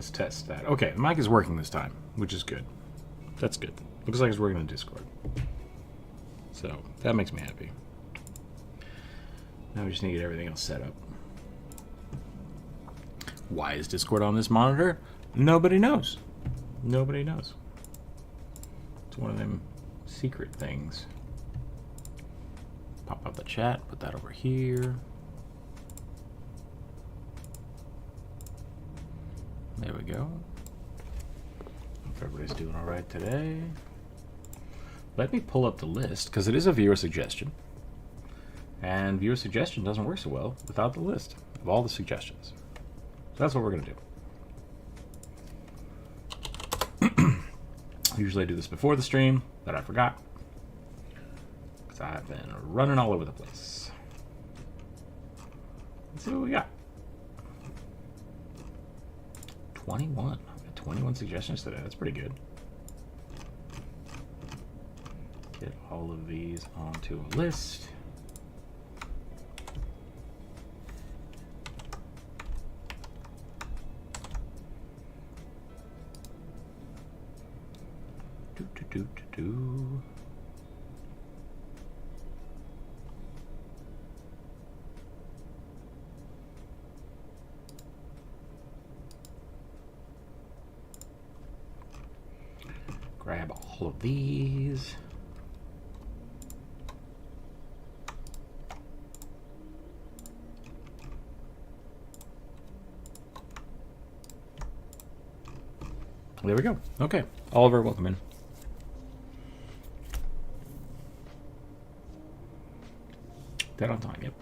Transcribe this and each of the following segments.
Let's test that. Okay, the mic is working this time, which is good. That's good. Looks like it's working on Discord. So, that makes me happy. Now we just need to get everything else set up. Why is Discord on this monitor? Nobody knows. Nobody knows. It's one of them secret things. Pop up the chat, put that over here. There we go. Hope everybody's doing all right today. Let me pull up the list, because it is a viewer suggestion. And viewer suggestion doesn't work so well without the list of all the suggestions. So that's what we're going to do. Usually I do this before the stream, but I forgot. Because I've been running all over the place. Let's see what we got. 21. 21 suggestions today. That's pretty good. Get all of these onto a list. Do. Grab all of these. There we go. Okay. Oliver, welcome in. That on time, yep.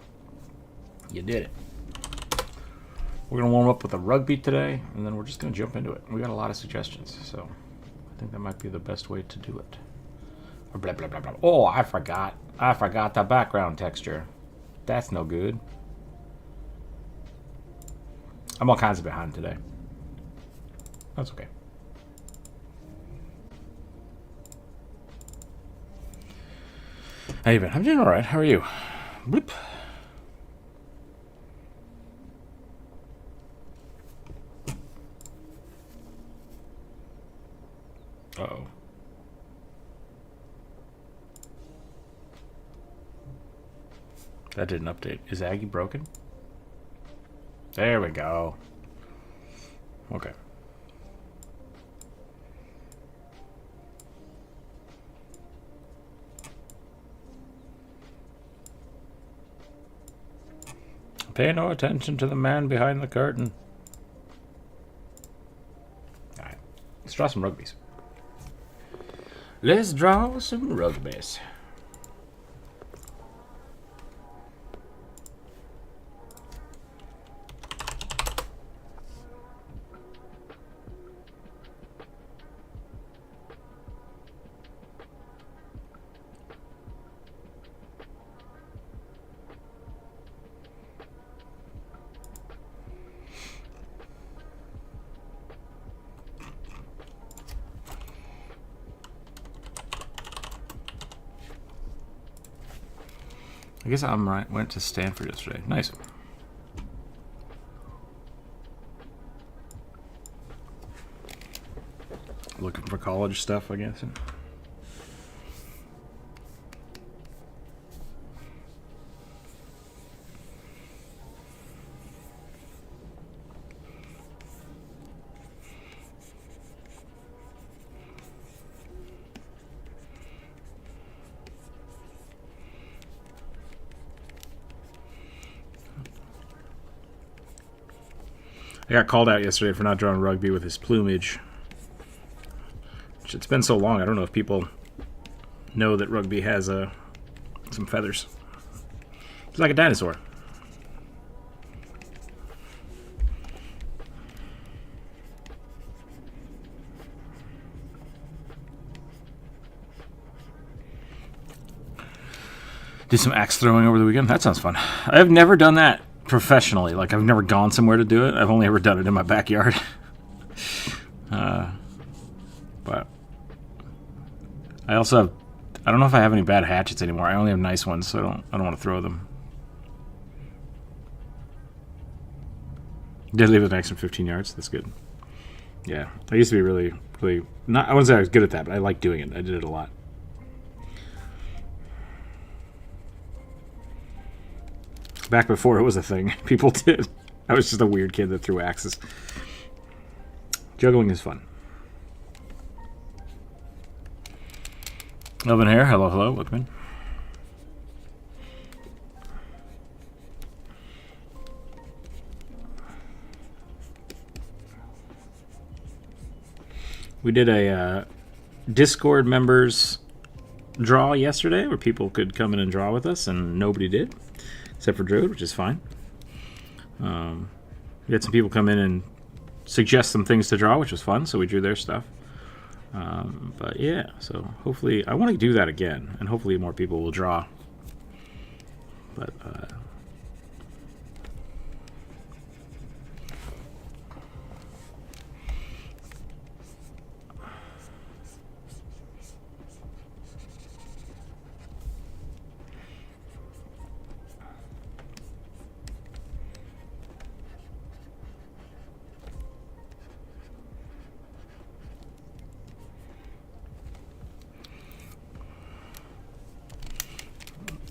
You did it. We're going to warm up with a rugby today, and then we're just going to jump into it. We got a lot of suggestions, so I think that might be the best way to do it. Or blah, blah, blah, blah. Oh, I forgot. I forgot the background texture. That's no good. I'm all kinds of behind today. That's okay. How you been? I'm doing all right. How are you? Bloop. Uh-oh. That didn't update. Is Aggie broken? There we go. Okay. Pay no attention to the man behind the curtain. Alright. Let's draw some rugbies. Let's draw some rugbies. I guess I'm right. Went to Stanford yesterday. Nice. Looking for college stuff, I guess. I got called out yesterday for not drawing rugby with his plumage. It's been so long, I don't know if people know that rugby has some feathers. It's like a dinosaur. Did some axe throwing over the weekend. That sounds fun. I've never done that professionally. Like, I've never gone somewhere to do it. I've only ever done it in my backyard. But I also have, I don't know if I have any bad hatchets anymore. I only have nice ones, so I don't want to throw them. Did leave it an extra 15 yards. That's good. Yeah, I used to be really, really not. I wouldn't say I was good at that, but I liked doing it. I did it a lot. Back before it was a thing, people did. I was just a weird kid that threw axes. Juggling is fun. Elvin Hair, hello, hello, welcome in. We did a Discord members draw yesterday where people could come in and draw with us, and nobody did, except for Druid, which is fine. We had some people come in and suggest some things to draw, which was fun, so we drew their stuff. But yeah, so hopefully, I want to do that again, and hopefully more people will draw. But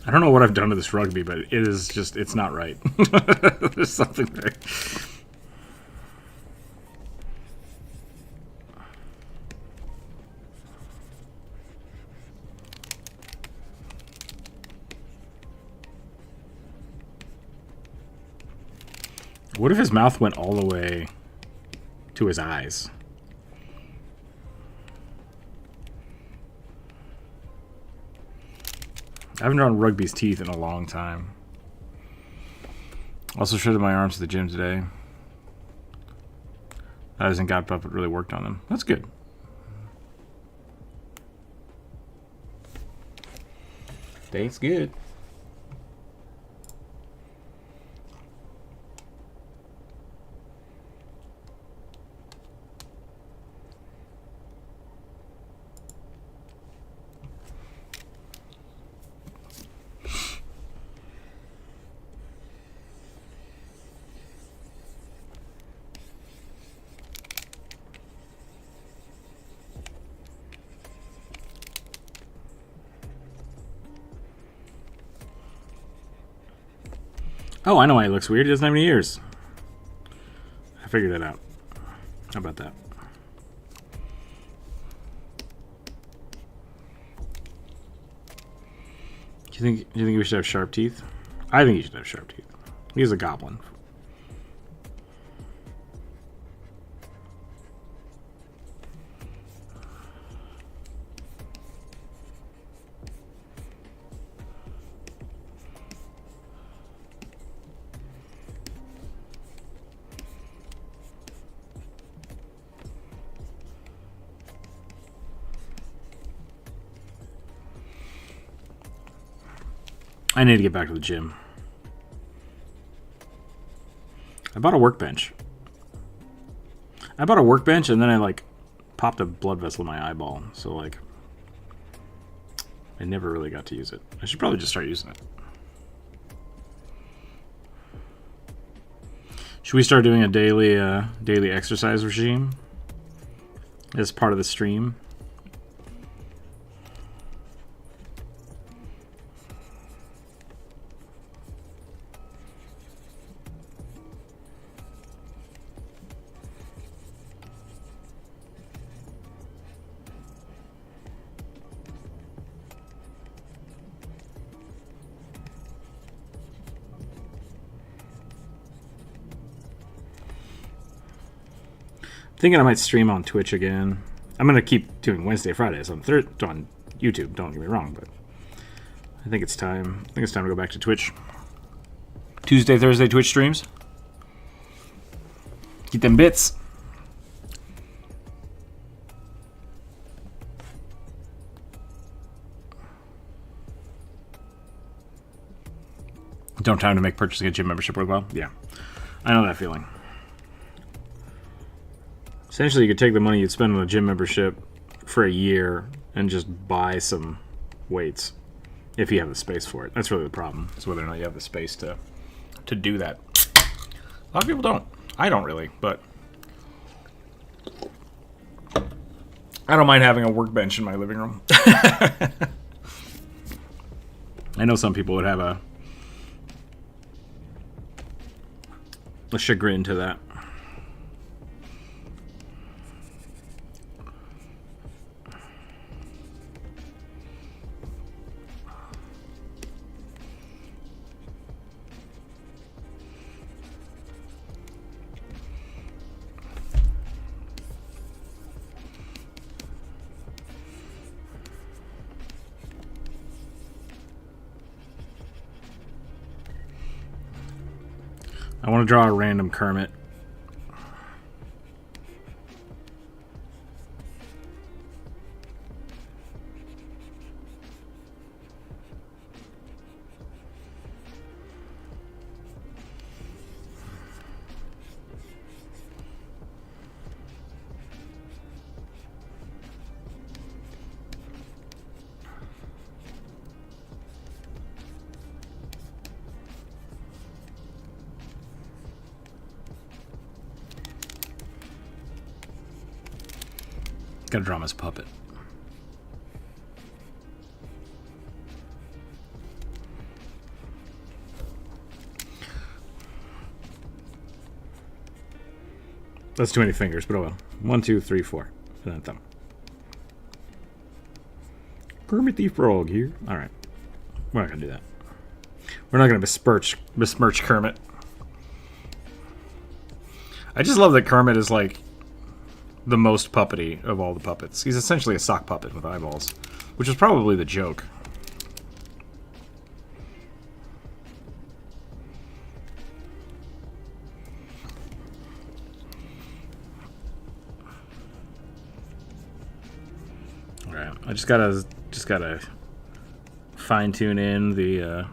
I don't know what I've done to this rugby, but it is just, it's not right. There's something there. What if his mouth went all the way to his eyes? I haven't drawn Rugby's teeth in a long time. Also shredded my arms at the gym today. That hasn't got up, but really worked on them. That's good. That's good. Oh, I know why he looks weird. He doesn't have any ears. I figured that out. How about that? Do you think we should have sharp teeth? I think he should have sharp teeth. He's a goblin. I need to get back to the gym. I bought a workbench. And then I like popped a blood vessel in my eyeball. So like I never really got to use it. I should probably just start using it. Should we start doing a daily exercise regime as part of the stream? Thinking I might stream on Twitch again. I'm gonna keep doing Wednesday, Fridays on YouTube. Don't get me wrong, but I think it's time. I think it's time to go back to Twitch. Tuesday, Thursday Twitch streams. Get them bits. Don't time to make purchasing a gym membership worthwhile. Yeah, I know that feeling. Essentially, you could take the money you'd spend on a gym membership for a year and just buy some weights if you have the space for it. That's really the problem, is whether or not you have the space to do that. A lot of people don't. I don't really, but I don't mind having a workbench in my living room. I know some people would have a chagrin to that. I want to draw a random Kermit. Gotta draw him as a puppet. That's too many fingers, but oh well. 1, 2, 3, 4. And then thumb. Kermit the Frog here. Alright. We're not gonna do that. We're not gonna besmirch Kermit. I just love that Kermit is like the most puppety of all the puppets. He's essentially a sock puppet with eyeballs, which is probably the joke. All right, I just gotta fine tune in the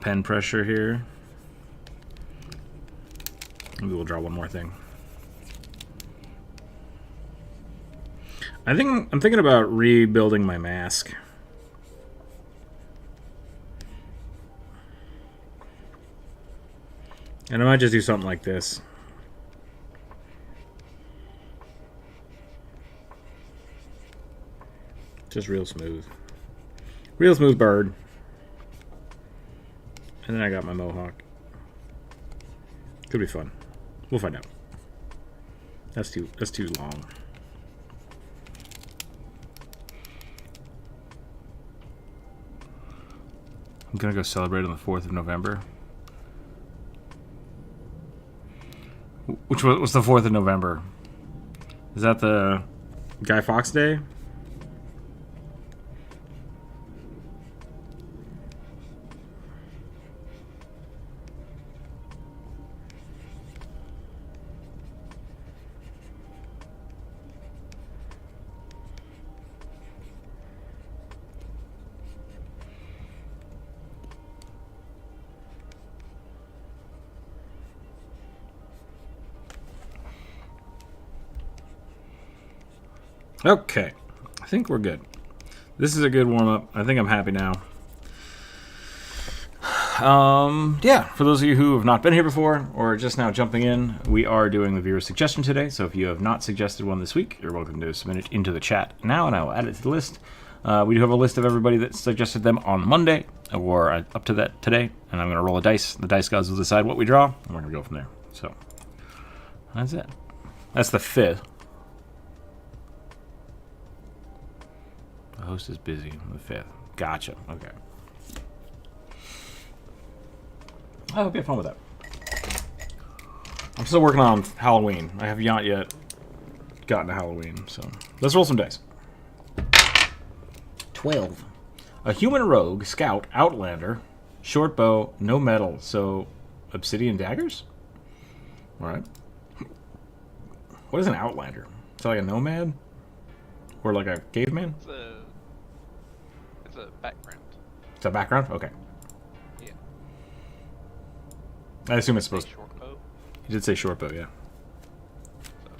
pen pressure here. Maybe we'll draw one more thing. I'm thinking about rebuilding my mask. And I might just do something like this. Just real smooth. Real smooth bird. And then I got my mohawk. Could be fun. We'll find out. That's too long. I'm gonna go celebrate on the 4th of November. What's the 4th of November? Is that the Guy Fawkes Day? Okay, I think we're good. This is a good warm-up. I think I'm happy now. Yeah, for those of you who have not been here before or just now jumping in, we are doing the viewer suggestion today. So if you have not suggested one this week, you're welcome to submit it into the chat now, and I will add it to the list. We do have a list of everybody that suggested them on Monday, or up to that today, and I'm going to roll a dice. The dice gods will decide what we draw, and we're going to go from there. So that's it. That's the 5th. The host is busy on the 5th. Gotcha. Okay. I hope you have fun with that. I'm still working on Halloween. I have not yet gotten to Halloween, so let's roll some dice. 12. A human rogue, scout, outlander, short bow, no metal, so obsidian daggers? Alright. What is an outlander? Is that like a nomad? Or like a caveman? It's a background. It's a background? Okay. Yeah. I assume it's supposed to. Short bow. You did say short bow, yeah. So,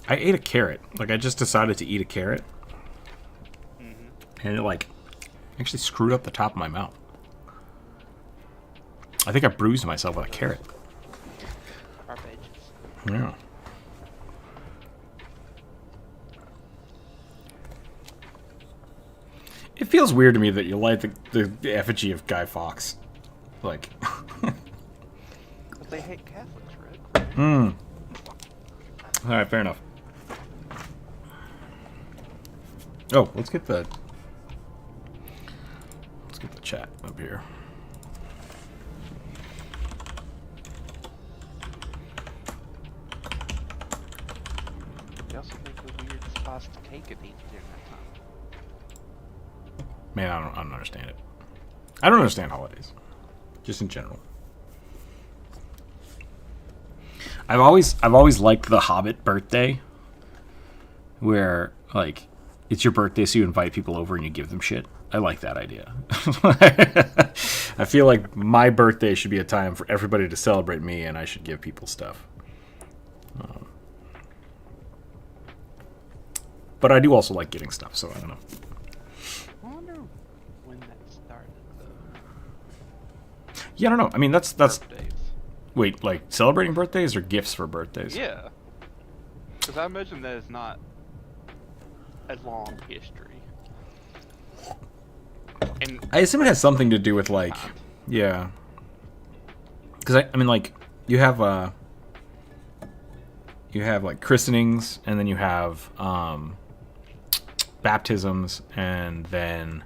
I ate a carrot. Like, I just decided to eat a carrot. Mm-hmm. And it, like, actually screwed up the top of my mouth. I think I bruised myself with a carrot. Arpeggios. Yeah. It feels weird to me that you light the effigy of Guy Fawkes. Like. But they hate Catholics, right? Hmm. Alright, fair enough. Oh, let's get the chat up here. They also make the weird spiced cake and eat during that time. Man, I don't understand it. I don't understand holidays. Just in general. I've always liked the Hobbit birthday, where like it's your birthday, so you invite people over and you give them shit. I like that idea. I feel like my birthday should be a time for everybody to celebrate me, and I should give people stuff. But I do also like getting stuff, so I don't know. I wonder when that started, though. Yeah, I don't know. I mean, that's Birthdays. wait, like celebrating birthdays or gifts for birthdays? Yeah. Because I imagine that is not a long history. And I assume it has something to do with like, yeah. Because I mean, like you have like christenings, and then you have baptisms, and then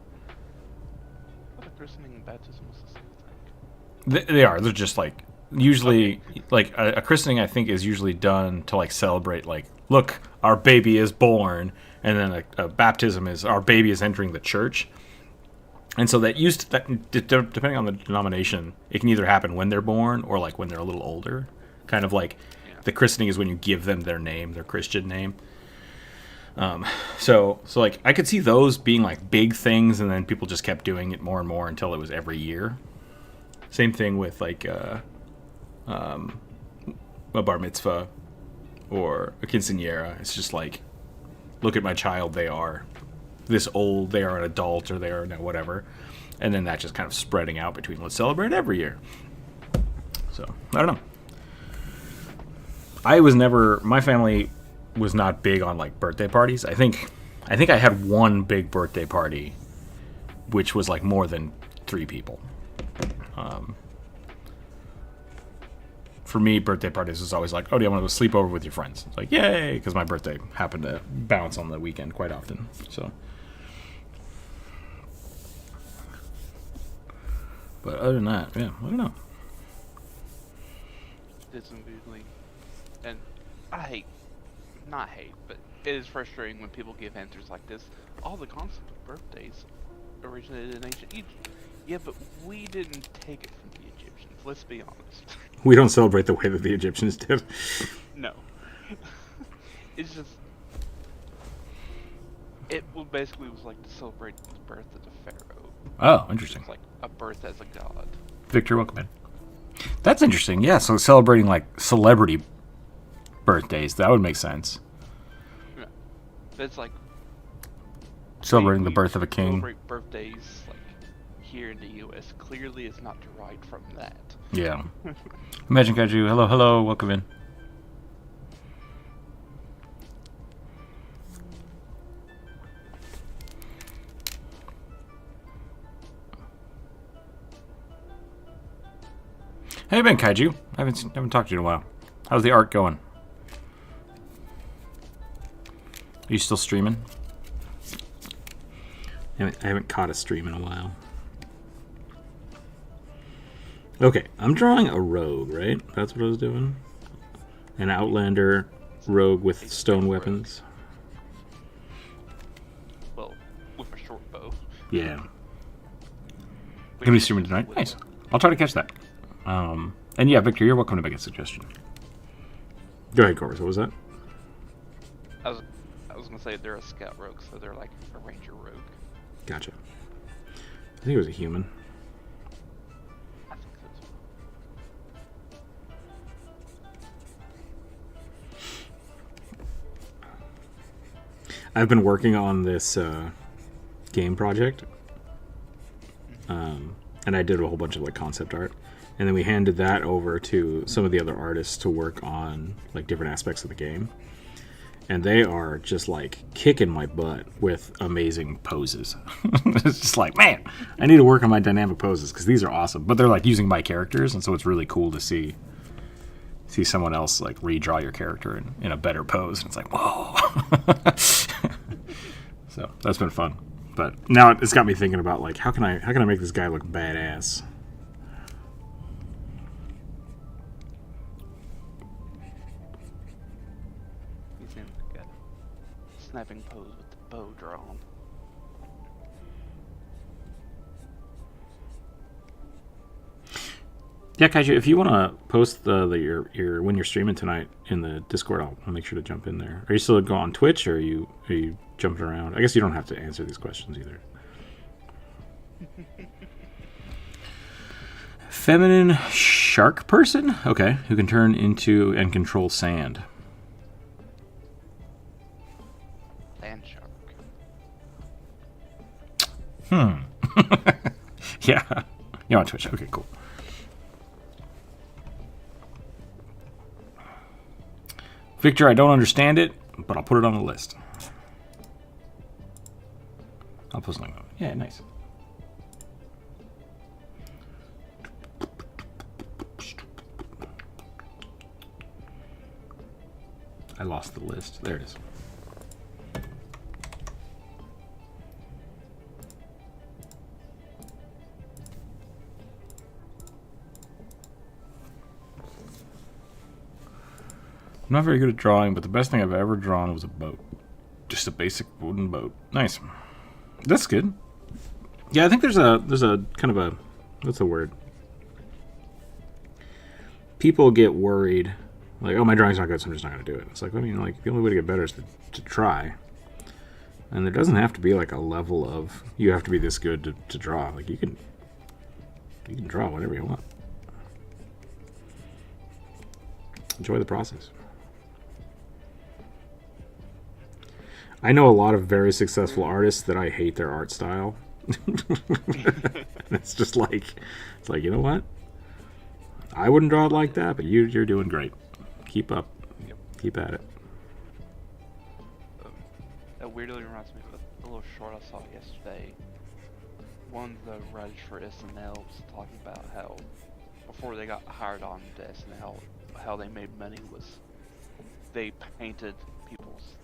the christening and baptism is the same thing. they are. They're just like usually like a christening. I think is usually done to like celebrate like, look, our baby is born, and then a baptism is our baby is entering the church. And so that depending on the denomination, it can either happen when they're born or like when they're a little older. Kind of like the christening is when you give them their name, their Christian name. So like I could see those being like big things, and then people just kept doing it more and more until it was every year. Same thing with like a bar mitzvah or a quinceañera. It's just like, look at my child, they are this old, they are an adult, or they are now whatever, and then that just kind of spreading out between let's celebrate every year. So I don't know. My family was not big on like birthday parties. I think I had one big birthday party, which was like more than 3 people. For me, birthday parties was always like, oh, do you want to go sleep over with your friends? It's like, yay, because my birthday happened to bounce on the weekend quite often. So, but other than that, yeah, I don't know. Did some Googling. And I not hate, but it is frustrating when people give answers like this. All the concept of birthdays originated in ancient Egypt. Yeah, but we didn't take it from the Egyptians. Let's be honest. We don't celebrate the way that the Egyptians did. No. It's just... It basically was like to celebrate the birth of the pharaoh. Oh, interesting. It's like a birth as a god. Victor, welcome in. That's interesting. Yeah, so celebrating like celebrity birthdays, that would make sense. Yeah. It's like... Celebrating the birth of a king. Celebrate birthdays like here in the U.S. Clearly it's not derived from that. Yeah. Imagine Kaiju, hello, welcome in. How you been, Kaiju? I haven't talked to you in a while. How's the art going? Are you still streaming? I haven't caught a stream in a while. Okay, I'm drawing a rogue, right? That's what I was doing? An outlander rogue with stone weapons. Well, with a short bow. Yeah. Gonna be streaming tonight? Nice. I'll try to catch that. And yeah, Victor, you're welcome to make a suggestion. Go ahead, Corvus. What was that? I was gonna say they're a scout rogue, so they're like a ranger rogue. Gotcha. I think it was a human. I think so. I've been working on this game project, and I did a whole bunch of like concept art. and then we handed that over to some of the other artists to work on like different aspects of the game. And they are just like kicking my butt with amazing poses. It's just like, man, I need to work on my dynamic poses because these are awesome. But they're like using my characters, and so it's really cool to see someone else like redraw your character in a better pose. And it's like, whoa. So that's been fun. But now it's got me thinking about like how can I make this guy look badass? Snapping pose with the bow drawn. Yeah, Kaiju, if you want to post your when you're streaming tonight in the Discord, I'll make sure to jump in there. Are you still going on Twitch, or are you jumping around? I guess you don't have to answer these questions either. Feminine shark person? Okay, who can turn into and control sand. Yeah. You're on Twitch. Okay, cool. Victor, I don't understand it, but I'll put it on the list. I'll post something. Yeah, nice. I lost the list. There it is. I'm not very good at drawing, but the best thing I've ever drawn was a boat. Just a basic wooden boat. Nice. That's good. Yeah, I think there's a kind of a, what's the word? People get worried, like, oh, my drawing's not good, so I'm just not going to do it. It's like, I mean, like, the only way to get better is to try. And there doesn't have to be like a level of, you have to be this good to draw. Like, you can draw whatever you want. Enjoy the process. I know a lot of very successful artists that I hate their art style. It's just like, it's like, you know what? I wouldn't draw it like that, but you're doing great. Keep up. Yep. Keep at it. That weirdly reminds me of a little short I saw yesterday. One of the writers for SNL was talking about how before they got hired on to SNL, how they made money was they painted people's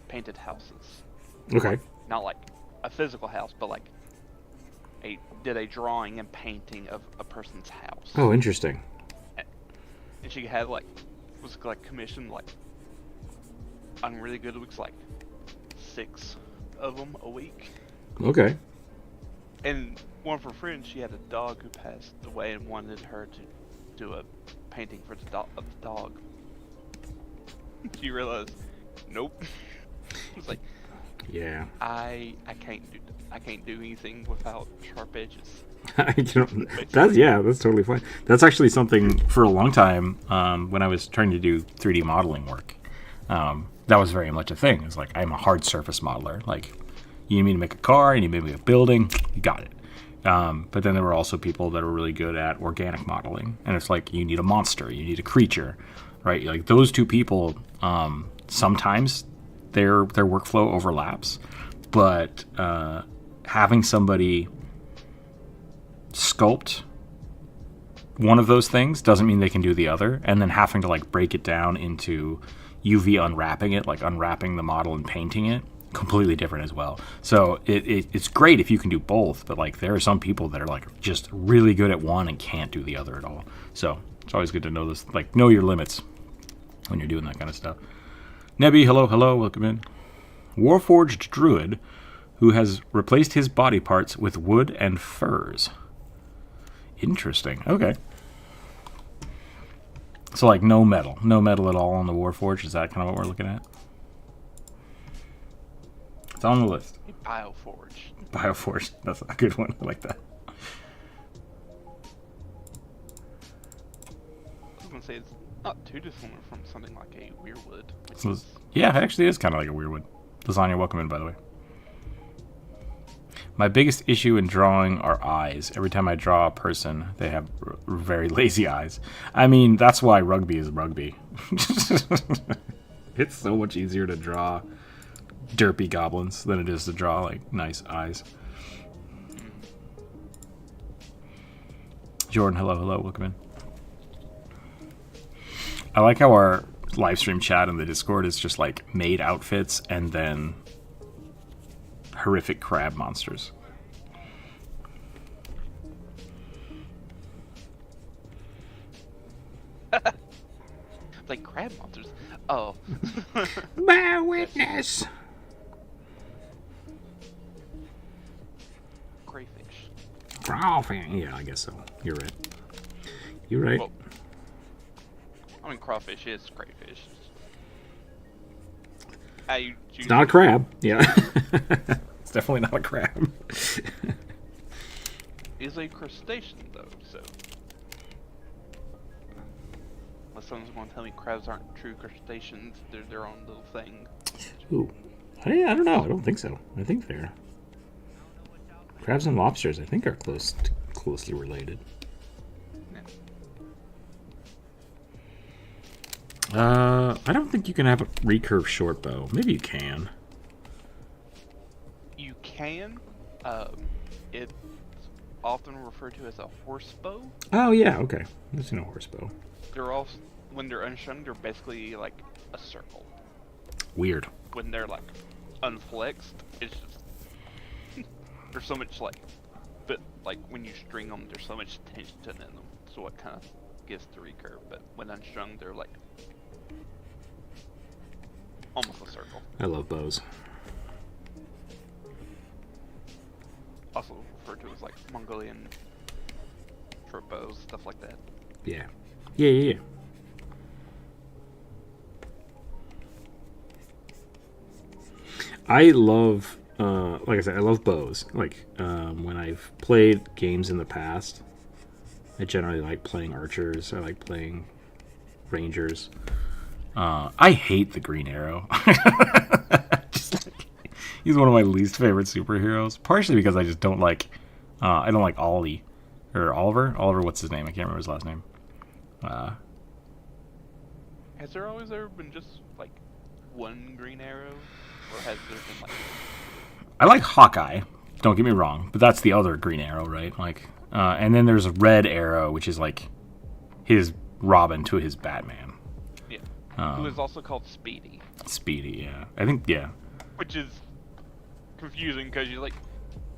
painted houses. Okay. Not like a physical house, but like did a drawing and painting of a person's house. Oh, interesting. And she had was commissioned on really good weeks 6 of them a week. Okay. And one of her friends, she had a dog who passed away and wanted her to do a painting for of the dog. She realized, nope. It's like, yeah. I can't do anything without sharp edges. That's totally fine. That's actually something for a long time when I was trying to do 3D modeling work. That was very much a thing. It's like, I'm a hard surface modeler. Like, you need me to make a car, you need me to make a building, you got it. But then there were also people that were really good at organic modeling. And it's like, you need a monster, you need a creature, right? Like, those two people, sometimes their workflow overlaps. But having somebody sculpt one of those things doesn't mean they can do the other. And then having to break it down into UV unwrapping it, unwrapping the model and painting it, completely different as well. So it's great if you can do both, but there are some people that are just really good at one and can't do the other at all. So it's always good to know this, know your limits when you're doing that kind of stuff. Nebby, hello, welcome in. Warforged Druid, who has replaced his body parts with wood and furs. Interesting. Okay. So no metal at all on the Warforged. Is that kind of what we're looking at? It's on the list. Bioforged. That's a good one. I like that. I was gonna say it's not too dissimilar from something like a weirwood. Yeah, it actually is kind of like a weirwood. Lasagna, welcome in, by the way. My biggest issue in drawing are eyes. Every time I draw a person, they have very lazy eyes. I mean, that's why rugby is rugby. It's so much easier to draw derpy goblins than it is to draw, like, nice eyes. Jordan, hello, welcome in. I like how our live stream chat in the Discord is just, like, maid outfits and then horrific crab monsters. Like crab monsters. Oh. Bear witness. Crayfish. Crawfish. Yeah, I guess so. You're right. You're right. Well, I mean, crawfish is crayfish. It's not a crab. Yeah. It's definitely not a crab. Is a crustacean though, so unless someone's going to tell me crabs aren't true crustaceans, they're their own little thing. Ooh. I don't know. I don't think so. I think they're crabs and lobsters. I think are closely related. I don't think you can have a recurve short bow. Maybe you can. You can. It's often referred to as a horse bow. Oh yeah, okay. I've seen a horse bow. They're all, when they're unstrung, they're basically like a circle. Weird. When they're like unflexed, it's just there's so much like, but like when you string them, there's so much tension in them, so it kind of gives the recurve. But when unstrung, they're like almost a circle. I love bows. Also referred to as like Mongolian short bows, stuff like that. Yeah. Yeah. I love, like I said, I love bows. Like, when I've played games in the past, I generally like playing archers. I like playing rangers. I hate the Green Arrow. Just like, he's one of my least favorite superheroes. Partially because I just don't like, I don't like Ollie. Or Oliver? Oliver, what's his name? I can't remember his last name. Has there always ever been just like one Green Arrow, or has there been like? I like Hawkeye. Don't get me wrong, but that's the other Green Arrow, right? Like, and then there's Red Arrow, which is like his Robin to his Batman. Yeah. Who is also called Speedy. Speedy, yeah. I think, yeah. Which is confusing because you're like,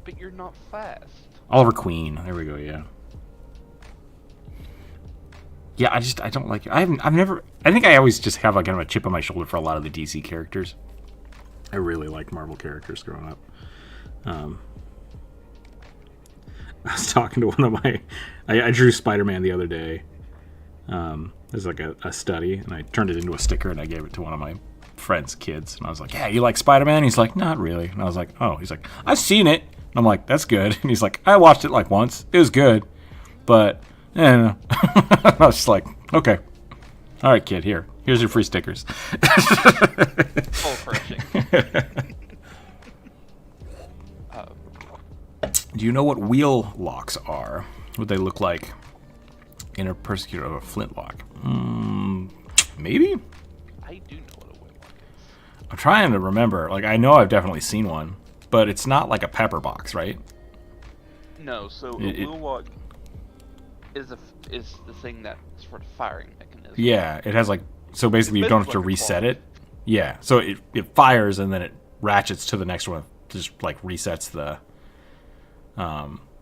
but you're not fast. Oliver Queen. There we go. Yeah. Yeah, I don't like it. I've never. I think I always just have like kind of a chip on my shoulder for a lot of the DC characters. I really liked Marvel characters growing up. I was talking to one of my. I drew Spider-Man the other day. It was like a study, and I turned it into a sticker, and I gave it to one of my friends' kids. And I was like, "Yeah, you like Spider-Man?" He's like, "Not really." And I was like, "Oh." He's like, "I've seen it." And I'm like, "That's good." And he's like, "I watched it like once. It was good, but." I was just like, okay. All right, kid, here's your free stickers. Full crushing. Do you know what wheel locks are? What they look like in a persecutor of a flintlock? Maybe? I do know what a wheel lock is. I'm trying to remember. Like, I know I've definitely seen one, but it's not like a pepper box, right? No, so a wheel lock is the thing that's for the firing mechanism. Yeah, it has like, so basically you don't have to reset it. Yeah, so it fires and then it ratchets to the next one, just like resets the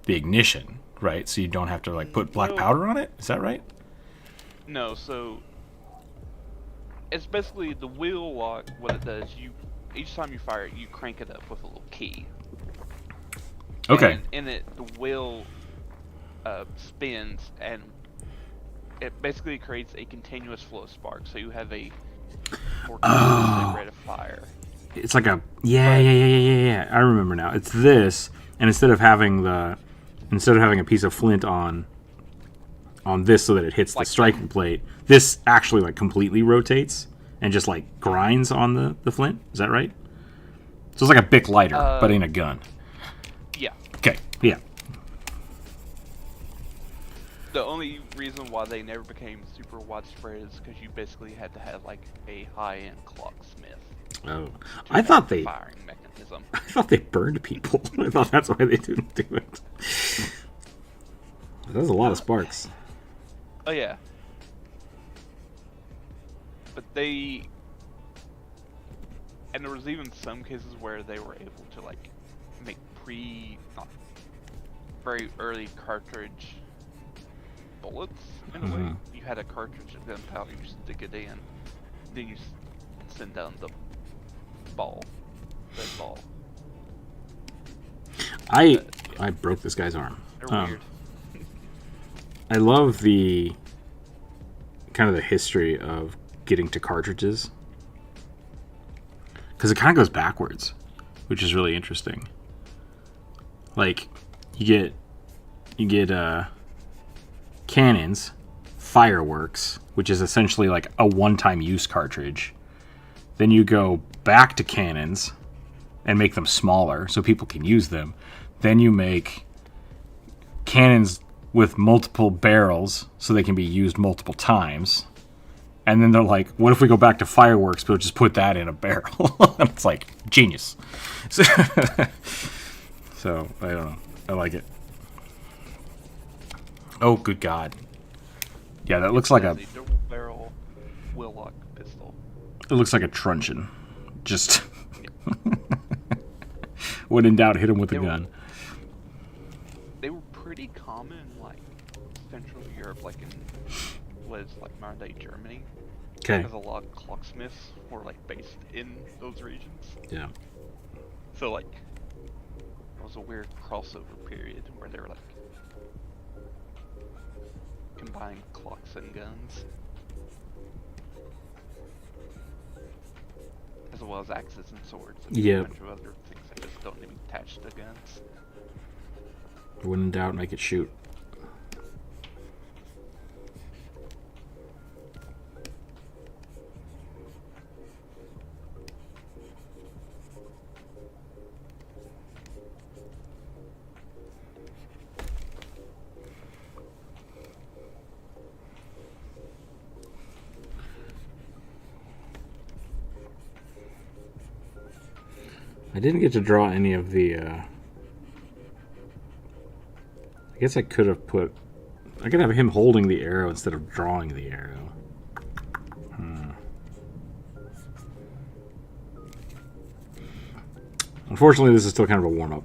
ignition, right? So you don't have to like put black powder on it. Is that right? No, so it's basically the wheel lock. What it does, each time you fire it, you crank it up with a little key. Okay. And the wheel spins, and it basically creates a continuous flow of sparks. So you have a rate of fire. It's like a yeah. I remember now. It's this, and instead of having a piece of flint on this so that it hits like the striking plate, this actually like completely rotates and just like grinds on the flint. Is that right? So it's like a Bic lighter, but in a gun. Yeah. Yeah. The only reason why they never became super widespread is because you basically had to have like a high-end clocksmith. Oh, I thought they. Firing mechanism. I thought they burned people. I thought that's why they didn't do it. That was a lot of sparks. Oh yeah. But they, and there was even some cases where they were able to like make not very early cartridge bullets in a way. You had a cartridge of gunpowder, you stick it in, then you send down the ball. Red ball. I broke this guy's arm. They're weird. I love the kind of the history of getting to cartridges, because it kind of goes backwards, which is really interesting. Like you get cannons, fireworks, which is essentially like a one-time use cartridge. Then you go back to cannons and make them smaller so people can use them. Then you make cannons with multiple barrels so they can be used multiple times. And then they're like, what if we go back to fireworks, but we'll just put that in a barrel? And it's like, genius. So I don't know. I like it. Oh, good God. Yeah, that looks like a double barrel will-lock pistol. It looks like a truncheon. Just when in doubt, hit him with a gun. They were pretty common in like Central Europe, like in what is like modern day Germany. Okay. Because a lot of clocksmiths were like based in those regions. Yeah. So like it was a weird crossover period where they were like combining clocks and guns. As well as axes and swords and a bunch of other things that just don't even attach to guns. When in doubt, make it shoot. I didn't get to draw any of the, I guess I could have put, I could have him holding the arrow instead of drawing the arrow. Unfortunately, this is still kind of a warm-up,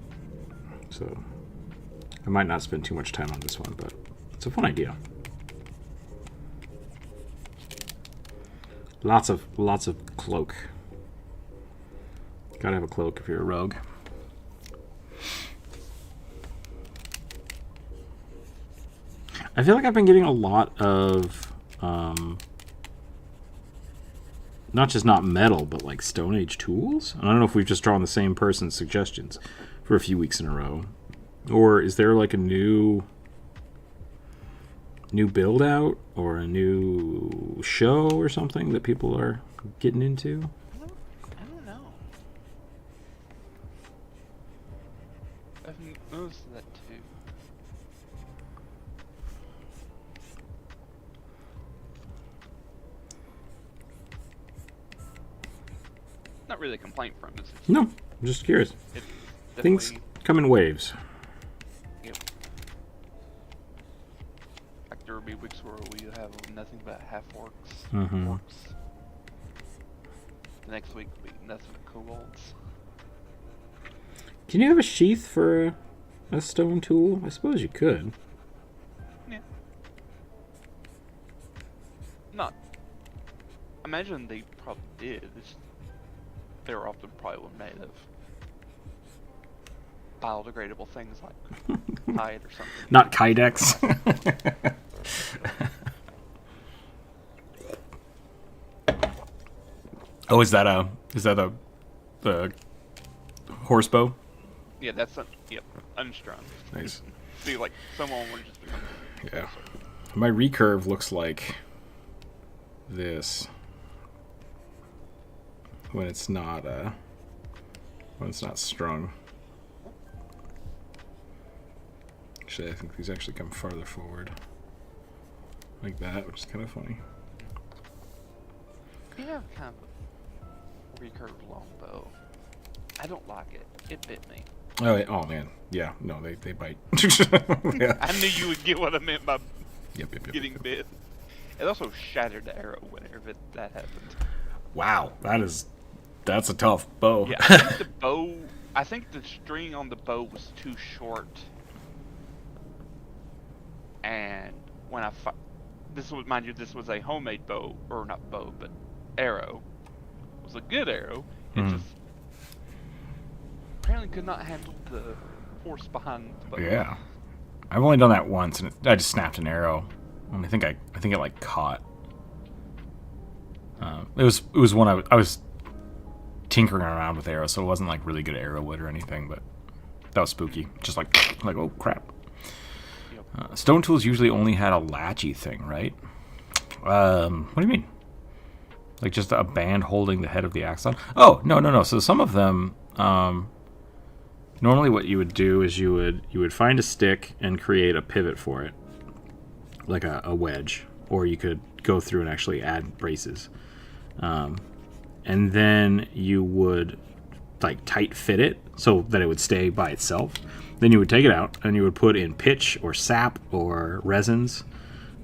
so I might not spend too much time on this one, but it's a fun idea. Lots of cloak. Gotta have a cloak if you're a rogue. I feel like I've been getting a lot of, not metal, but like Stone Age tools. I don't know if we've just drawn the same person's suggestions for a few weeks in a row. Or is there like a new build out or a new show or something that people are getting into? I don't know. I've noticed that too. Not really a complaint from this. No, I'm just curious. Things come in waves. Yep. Like there will be weeks where we have nothing but half orcs. Orcs. The next week will be nothing but kobolds. Can you have a sheath for a stone tool? I suppose you could. Yeah. Not. Imagine they probably did. They were often probably made of biodegradable things like hide or something. Not Kydex. Oh, is that a the horse bow? Yeah, that's unstrung. Nice. See, like someone would just become. Yeah. My recurve looks like this when it's not strung. Actually, I think these actually come farther forward. Like that, which is kind of funny. You have kind of a recurved longbow. I don't like it. It bit me. Oh man, yeah, no, they bite. Yeah. I knew you would get what I meant by Yep. getting bit. It also shattered the arrow whenever that happened. Wow, that's a tough bow. Yeah, I think the string on the bow was too short. And when mind you, this was a homemade bow, or not bow, but arrow. It was a good arrow. It just apparently could not handle the force behind the bow. Yeah, I've only done that once, and I just snapped an arrow. And I think it like caught. It was one I was tinkering around with arrows, so it wasn't like really good arrow wood or anything, but that was spooky. Just like oh crap. Yep. Stone tools usually only had a latchy thing, right? What do you mean? Like just a band holding the head of the axe on? Oh, no. So some of them, normally what you would do is you would find a stick and create a pivot for it, like a wedge, or you could go through and actually add braces. And then you would like tight fit it so that it would stay by itself. Then you would take it out and you would put in pitch or sap or resins,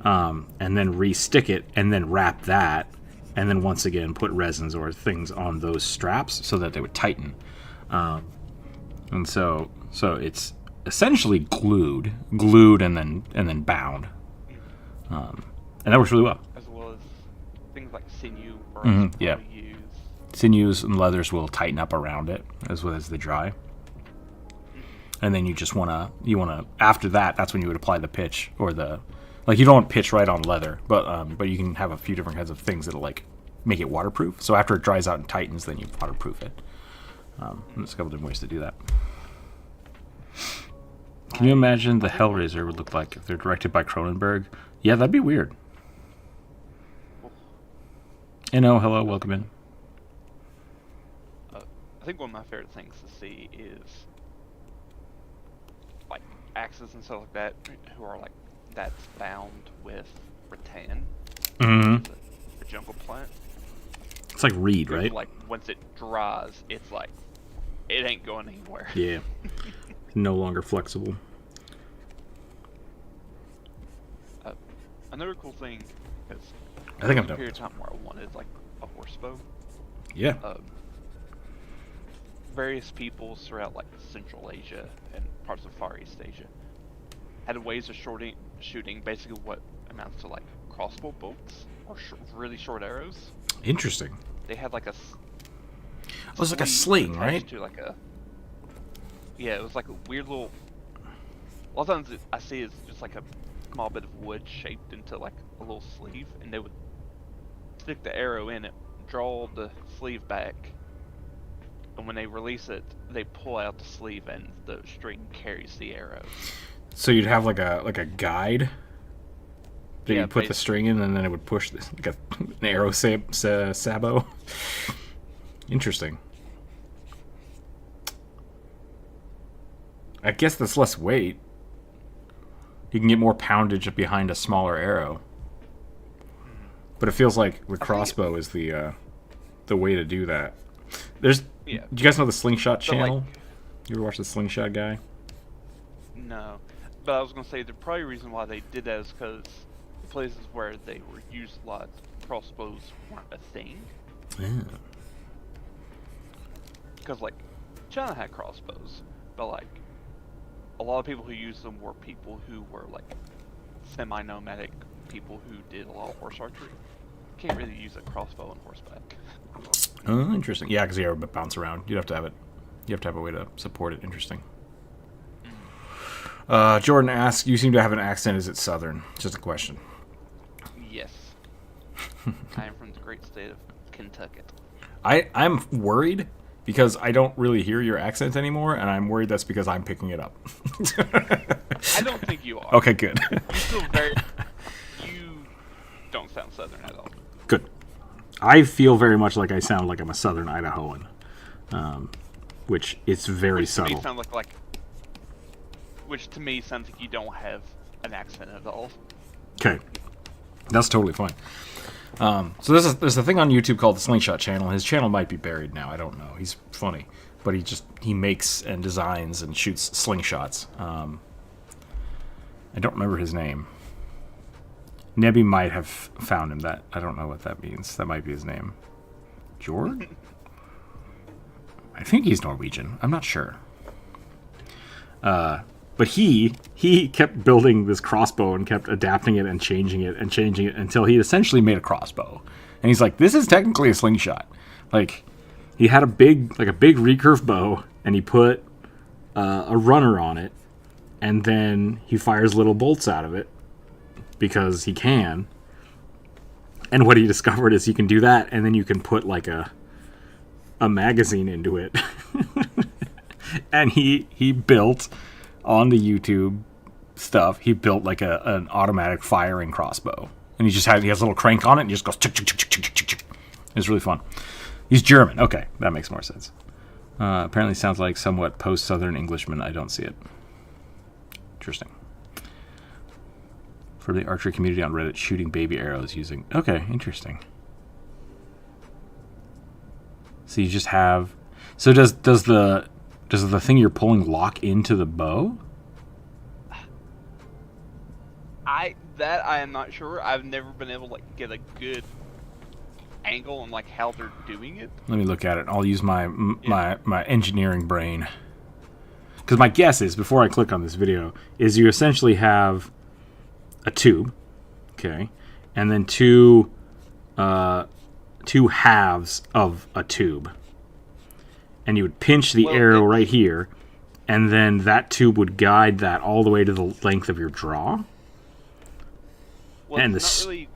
and then re-stick it and then wrap that, and then once again put resins or things on those straps so that they would tighten. And so it's essentially glued and then bound, and that works really well. As well as things like sinew or Yeah. use. Sinews and leathers will tighten up around it as well as they dry. And then you wanna after that's when you would apply the pitch or you don't want pitch right on leather, but you can have a few different kinds of things that'll like make it waterproof. So after it dries out and tightens, then you waterproof it. And there's a couple different ways to do that. Can you imagine the Hellraiser would look like if they're directed by Cronenberg? Yeah, that'd be weird. Hello, welcome in. I think one of my favorite things to see is like axes and stuff like that who are like that's bound with rattan, the jungle plant. It's like reed, right? Like once it dries, it's like it ain't going anywhere. Yeah, no longer flexible. Another cool thing is I think I'm a done. period of time where I wanted like a horse bow. Yeah. Various peoples throughout like Central Asia and parts of Far East Asia had ways of shooting basically what amounts to like crossbow bolts or really short arrows. Interesting. They had like a it was like a sling, right? To like it was like a weird little. A lot of times I see it's just like a small bit of wood shaped into like a little sleeve, and they would stick the arrow in it, draw the sleeve back, and when they release it, they pull out the sleeve, and the string carries the arrow. So you'd have like a guide that you put the basically. string in, and then it would push this like an arrow sabot. Interesting. I guess that's less weight. You can get more poundage behind a smaller arrow. But it feels like the crossbow is the way to do that. Do you guys know the Slingshot channel? You ever watch the Slingshot guy? No, but I was gonna say the probably reason why they did that is because the places where they were used a lot, crossbows weren't a thing. Yeah. Because like China had crossbows, but like a lot of people who used them were people who were like semi-nomadic people who did a lot of horse archery. Can't really use a crossbow on horseback. Oh, interesting. Yeah, because the arrow would bounce around. You'd have to have it. You have to have a way to support it. Interesting. Jordan asks, "You seem to have an accent. Is it Southern?" Just a question. Yes. I am from the great state of Kentucky. I'm worried because I don't really hear your accent anymore, and I'm worried that's because I'm picking it up. I don't think you are. Okay, good. You don't sound Southern at all. Good. I feel very much like I sound like I'm a Southern Idahoan, which it's very To me subtle. sound like which to me sounds like you don't have an accent at all. Okay, that's totally fine. So there's a thing on YouTube called the Slingshot Channel. His channel might be buried now. I don't know. He's funny, but he makes and designs and shoots slingshots. I don't remember his name. Nebby might have found him. That I don't know what that means. That might be his name. Jord? I think he's Norwegian. I'm not sure. But he kept building this crossbow and kept adapting it and changing it until he essentially made a crossbow. And he's like, this is technically a slingshot. Like, he had a big recurve bow, and he put a runner on it, and then he fires little bolts out of it because he can. And what he discovered is he can do that, and then you can put like a magazine into it. And he built on the YouTube stuff. He built like an automatic firing crossbow, and he has a little crank on it, and he just goes chick, chick, chick, chick, chick, chick, chick. It's really fun. He's German. Okay, that makes more sense. Apparently, sounds like somewhat post-Southern Englishman. I don't see it. Interesting. For the archery community on Reddit, shooting baby arrows using. Okay, interesting. So you just have. So does the thing you're pulling lock into the bow? I am not sure. I've never been able to like get a good angle on like how they're doing it. Let me look at it. I'll use my engineering brain. Because my guess is, before I click on this video, is you essentially have a tube, okay, and then two halves of a tube. And you would pinch the arrow right here, and then that tube would guide that all the way to the length of your draw. Well, and it's not really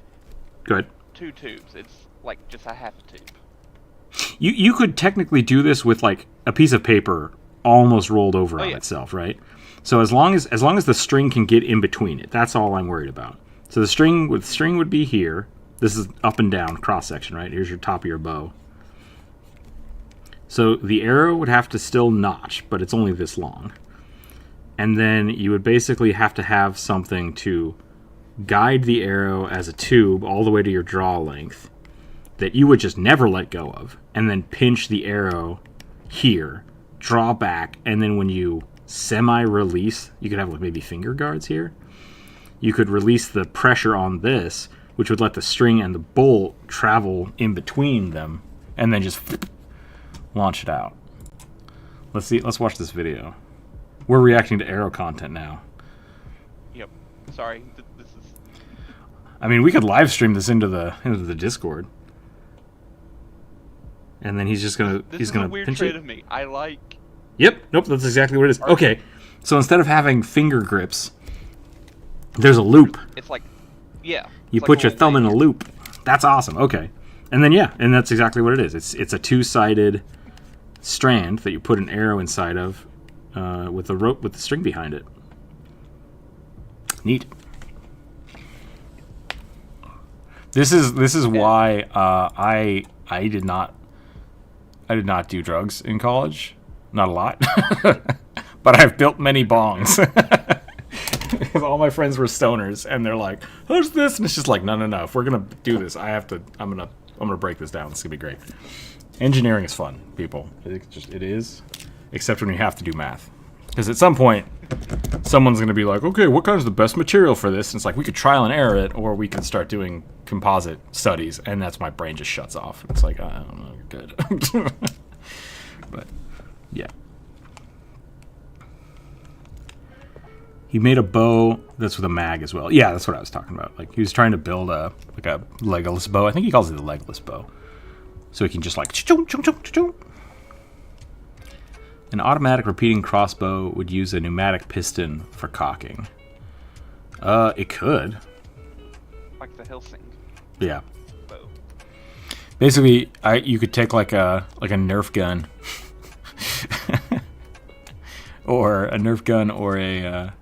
go ahead. 2 tubes. It's like just a half tube. You could technically do this with like a piece of paper almost rolled over on itself, right? So as long as the string can get in between it, that's all I'm worried about. So the string would be here. This is up and down cross section, right? Here's your top of your bow. So the arrow would have to still notch, but it's only this long. And then you would basically have to have something to guide the arrow as a tube all the way to your draw length that you would just never let go of, and then pinch the arrow here, draw back, and then when you semi-release, you could have like maybe finger guards here. You could release the pressure on this, which would let the string and the bolt travel in between them, and then just launch it out. Let's watch this video. We're reacting to arrow content now. Yep. Sorry. This is. I mean, we could live stream this into the Discord, and then he's gonna a weird trait of me. I like. Yep. Nope. That's exactly what it is. Okay. So instead of having finger grips, there's a loop. It's like, yeah. You put your thumb in a loop. That's awesome. Okay. And then and that's exactly what it is. It's a two-sided strand that you put an arrow inside of, with the rope with the string behind it. Neat. This is why I did not do drugs in college. Not a lot, but I've built many bongs. Because all my friends were stoners, and they're like, "How's this?" And it's just like, no. If we're gonna do this, I'm gonna break this down. It's gonna be great. Engineering is fun, people. It is, except when you have to do math. Because at some point, someone's gonna be like, "Okay, what kind is the best material for this?" And it's like we could trial and error it, or we could start doing composite studies, and that's my brain just shuts off. It's like, I don't know, you're good. But yeah. He made a bow that's with a mag as well. Yeah, that's what I was talking about. Like, he was trying to build a legless bow. I think he calls it a legless bow. So he can just like... An automatic repeating crossbow would use a pneumatic piston for cocking. It could. Like the Helsing. Yeah. Bow. Basically, you could take like a Nerf gun. Or a Nerf gun or a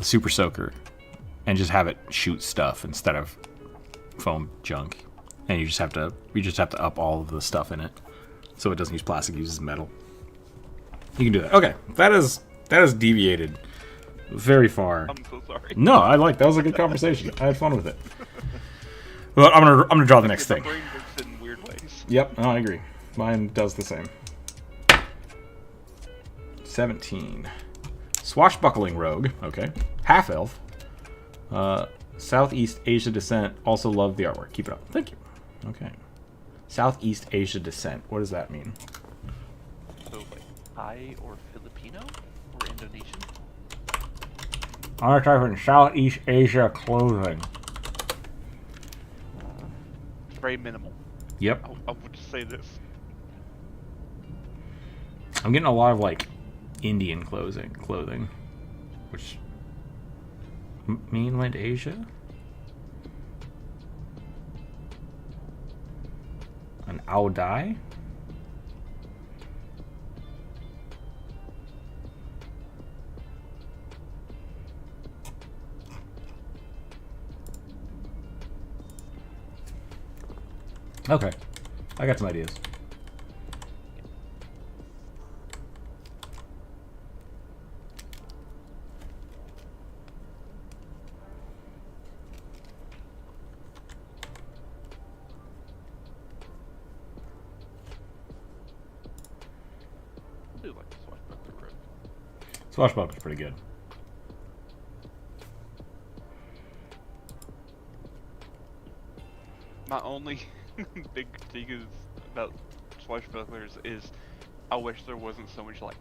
super soaker, and just have it shoot stuff instead of foam junk. And you just have to up all of the stuff in it, so it doesn't use plastic, it uses metal. You can do that. Okay, that is That has deviated very far. I'm so sorry. No, I like that was a good conversation. I had fun with it. Well, I'm gonna draw the next My thing. brain works in weird ways. Yep, no, I agree. Mine does the same. 17. Swashbuckling rogue. Okay. Half elf. Southeast Asia descent. Also love the artwork. Keep it up. Thank you. Okay. Southeast Asia descent. What does that mean? So like Thai or Filipino or Indonesian? I'm gonna type in Southeast Asia clothing. It's very minimal. Yep. I would just say this. I'm getting a lot of like Indian clothing, which mainland Asia. An Aodai. Okay, I got some ideas. I do like the swashbuckler rogue. Swashbuckler's pretty good. My only big critique is about swashbucklers is I wish there wasn't so much like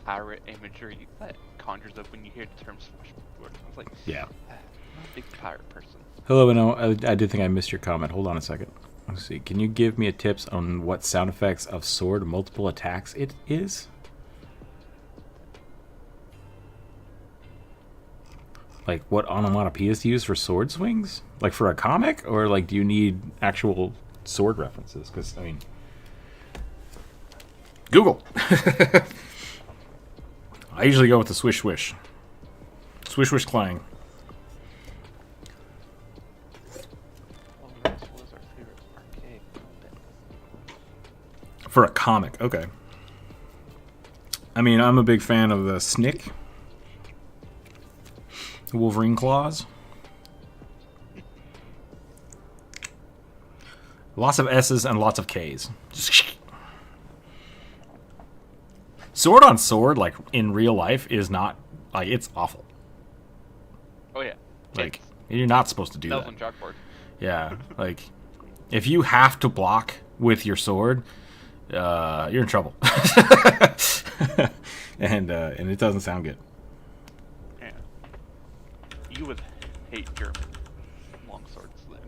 pirate imagery that conjures up when you hear the term swashbuckler. It's like, Yeah. I'm not a big pirate person. Hello, I did think I missed your comment. Hold on a second. Let's see. Can you give me a tips on what sound effects of sword multiple attacks it is? Like what onomatopoeias to use for sword swings? Like for a comic? Or like do you need actual sword references? Because, I mean... Google! I usually go with the swish swish. Swish swish clang. What was our favorite archaic bit? For a comic, okay. I mean, I'm a big fan of the Snick. The Wolverine claws. Lots of S's and lots of K's. Sword on sword, like, in real life, is not... Like, it's awful. Oh yeah. Like, you're not supposed to do Nails that. on chalkboard. Yeah, like, if you have to block with your sword, you're in trouble. and it doesn't sound good. Yeah. You would hate German longswords then.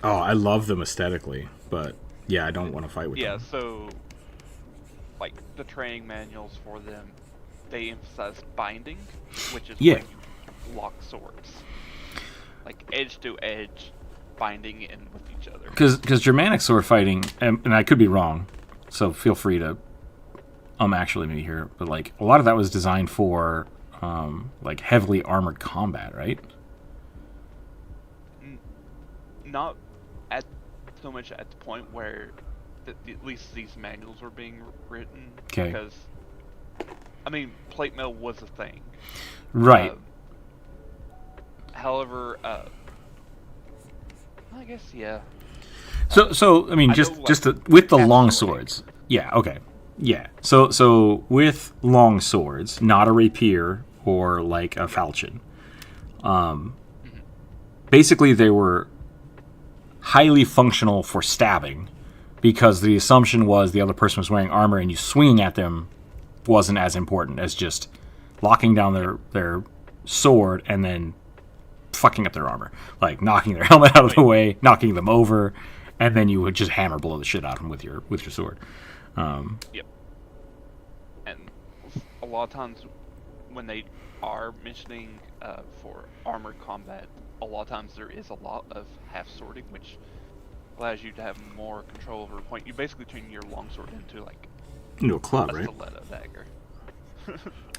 Oh, I love them aesthetically, but yeah, I don't want to fight with Yeah, them. so like the training manuals for them, they emphasize binding, which is Yeah. when you lock swords. Like edge to edge, binding in with each other. Because Germanic sword fighting, and I could be wrong, so feel free to actually me here, but like a lot of that was designed for like heavily armored combat, right? Not at so much at the point where at least these manuals were being written. Okay. Because I mean, plate mail was a thing. Right. However, I guess yeah. So I mean, I just know, just like, with the fast long swording. swords. Yeah. Okay. Yeah. So with long swords, not a rapier or like a falchion. Basically, they were highly functional for stabbing, because the assumption was the other person was wearing armor and you swinging at them wasn't as important as just locking down their sword and then fucking up their armor, like knocking their helmet out of the way, knocking them over, and then you would just hammer blow the shit out of them with your sword. Yep. And a lot of times when they are mentioning for armored combat, a lot of times there is a lot of half swording, which allows you to have more control over a point. You basically turn your longsword into like Into a club, a right? stiletto dagger.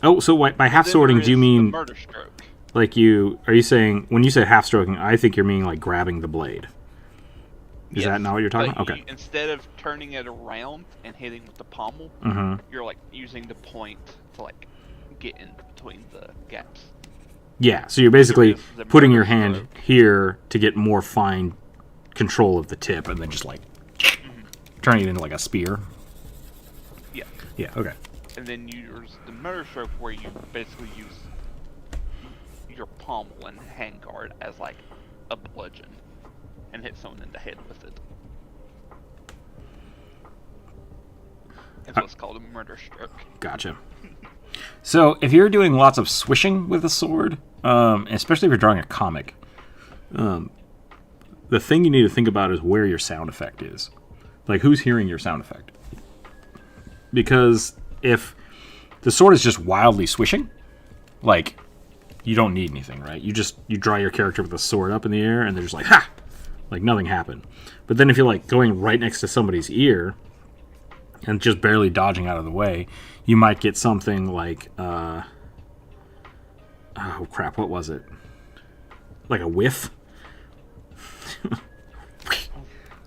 Oh, so by half Then swording, there do you is the mean murder stroke? like are you saying when you say half stroking? I think you're meaning like grabbing the blade. Is that not what you're talking about? Okay. Instead of turning it around and hitting with the pommel, you're like using the point to like get in between the gaps. Yeah, so you're basically putting your hand here to get more fine control of the tip, and then just like turning it into like a spear. Yeah. Yeah. Okay. And then you use the murder stroke, where you basically use your pommel and hand guard as like a bludgeon and hit someone in the head with it. That's what's called a murder stroke. Gotcha. So if you're doing lots of swishing with a sword, especially if you're drawing a comic, the thing you need to think about is where your sound effect is. Like, who's hearing your sound effect? Because if the sword is just wildly swishing, like, you don't need anything, right? You draw your character with the sword up in the air, and they're just like, ha! Like, nothing happened. But then if you're, like, going right next to somebody's ear and just barely dodging out of the way, you might get something like, oh, crap, what was it? Like a whiff?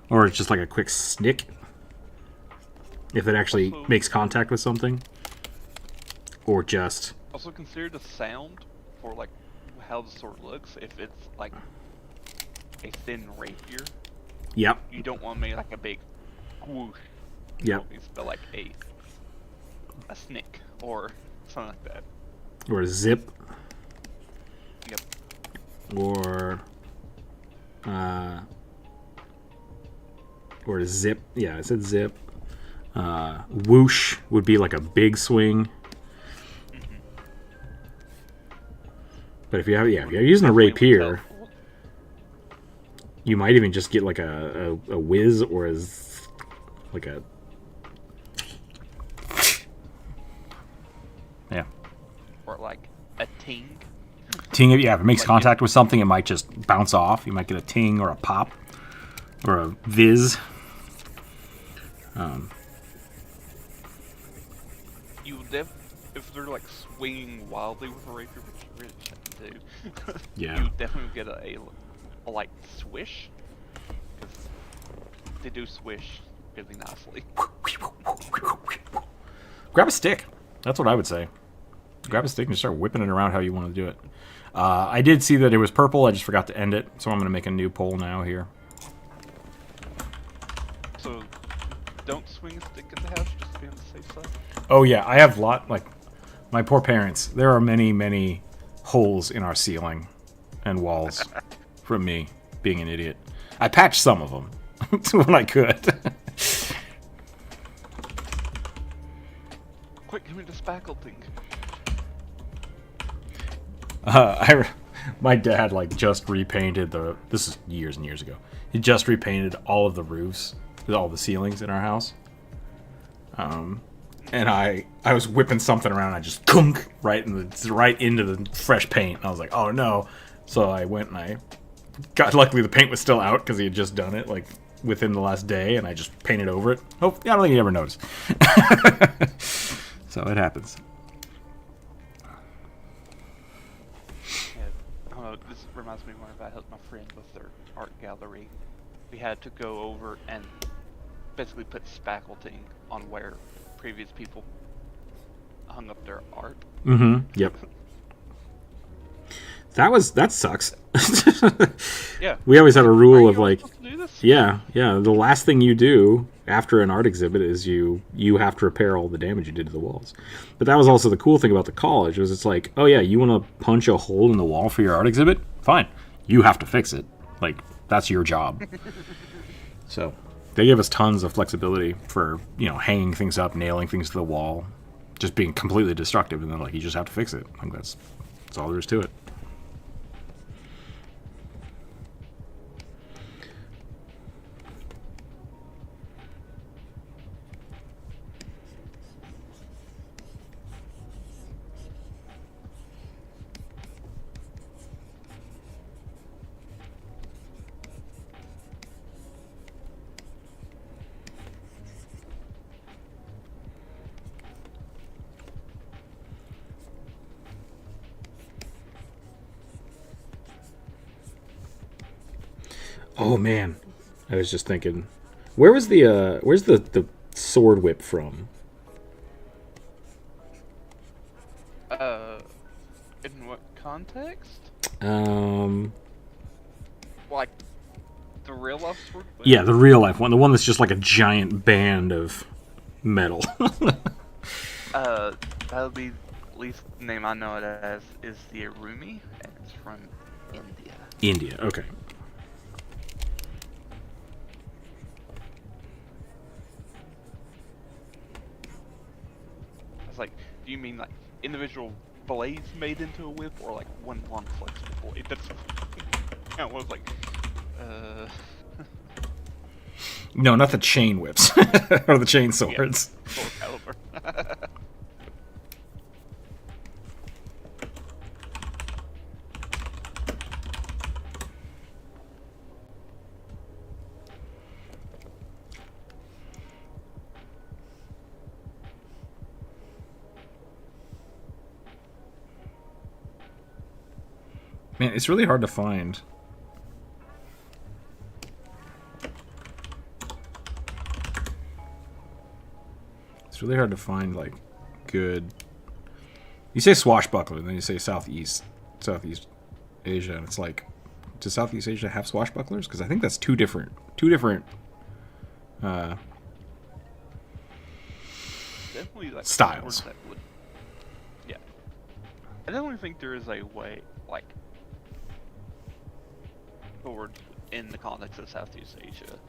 Or it's just like a quick snick. If it actually makes contact with something. Or just... Also consider the sound for, like, how the sword looks. If it's, like, a thin rapier. Yep. You don't want to make, like, a big whoosh. Yep. But, like, a snick or something like that. Or a zip. Yep. Or a zip. Yeah, I said zip. Whoosh would be like a big swing. But if you're using a rapier, you might even just get like a whiz or like a... Yeah. Or like a ting. Ting, yeah, if it makes contact with something, it might just bounce off. You might get a ting or a pop or a viz. If they're like swinging wildly with a rapier, which you really shouldn't do, yeah, you definitely get a like swish, because they do swish really nicely. Grab a stick. That's what I would say. Grab a stick and start whipping it around how you want to do it. I did see that it was purple. I just forgot to end it, so I'm going to make a new poll now here. So, don't swing a stick at the house, just to be on the safe side. Oh yeah, I have my poor parents. There are many, many holes in our ceiling and walls from me being an idiot. I patched some of them when I could. Quick, give me the spackle thing. My dad just repainted this is years and years ago. He just repainted all of the roofs, all the ceilings in our house. And I was whipping something around. And I just kunk right into the fresh paint. And I was like, oh no! So I went and I got. Luckily, the paint was still out because he had just done it within the last day, and I just painted over it. I don't think he ever noticed. So it happens. Yeah, this reminds me when I helped my friend with their art gallery. We had to go over and basically put spackleting on where previous people hung up their art. Mm-hmm. Yep. That sucks. Yeah. We always had a rule of the last thing you do after an art exhibit is you have to repair all the damage you did to the walls. But that was also the cool thing about the college was it's like, oh yeah, you want to punch a hole in the wall for your art exhibit? Fine. You have to fix it. That's your job. So they give us tons of flexibility for, hanging things up, nailing things to the wall, just being completely destructive, and then you just have to fix it. That's all there is to it. Oh man, I was just thinking, where's the sword whip from? In what context? Like the real life sword whip? Yeah, the real life one, the one that's just like a giant band of metal. That would be, at least the name I know it as, is the Arumi, and it's from India. India, okay. I was like, do you mean like individual blades made into a whip, or like one long flexible blade? That's I was like, No, not the chain whips or the chain swords. Yeah, full caliber. Man, it's really hard to find. It's really hard to find, like, good... You say swashbuckler, and then you say Southeast Asia, and it's like, does Southeast Asia have swashbucklers? Because I think that's two different... Definitely like styles. That would, yeah, I definitely think there is a way, like, forward in the context of Southeast Asia,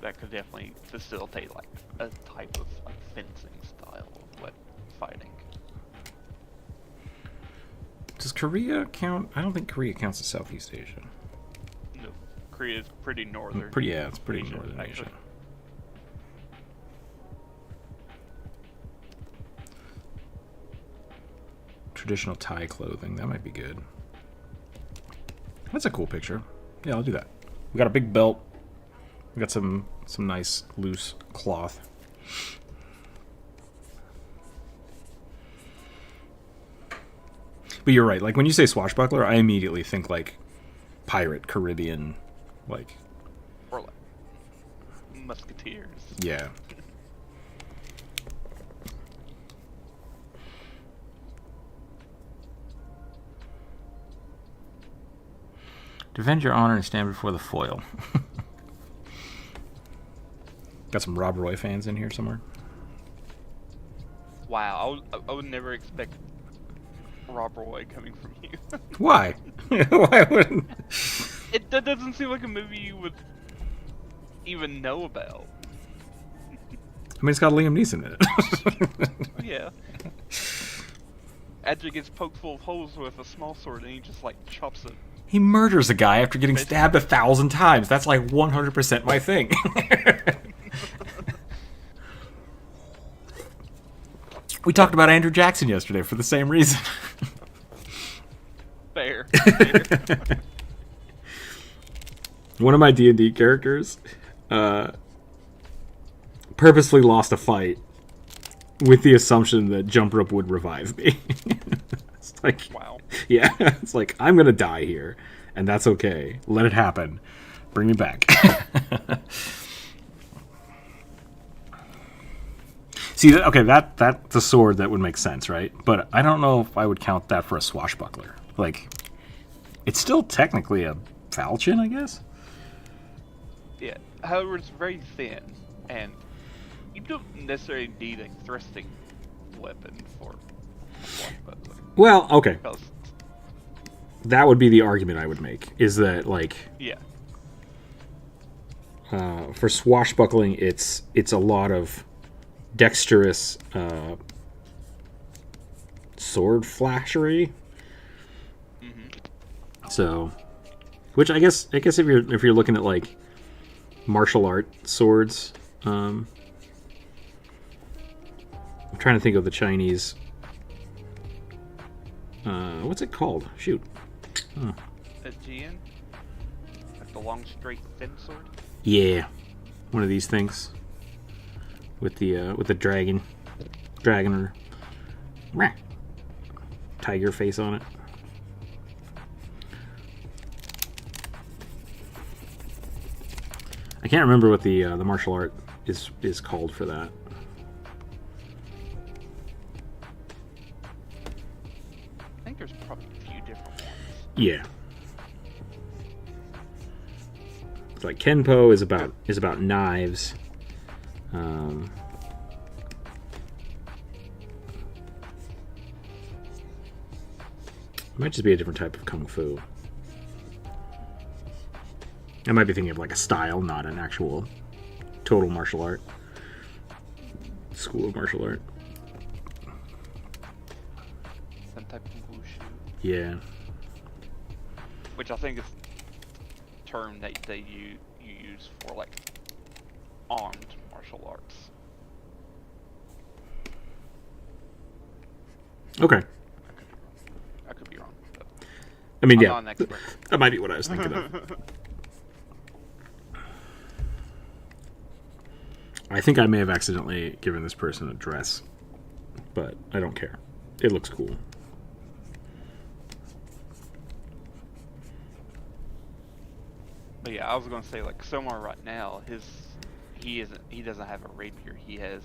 that could definitely facilitate like a type of like fencing style of what fighting. Does Korea count? I don't think Korea counts as Southeast Asia. No, Korea is pretty northern. Yeah, it's pretty Asia, northern actually. Asia. Traditional Thai clothing, that might be good. That's a cool picture. Yeah, I'll do that. We got a big belt. We got some nice loose cloth. But you're right. Like when you say swashbuckler, I immediately think like pirate, Caribbean, like, Or like musketeers. yeah. Defend your honor and stand before the foil. Got some Rob Roy fans in here somewhere. Wow, I would never expect Rob Roy coming from you. Why? Why wouldn't? That doesn't seem like a movie you would even know about. I mean, it's got Liam Neeson in it. Yeah. Adja gets poked full of holes with a small sword, and he just like chops it. He murders a guy after getting stabbed 1,000 times. That's like 100% my thing. We talked about Andrew Jackson yesterday for the same reason. Fair. One of my D&D characters purposely lost a fight with the assumption that jump rope would revive me. It's like, Wow. yeah, it's like, I'm going to die here, and that's okay. Let it happen. Bring me back. See, okay, that's a sword that would make sense, right? But I don't know if I would count that for a swashbuckler. Like, it's still technically a falchion, I guess? Yeah. However, it's very thin, and you don't necessarily need a thrusting weapon for swashbuckler. Well, okay. Because, That would be the argument I would make, is that, like, yeah. for swashbuckling, it's a lot of dexterous sword flashery. Mm-hmm. So, which I guess if you're looking at like martial art swords, I'm trying to think of the Chinese. What's it called? Shoot. A Jian? Like the long, straight, thin sword? Yeah, one of these things with the dragon or tiger face on it. I can't remember what the martial art is called for that. I think there's probably a few different ones. Yeah. It's like Kenpo is about knives. It might just be a different type of kung fu. I might be thinking of like a style, not an actual total martial art. School of martial art. Some type of wushu. Yeah. Which I think is a term that you use for like armed martial arts. Okay. I could be wrong. But I mean, I'm yeah. not an expert. That might be what I was thinking of. I think I may have accidentally given this person a dress, but I don't care. It looks cool. But yeah, I was gonna say like Somar right now, he doesn't have a rapier. He has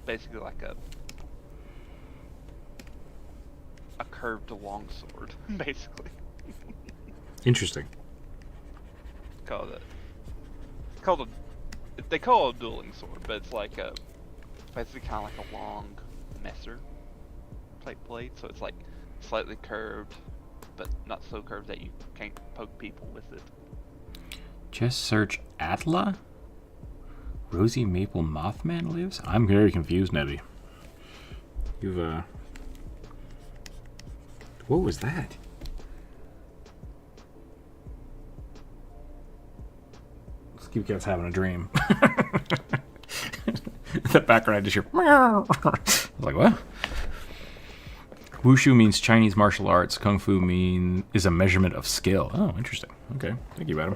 basically like a curved longsword, basically. Interesting. They call it a dueling sword, but it's like basically kind of like a long messer type blade. So it's like slightly curved, but not so curved that you can't poke people with it. Just search Atla? Rosy Maple Mothman lives? I'm very confused, Nebby. You've, What was that? Steve Cat's having a dream. The background I just hear. I was like, what? Wushu means Chinese martial arts. Kung Fu is a measurement of skill. Oh, interesting. Okay, thank you, Adam.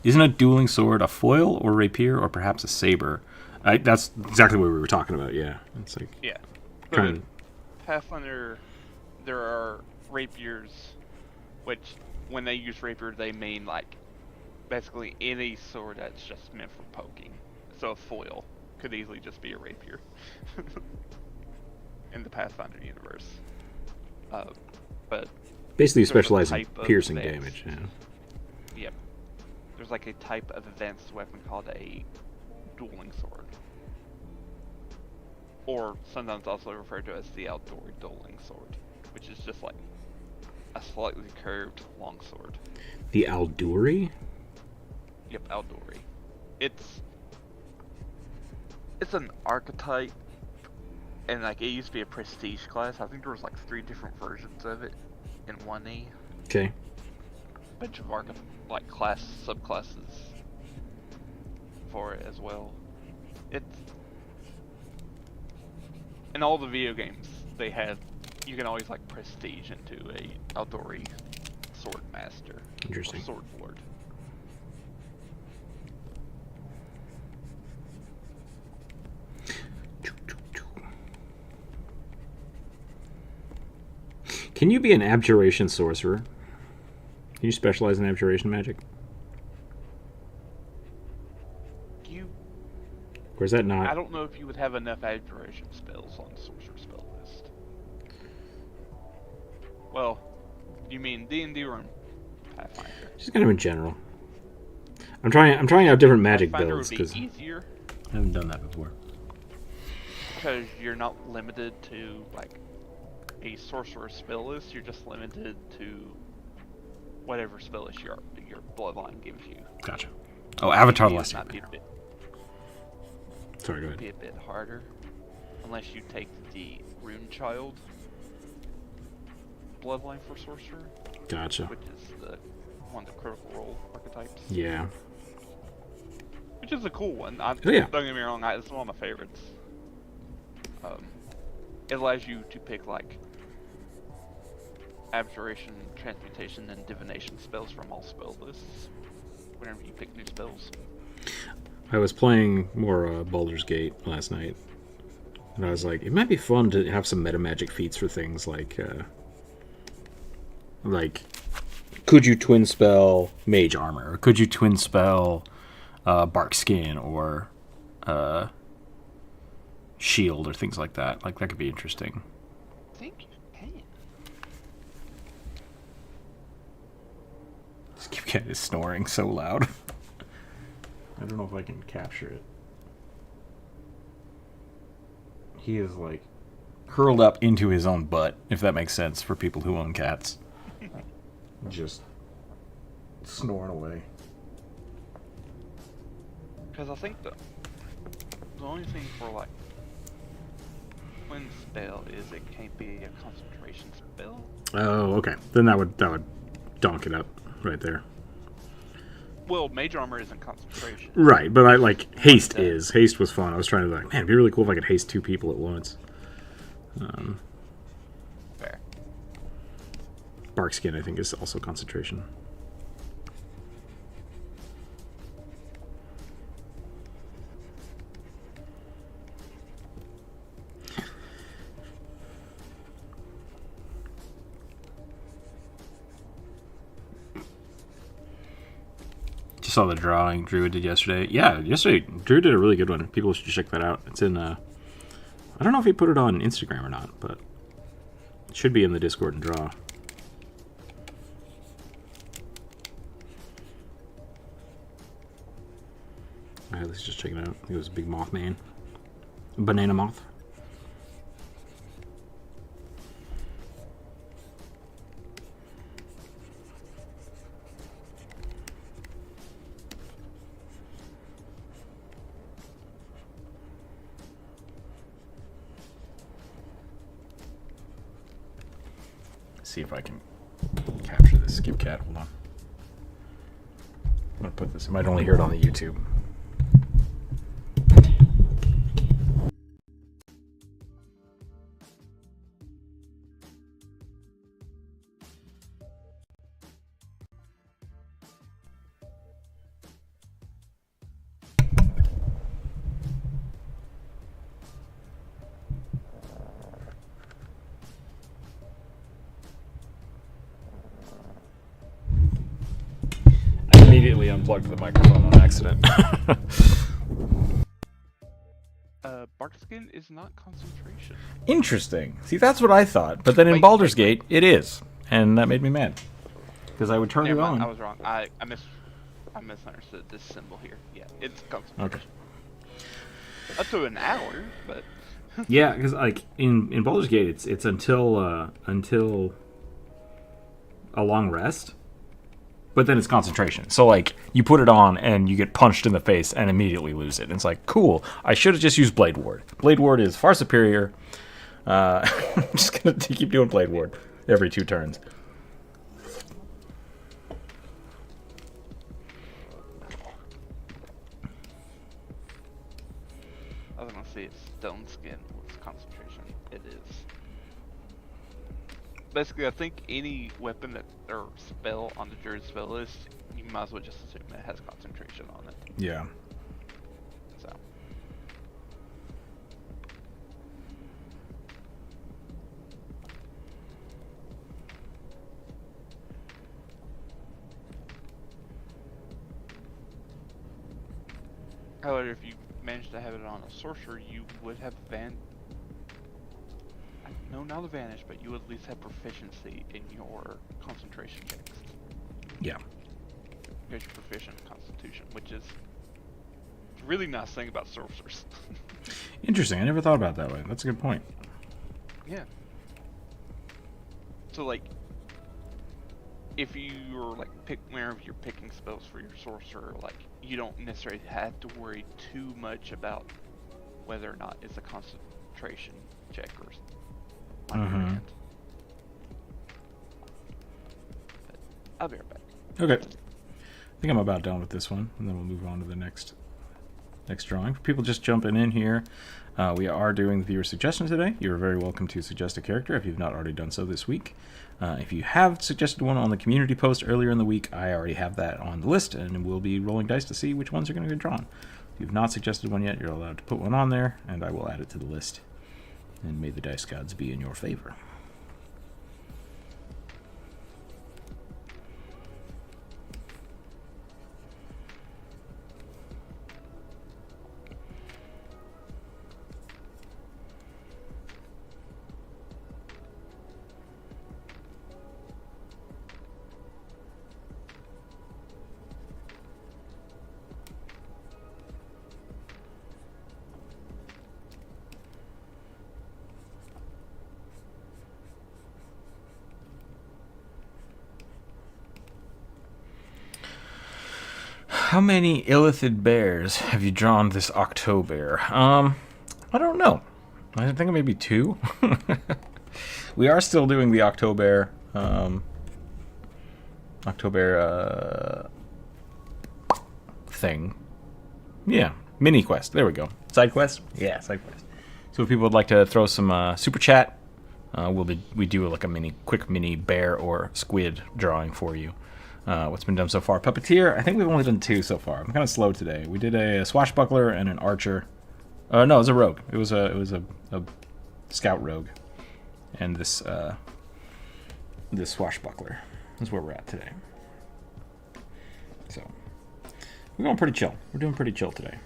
Isn't a dueling sword a foil or rapier or perhaps a saber? That's exactly what we were talking about. Yeah, it's like Yeah. Trying So in Pathfinder, there are rapiers, which when they use rapier, they mean like basically any sword that's just meant for poking. So a foil could easily just be a rapier in the Pathfinder universe. But basically you there's a specialize in type of piercing advanced- damage. Yeah. Yep. There's like a type of advanced weapon called a dueling sword. Or sometimes also referred to as the outdoor dueling sword, which is just like a slightly curved longsword. The Alduri? Yep, outdoory. It's an archetype, and like it used to be a prestige class. I think there was like 3 different versions of it in 1E. Okay. Bunch of subclasses for it as well. It's in all the video games they had. You can always like prestige into a outdoory sword master. Interesting. Or sword lord. Can you be an abjuration sorcerer? Can you specialize in abjuration magic? Or is that not? I don't know if you would have enough abjuration spells on the sorcerer spell list. Well, you mean D&D or Pathfinder? Just kind of in general. I'm trying out different magic Pathfinder builds would because be easier I haven't done that before. because you're not limited to like a sorcerer spell list. You're just limited to whatever spell list your bloodline gives you. Gotcha. Oh, Avatar D&D Last might Year. be a bit sorry, go ahead. be a bit harder unless you take the Rune Child bloodline for sorcerer, Gotcha. which is one of the critical role archetypes. Yeah. Which is a cool one. Oh, yeah. Don't get me wrong, it's one of my favorites. It allows you to pick like abjuration, transmutation, and divination spells from all spell lists whenever you pick new spells. I was playing more Baldur's Gate last night, and I was like, it might be fun to have some meta magic feats for things like could you twin spell mage armor? Or could you twin spell bark skin or shield or things like that? Like, that could be interesting. I think you can. This cat is snoring so loud. I don't know if I can capture it. He is like curled up into his own butt, if that makes sense for people who own cats. Just snoring away. Because I think the only thing for like twin spell is it can't be a concentration spell. Oh, okay. Then that would donk it up right there. Well, mage armor isn't concentration. Right, but I like haste is. Haste was fun. I was trying to like, man, it'd be really cool if I could haste 2 people at once. Fair. Bark skin, I think, is also concentration. Just saw the drawing Drew did yesterday. Yeah, yesterday Drew did a really good one. People should check that out. It's in I don't know if he put it on Instagram or not, but it should be in the Discord and draw. Alright, let's just check it out. I think it was a big Mothman. Banana moth. See if I can capture this skip cat. Hold on. I'm gonna put this. You might only hear it on the YouTube. Immediately unplugged the microphone on accident. Barkskin is not concentration. Interesting. See, that's what I thought. But then in Baldur's Gate, it is. And that made me mad. Because I would turn it on. I was wrong. I misunderstood this symbol here. Yeah, it's concentration. Okay. Up to an hour, but... Yeah, because like in Baldur's Gate, it's until a long rest. But then it's concentration. So, like, you put it on and you get punched in the face and immediately lose it. And it's like, cool. I should have just used Blade Ward. Blade Ward is far superior. I'm just going to keep doing Blade Ward every 2 turns. I was going to say it's stone skin with concentration. It is. Basically, I think any weapon that or spell on the druid spell list, you might as well just assume it has concentration on it. Yeah. So. However, if you manage to have it on a sorcerer, you would have no, not advantage, but you would at least have proficiency in your concentration checks. Yeah. Because you're proficient in Constitution, which is a really nice thing about sorcerers. Interesting. I never thought about it that way. That's a good point. Yeah. So, like, if you're, like, whenever you're picking spells for your sorcerer, like, you don't necessarily have to worry too much about whether or not it's a concentration check or on your end. But I'll be right back. Okay. I think I'm about done with this one, and then we'll move on to the next drawing. For people just jumping in here, we are doing the viewer suggestion today. You're very welcome to suggest a character if you've not already done so this week. If you have suggested one on the community post earlier in the week, I already have that on the list, and we'll be rolling dice to see which ones are going to get drawn. If you've not suggested one yet, you're allowed to put one on there, and I will add it to the list. And may the dice gods be in your favor. how many illithid bears have you drawn this Octobear? I don't know. I think maybe 2. We are still doing the Octobear. Octobear thing. Yeah, mini quest. There we go. Side quest. Yeah, side quest. So if people would like to throw some super chat, we do like a quick mini bear or squid drawing for you. What's been done so far? Puppeteer. I think we've only done 2 so far. I'm kind of slow today. We did a swashbuckler and an archer. No, it was a rogue. It was a scout rogue, and this swashbuckler is where we're at today. So we're going pretty chill. We're doing pretty chill today.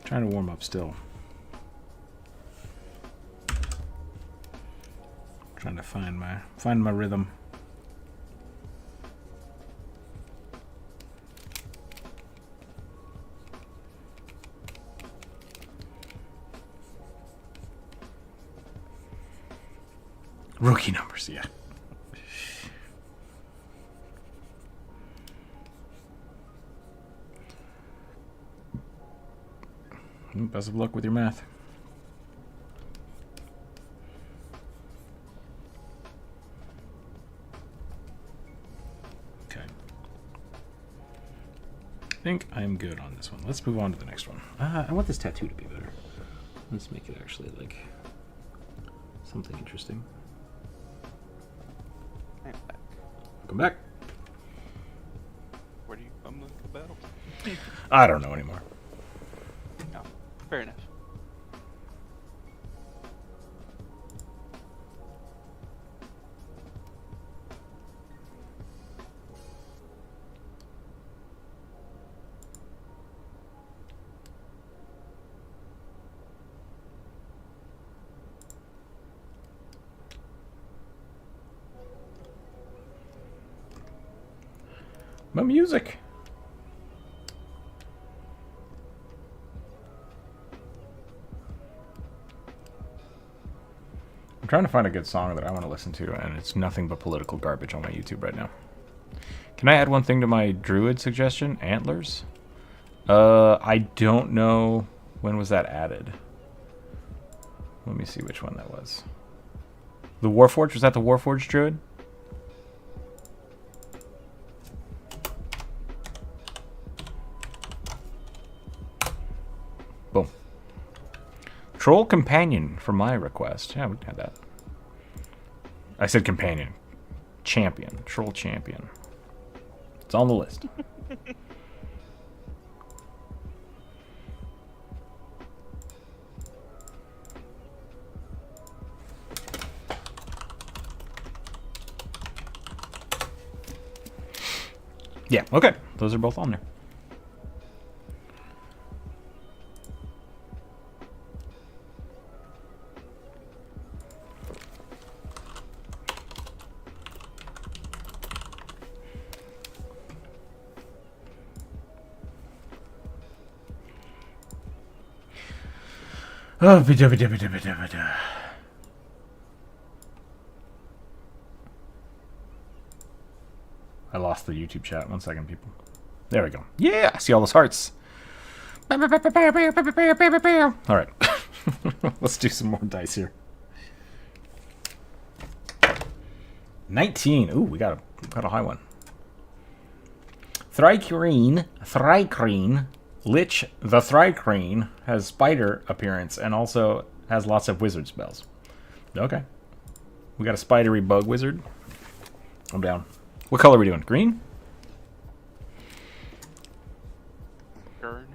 Trying to warm up still. Trying to find my rhythm. Rookie numbers, yeah. Best of luck with your math. Okay. I think I'm good on this one. Let's move on to the next one. I want this tattoo to be better. Let's make it actually like something interesting. Welcome back. Where do you mumbling about? I don't know anymore. No, fair enough. My music. I'm trying to find a good song that I want to listen to, and it's nothing but political garbage on my YouTube right now. Can I add one thing to my druid suggestion? Antlers? I don't know. When was that added? Let me see which one that was. The Warforged? Was that the Warforged druid? Boom. Troll companion for my request. Yeah, we can have that. I said companion. Champion. Troll champion. It's on the list. Yeah, okay. Those are both on there. Oh, I lost the YouTube chat. 1 second, people. There we go. Yeah, I see all those hearts. All right. Let's do some more dice here. 19. Ooh, we got a high one. Thrycreen. Lich the Thrycreen has spider appearance and also has lots of wizard spells. Okay. We got a spidery bug wizard. I'm down. What color are we doing? Green? Gurn.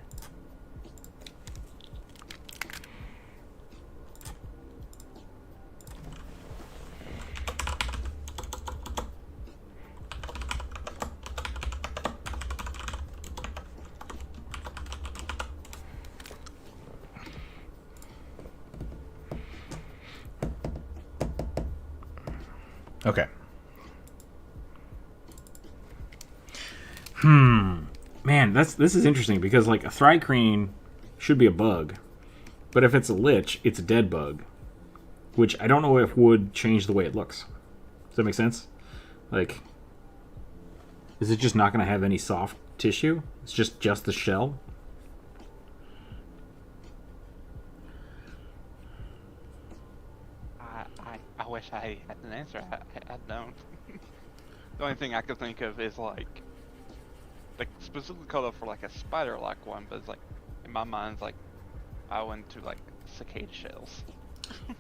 Okay. Man, this is interesting because like a Thrycreen should be a bug, but if it's a lich, it's a dead bug, which I don't know if would change the way it looks. Does that make sense? Like, Is it just not going to have any soft tissue? It's just the shell? I wish I had an answer. I don't. The only thing I could think of is like specifically color for like a spider-like one, but it's like in my mind, it's like I went to like cicada shells.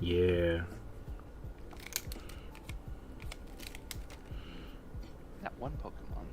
Yeah. That one Pokemon.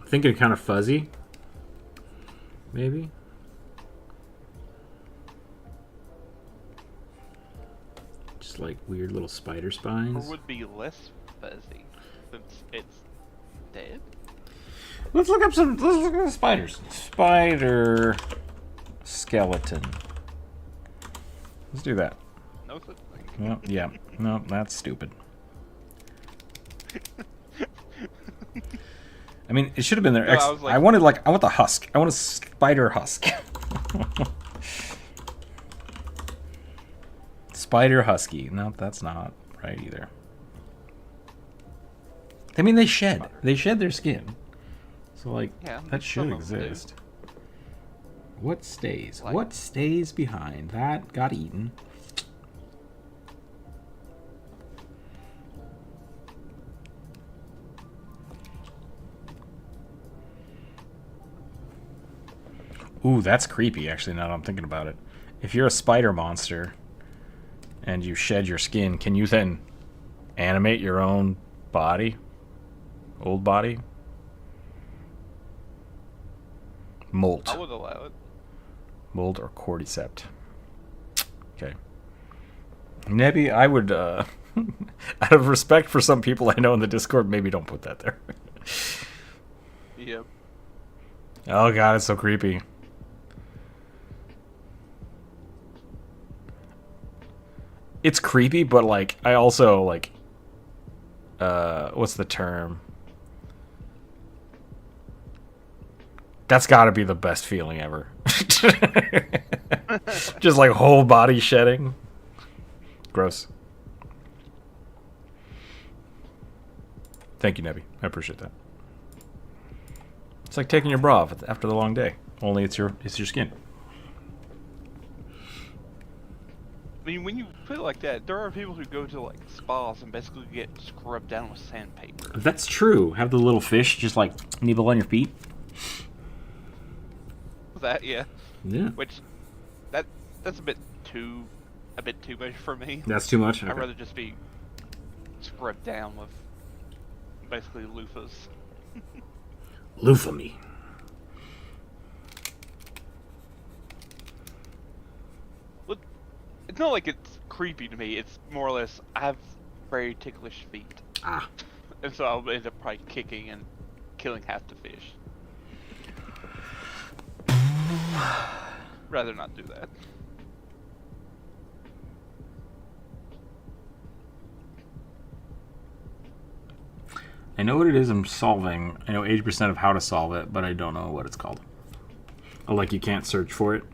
Thinking kind of fuzzy. Maybe. Just like weird little spider spines. Or would be less fuzzy since it's dead. Let's look up the spiders. Spider skeleton. Let's do that. No such thing. No, yeah. No, that's stupid. I mean, it should have been there. No, I want the husk. I want a spider husk. Spider husky. No, that's not right either. I mean, they shed. They shed their skin. So, like, Yeah, that should some of them do. exist. What stays? Like- What stays behind? That got eaten. Ooh, that's creepy, actually, now that I'm thinking about it. If you're a spider monster and you shed your skin, can you then animate your own body? Old body? Molt. I would allow it. Mold or cordycept. Okay. Nebby, I would, out of respect for some people I know in the Discord, maybe don't put that there. Yep. Oh god, it's so creepy. It's creepy, but like I also like what's the term? That's got to be the best feeling ever. Just like whole body shedding. Gross. Thank you, Nebby. I appreciate that. It's like taking your bra off after the long day. Only it's your skin. I mean, when you put it like that, there are people who go to like spas and basically get scrubbed down with sandpaper. That's true. Have the little fish just like nibble on your feet. That, yeah. Yeah. Which, that's a bit too much for me. That's too much? I'd Okay. rather just be scrubbed down with basically loofahs. Loofah me. Look, it's not like it's creepy to me. It's more or less I have very ticklish feet, Ah. and so I'll end up probably kicking and killing half the fish. Rather not do that. I know what it is I'm solving. I know 80% of how to solve it, but I don't know what it's called. Oh, like you can't search for it?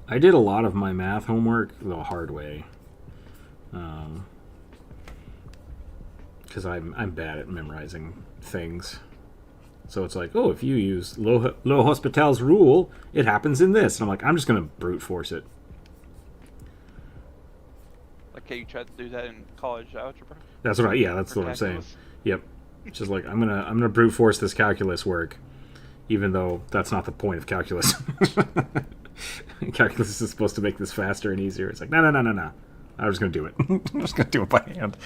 I did a lot of my math homework the hard way. Because I'm bad at memorizing things. So it's like, oh, if you use low hospitals rule, it happens in this. And I'm like, I'm just going to brute force it. Like, hey, you tried to do that in college algebra? That's what that's Or what I'm saying. calculus? Yep. It's just like I'm gonna brute force this calculus work, even though that's not the point of calculus. Calculus is supposed to make this faster and easier. It's like no. I'm just gonna do it. I'm just gonna do it by hand.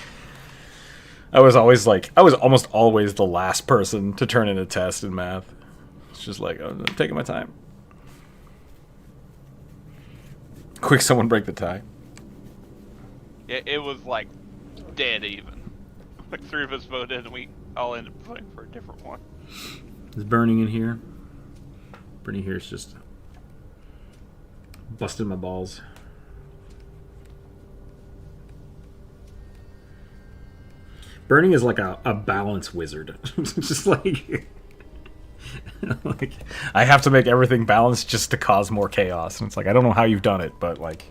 I was almost always the last person to turn in a test in math. It's just like I'm taking my time. Quick, someone break the tie. It was like dead even. Like 3 of us voted and we all ended up voting for a different one. Is burning in here? Burning here is just busting my balls. Burning is like a balance wizard. Just like, like, I have to make everything balanced just to cause more chaos. And it's like, I don't know how you've done it, but like,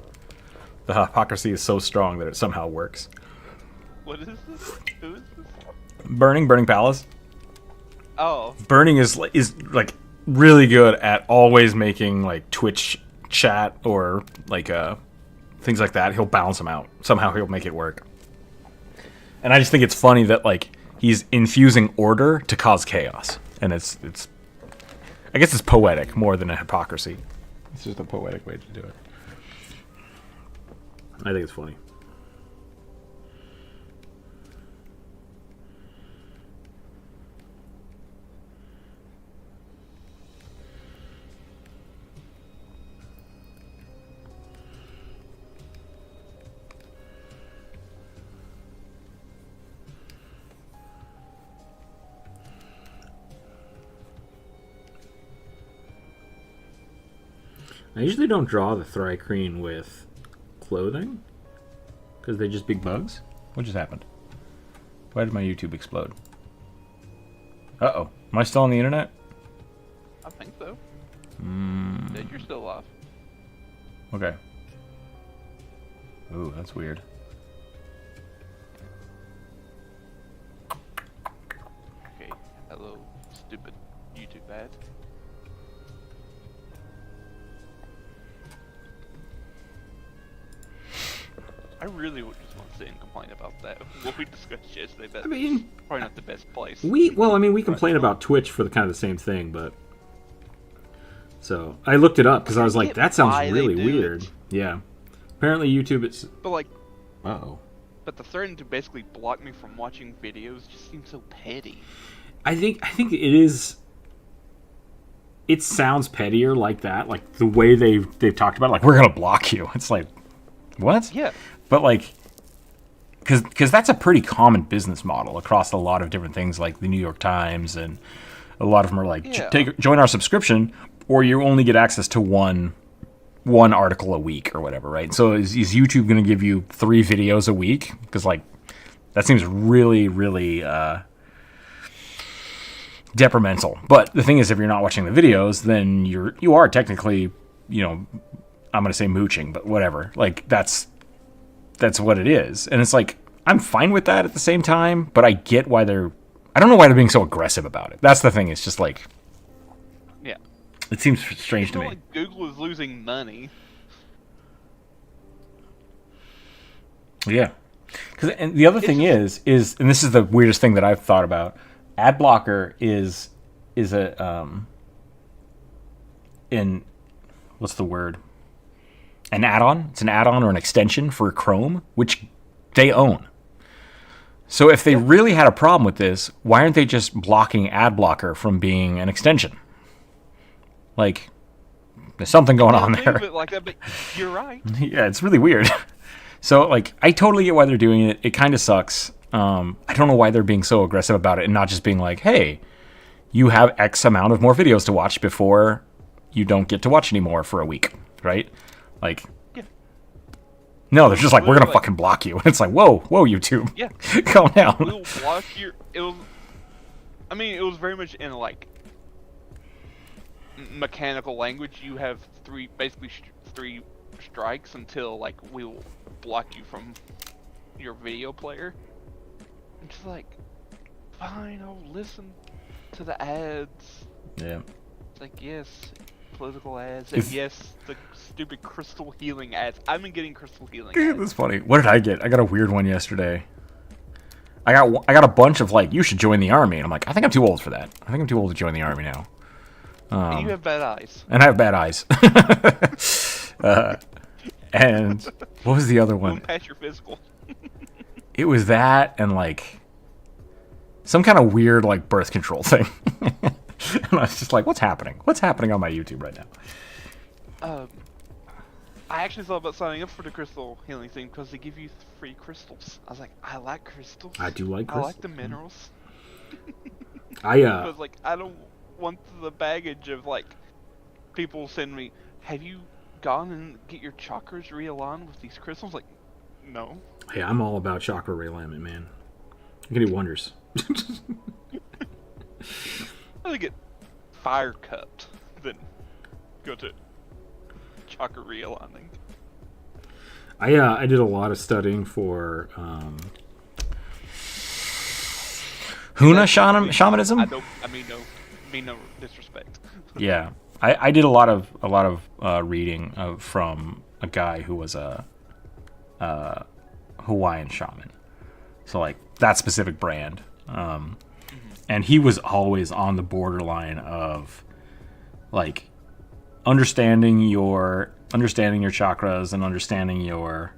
the hypocrisy is so strong that it somehow works. What is this? Who is this? Burning Palace. Oh. Burning is like really good at always making like Twitch chat or like things like that. He'll balance them out. Somehow he'll make it work. And I just think it's funny that like he's infusing order to cause chaos, and it's I guess it's poetic more than a hypocrisy. It's just a poetic way to do it. I think it's funny. I usually don't draw the Thrycreen with clothing because they just big bugs. What just happened? Why did my YouTube explode? Uh-oh. Am I still on the internet? I think so. Mm. Did you're still off. Okay. Ooh, that's weird. Okay. Hello, stupid YouTube ad. I really would just want to sit and complain about that. What we discussed yesterday, that's probably not the best place. We complain about Twitch for the kind of the same thing, but so I looked it up because I was like, that sounds really weird. Yeah, apparently YouTube is. But like, uh-oh. But the threatening to basically block me from watching videos just seems so petty. I think it is. It sounds pettier like that, like the way they've talked about it, Like, we're gonna block you. It's like, what? Yeah. But like, because that's a pretty common business model across a lot of different things, like the New York Times, and a lot of them are like, join our subscription, or you only get access to one article a week or whatever, right? So is YouTube going to give you 3 videos a week? Because like, that seems really, really detrimental. But the thing is, if you're not watching the videos, then you are technically, you know, I'm going to say mooching, but whatever. Like, that's what it is. And it's like, I'm fine with that at the same time, but I get why I don't know why they're being so aggressive about it. That's the thing. It's just like, yeah, it seems strange to me. Like Google is losing money. Yeah. And the other thing is, and this is the weirdest thing that I've thought about, ad blocker is what's the word? An add-on. It's an add-on or an extension for Chrome, which they own. So if they really had a problem with this, why aren't they just blocking ad blocker from being an extension? Like, there's something going on there. Like that, but you're right. Yeah, it's really weird. So, like, I totally get why they're doing it. It kind of sucks. I don't know why they're being so aggressive about it and not just being like, hey, you have X amount of more videos to watch before you don't get to watch anymore for a week, right? Like, yeah. No, they're just like, we're gonna fucking block you. And it's like, whoa, YouTube. Yeah. Calm down. We'll block your. It was very much in like mechanical language. You have basically three strikes until like we'll block you from your video player. I'm just like, fine, I'll listen to the ads. Yeah. It's like, yes, political ads, and yes, the stupid crystal healing ads. I've been getting crystal healing ads. That's funny. What did I get? I got a weird one yesterday. I got a bunch of like, you should join the army. And I'm like, I think I'm too old for that. I think I'm too old to join the army now. And you have bad eyes. And I have bad eyes. And what was the other one? Don't pass your physical. It was that and like some kind of weird like birth control thing. And I was just like, what's happening? What's happening on my YouTube right now? I actually thought about signing up for the crystal healing thing because they give you free crystals. I was like, I like crystals. I do like I crystals. like the minerals. I Because I don't want the baggage of people send me, have you gone and get your chakras realigned with these crystals? Like, no. Hey, I'm all about chakra realignment, man. You can do wonders. I get fire cupped, then go to chakra realigning. I did a lot of studying for Huna shamanism. I mean no disrespect. Yeah, I did a lot of reading from a guy who was a Hawaiian shaman, so like that specific brand, and he was always on the borderline of like understanding your chakras and understanding your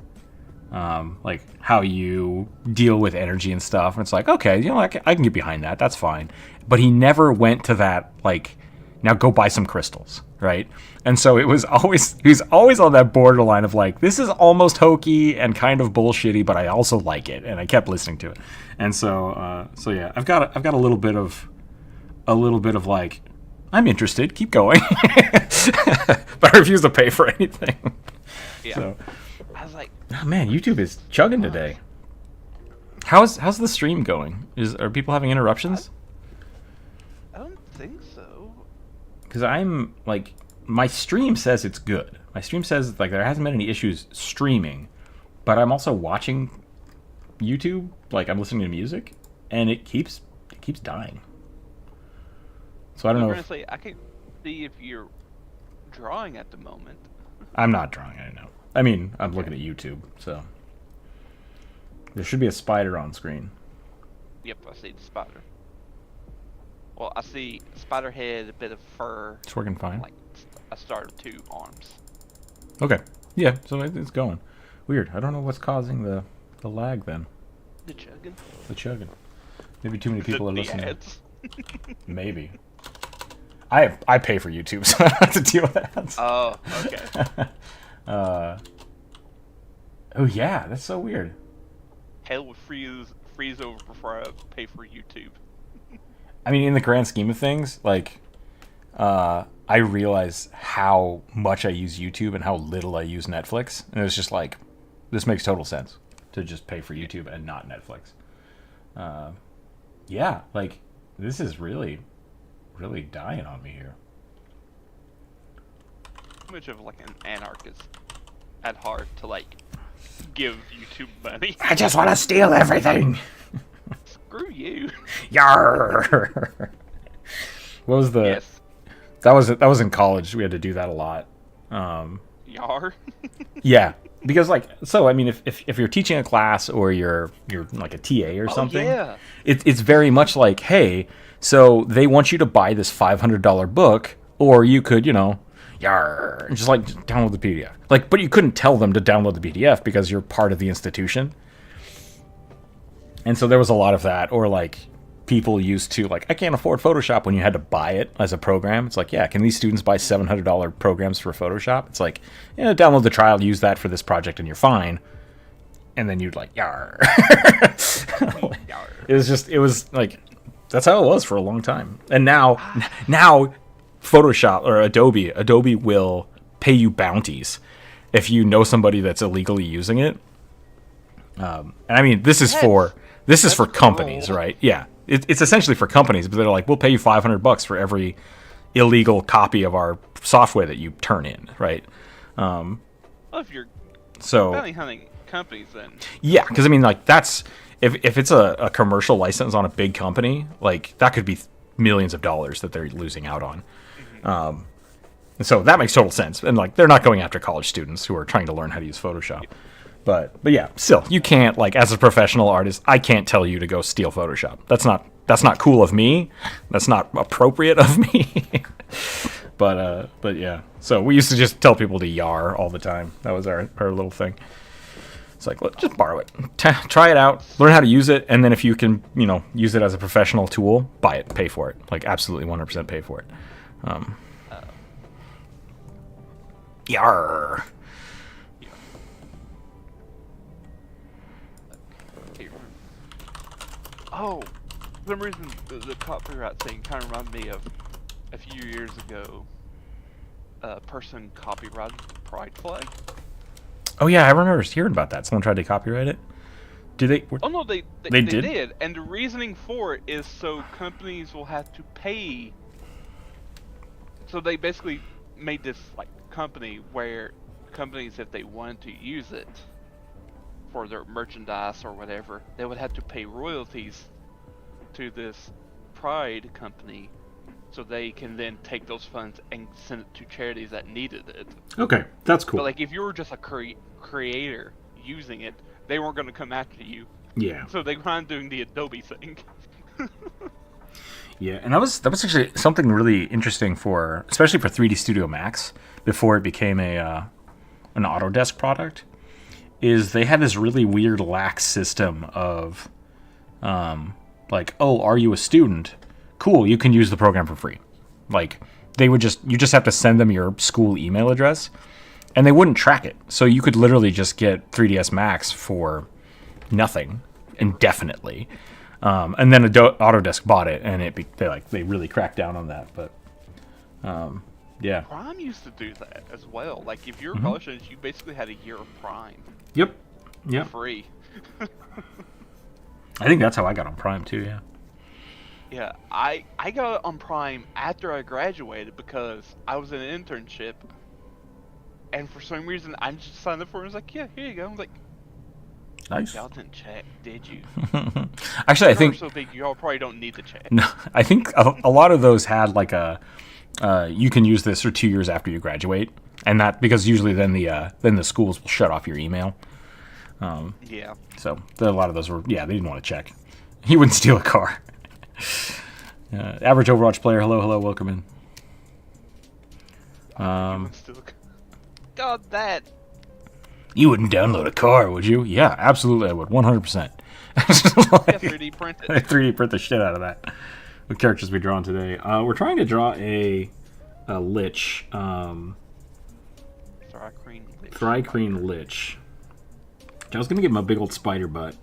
like how you deal with energy and stuff. And it's like, okay, I can get behind that. That's fine. But he never went to that, like, now go buy some crystals, right? And so he was always on that borderline of like, this is almost hokey and kind of bullshitty, but I also like it, and I kept listening to it. And so yeah, I've got a little bit of like, I'm interested, keep going, but I refuse to pay for anything. Yeah. So, I was like, oh man, YouTube is chugging today. How's the stream going? Are people having interruptions? I don't think so. Because I'm like, my stream says it's good. My stream says like there hasn't been any issues streaming, but I'm also watching YouTube, like I'm listening to music, and it keeps dying. So I don't know. Honestly, I can't see if you're drawing at the moment. I'm not drawing. I know. I mean, I'm looking at YouTube, so there should be a spider on screen. Yep, I see the spider. Well, I see spider head, a bit of fur. It's working fine. Like I started 2 arms. Okay. Yeah. So it's going. Weird. I don't know what's causing the lag then. The chugging. The chugging. Maybe too many people are listening. Ads. Maybe. I pay for YouTube, so I don't have to deal with ads. Oh, okay. Oh yeah, that's so weird. Hell would freeze over before I pay for YouTube. I mean, in the grand scheme of things, like, I realize how much I use YouTube and how little I use Netflix, and it's just like, this makes total sense to just pay for YouTube and not Netflix. Yeah, like, this is really dying on me here. Too much of like an anarchist at heart to like give YouTube money. I just want to steal everything. Screw you. Yarr. What was the? Yes. That was in college. We had to do that a lot. Yar. Yeah, because like, so I mean, if you're teaching a class or you're like a TA or something, yeah. it's very much like, hey, so they want you to buy this $500 book, or you could, yar, and just like download the PDF. Like, but you couldn't tell them to download the PDF because you're part of the institution. And so there was a lot of that, or like people used to like, I can't afford Photoshop when you had to buy it as a program. It's like, yeah, can these students buy $700 programs for Photoshop? It's like, download the trial, use that for this project, and you're fine. And then you'd like, yar. It was like, that's how it was for a long time. And now Photoshop or Adobe will pay you bounties if you know somebody that's illegally using it. And I mean, this is for companies, cool. right? Yeah, it's essentially for companies, but they're like, we'll pay you $500 for every illegal copy of our software that you turn in, right? Well, if you're So bounty hunting companies, then yeah, because I mean, like that's if it's a commercial license on a big company, like that could be millions of dollars that they're losing out on. And so that makes total sense. And like, they're not going after college students who are trying to learn how to use Photoshop. But yeah, still, you can't, like, as a professional artist, I can't tell you to go steal Photoshop. That's not cool of me. That's not appropriate of me. But yeah. So we used to just tell people to yar all the time. That was our little thing. It's like, let's just borrow it. Try it out. Learn how to use it. And then if you can, use it as a professional tool, buy it. Pay for it. Like, absolutely 100% pay for it. Yar. Oh, for some reason the copyright thing kind of reminded me of a few years ago. A person copyrighted the pride flag. Oh yeah, I remember hearing about that. Someone tried to copyright it. Did they? Oh no, they did? did, and the reasoning for it is so companies will have to pay. So they basically made this like company where companies, if they wanted to use it for their merchandise or whatever, they would have to pay royalties to this pride company, so they can then take those funds and send it to charities that needed it. Okay, that's cool. But like, if you were just a creator using it, they weren't going to come after you. Yeah. So they were doing the Adobe thing. Yeah, and that was actually something really interesting for, especially for 3D Studio Max before it became an Autodesk product. Is they had this really weird lax system of, like, oh, are you a student? Cool, you can use the program for free. Like, you just have to send them your school email address, and they wouldn't track it. So you could literally just get 3ds Max for nothing indefinitely. And then Autodesk bought it, and they really cracked down on that. But yeah, Prime used to do that as well. Like, if you're a college student, you basically had a year of Prime. Yep. Free. I think that's how I got on Prime too. Yeah. Yeah, I got it on Prime after I graduated because I was in an internship, and for some reason I just signed up for it. I was like, yeah, here you go. I was like, Nice. y'all didn't check, did you? Actually, I think so big, y'all probably don't need to check. no. I think a lot of those had like you can use this for 2 years after you graduate, and that because usually then the schools will shut off your email. Yeah. So a lot of those were they didn't want to check. He wouldn't steal a car. Average Overwatch player, hello, welcome in. God, that. You wouldn't download a car, would you? Yeah, absolutely, I would, 100%. Yeah, 3D print it. 3D print the shit out of that. What characters we drawing today? We're trying to draw a lich. Thrycreen Lich. I was gonna give him a big old spider butt,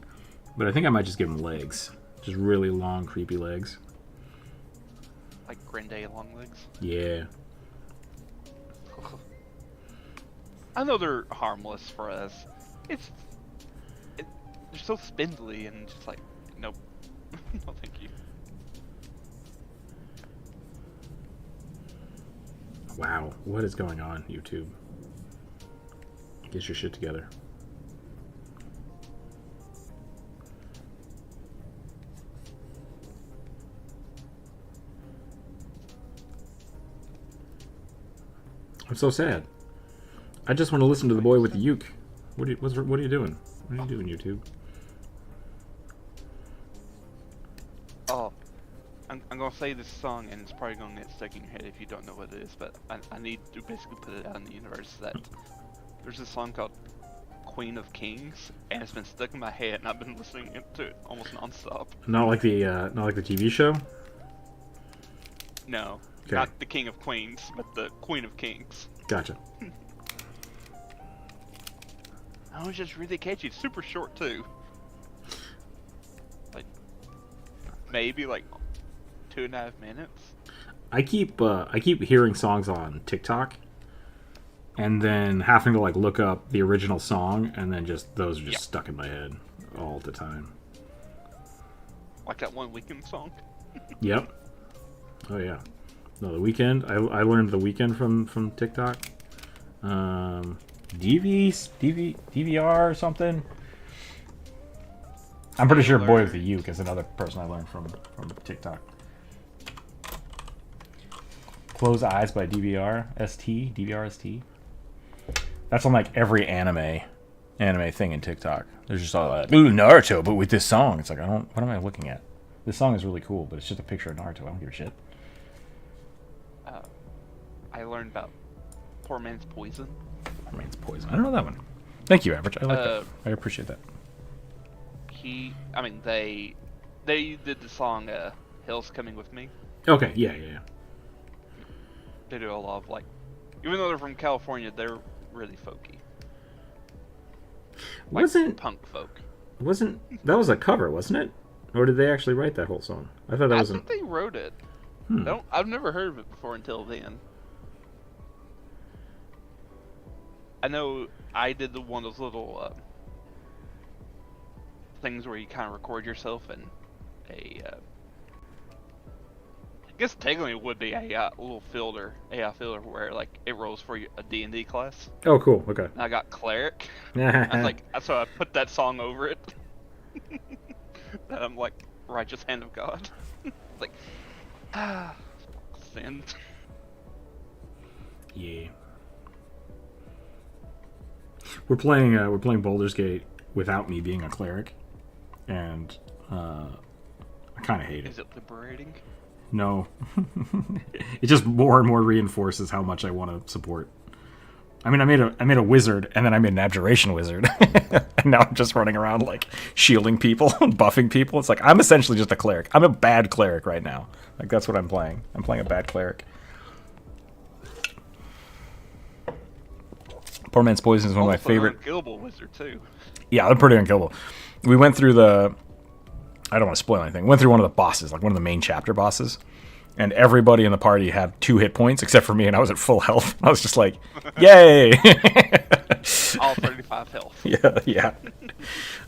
but I think I might just give him legs. Just really long, creepy legs. Like Grande long legs? Yeah. I know they're harmless for us. They're so spindly and just like, nope. No, thank you. Wow, what is going on, YouTube? Get your shit together. I'm so sad. I just want to listen to the boy with the uke. What are you doing? What are you doing, YouTube? Oh, I'm gonna say this song, and it's probably gonna get stuck in your head if you don't know what it is. But I need to basically put it out in the universe that there's this song called "Queen of Kings," and it's been stuck in my head, and I've been listening to it almost nonstop. Not like the TV show. No, okay. Not the King of Queens, but the Queen of Kings. Gotcha. That was just really catchy. It's super short too. Like maybe like 2.5 minutes. I keep hearing songs on TikTok, and then having to like look up the original song, and then those are just stuck in my head all the time. Like that one Weekend song. Yep. Oh yeah. No, The Weeknd. I learned The Weeknd from TikTok. DVR or something. I'm pretty sure Boy with the Uke is another person I learned from TikTok. Close Eyes by DVR ST. That's on like every anime thing in TikTok. There's just all that, ooh, Naruto, but with this song. It's like, what am I looking at? This song is really cool, but it's just a picture of Naruto. I don't give a shit. I learned about Poor Man's Poison. Poor Man's Poison. I don't know that one. Thank you, Average. I like that. I appreciate that. They did the song Hill's Coming With Me. Okay, yeah. They do a lot of like, even though they're from California, they're really folky. Like punk folk. That was a cover, wasn't it? Or did they actually write that whole song? I thought that I was think they wrote it. I've never heard of it before until then. I know I did one of those little things where you kind of record yourself in a. I guess technically it would be a little filter, AI filter, where like it rolls for you a D&D class. Oh, cool. Okay. And I got cleric. I was like, so I put that song over it. That I'm like righteous hand of God. Like, sin. Yeah. We're playing Baldur's Gate without me being a cleric, and I kind of hate it. Is it liberating? No. It just more and more reinforces how much I want to support. I mean, I made a wizard, and then I made an abjuration wizard, and now I'm just running around like shielding people and buffing people. It's like I'm essentially just a cleric. I'm a bad cleric right now. Like that's what I'm playing. I'm playing a bad cleric. Poor Man's Poison is one of my favorite. Unkillable wizard too. Yeah, they're pretty unkillable. We went through the. I don't want to spoil anything. We went through one of the bosses, like one of the main chapter bosses. And everybody in the party had 2 hit points except for me, and I was at full health. I was just like, yay! All 35 health. Yeah.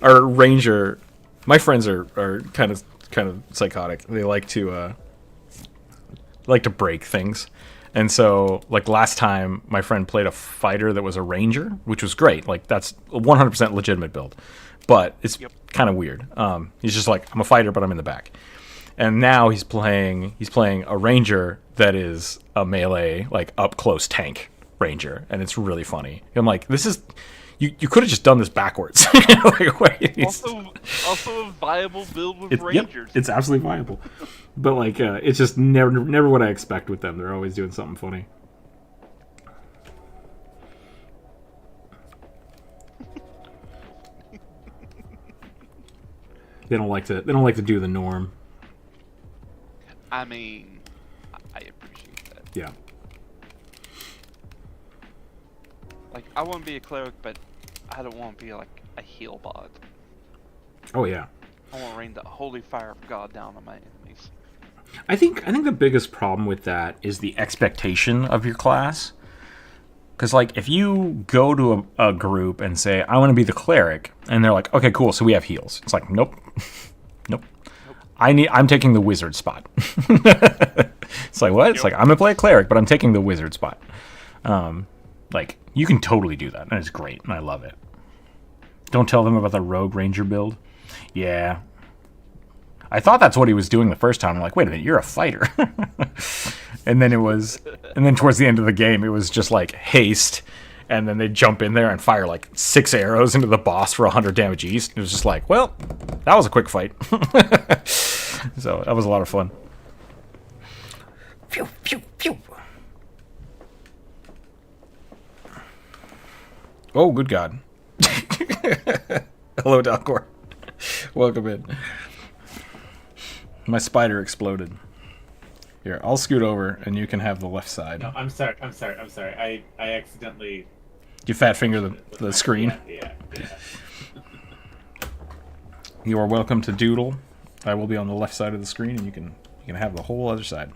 Our ranger, my friends are kind of psychotic. They like to break things. And so, like last time, my friend played a fighter that was a ranger, which was great. Like that's a 100% legitimate build. But it's kind of weird. He's just like, I'm a fighter, but I'm in the back. And now he's playing a ranger that is a melee, like up close tank ranger, and it's really funny. I'm like, this is you could have just done this backwards. Like, wait, also a viable build with rangers. Yep, it's absolutely viable, but like it's just never what I expect with them. They're always doing something funny. They don't like to do the norm. I mean, I appreciate that. Yeah. Like, I want to be a cleric, but I don't want to be like a heal bot. Oh yeah. I want to rain the holy fire of God down on my enemies. I think the biggest problem with that is the expectation of your class. Because like if you go to a group and say I want to be the cleric, and they're like, okay, cool, so we have heals. It's like, nope. I'm taking the wizard spot. It's like, what? It's like, I'm going to play a cleric, but I'm taking the wizard spot. Like, you can totally do that, and it's great, and I love it. Don't tell them about the rogue ranger build. Yeah. I thought that's what he was doing the first time. I'm like, wait a minute, you're a fighter. And then towards the end of the game, it was just like haste, and then they jump in there and fire like 6 arrows into the boss for 100 damage each. It was just like, well, that was a quick fight. So that was a lot of fun. Pew, pew, pew. Oh, good God. Hello, Dalcor. Welcome in. My spider exploded. Here, I'll scoot over, and you can have the left side. No, I'm sorry. I accidentally... You fat finger the screen. Yeah. You are welcome to doodle. I will be on the left side of the screen, and you can have the whole other side.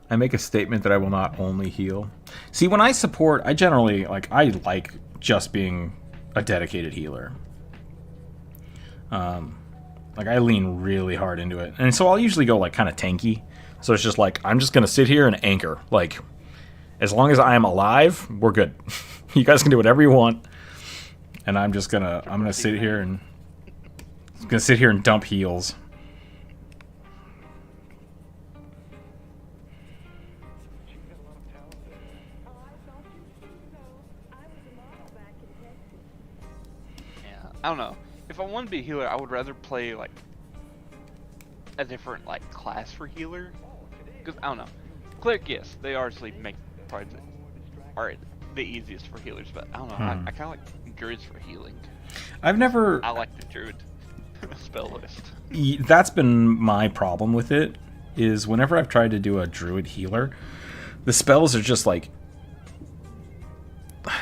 I make a statement that I will not only heal. See, when I support, I generally I like just being a dedicated healer. Like I lean really hard into it, and so I'll usually go like kind of tanky. So it's just like I'm just gonna sit here and anchor. Like as long as I am alive, we're good. You guys can do whatever you want, and I'm gonna sit here and dump heals. Yeah, I don't know. If I want to be a healer, I would rather play like a different like class for healer. Because I don't know, cleric, yes, they obviously make probably are the easiest for healers, but I don't know. I kind of like druids for healing. I like the druid spell list. That's been my problem with it. Is whenever I've tried to do a druid healer, the spells are just like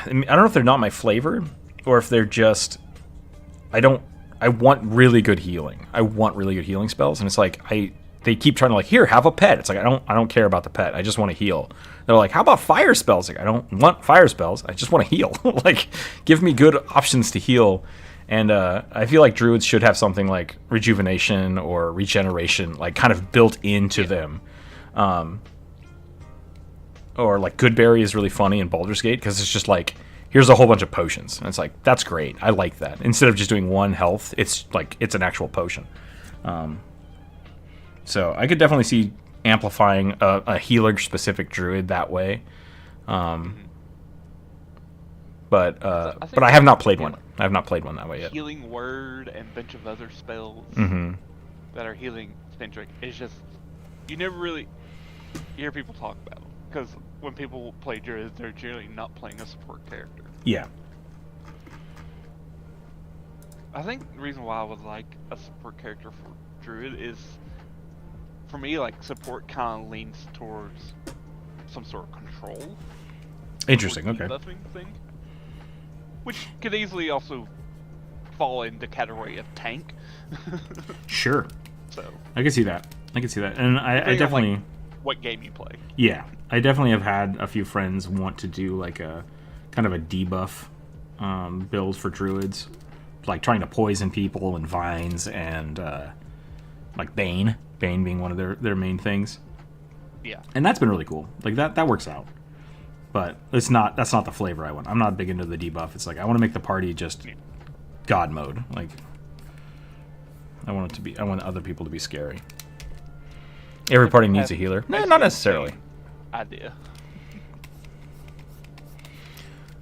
I don't know if they're not my flavor, or if they're just, I want really good healing. I want really good healing spells, and it's like they keep trying to like, here, have a pet. It's like I don't care about the pet. I just want to heal. They're like, how about fire spells? Like, I don't want fire spells. I just want to heal. Like, give me good options to heal. And I feel like druids should have something like rejuvenation or regeneration, like kind of built into them. Or like Goodberry is really funny in Baldur's Gate because it's just like, here's a whole bunch of potions. And it's like, that's great. I like that. Instead of just doing one health, it's like, it's an actual potion. So I could definitely see amplifying a healer-specific druid that way. But I have not played one. I have not played one that way yet. Healing word and a bunch of other spells that are healing centric. It's just, you never really hear people talk about them. Because when people play druids, they're generally not playing a support character. Yeah. I think the reason why I would like a support character for druid is, for me, like, support kind of leans towards some sort of control. Interesting, okay. Buffing thing. Which could easily also fall in the category of tank. Sure. So I can see that. And I definitely... Like, what game you play. Yeah. I definitely have had a few friends want to do like a kind of a debuff build for druids. Like trying to poison people and vines and like Bane. Bane being one of their main things. Yeah. And that's been really cool. Like that works out. But that's not the flavor I want. I'm not big into the debuff. It's like I want to make the party just god mode. Like I want other people to be scary. Every party needs a healer. No, not necessarily. Idea.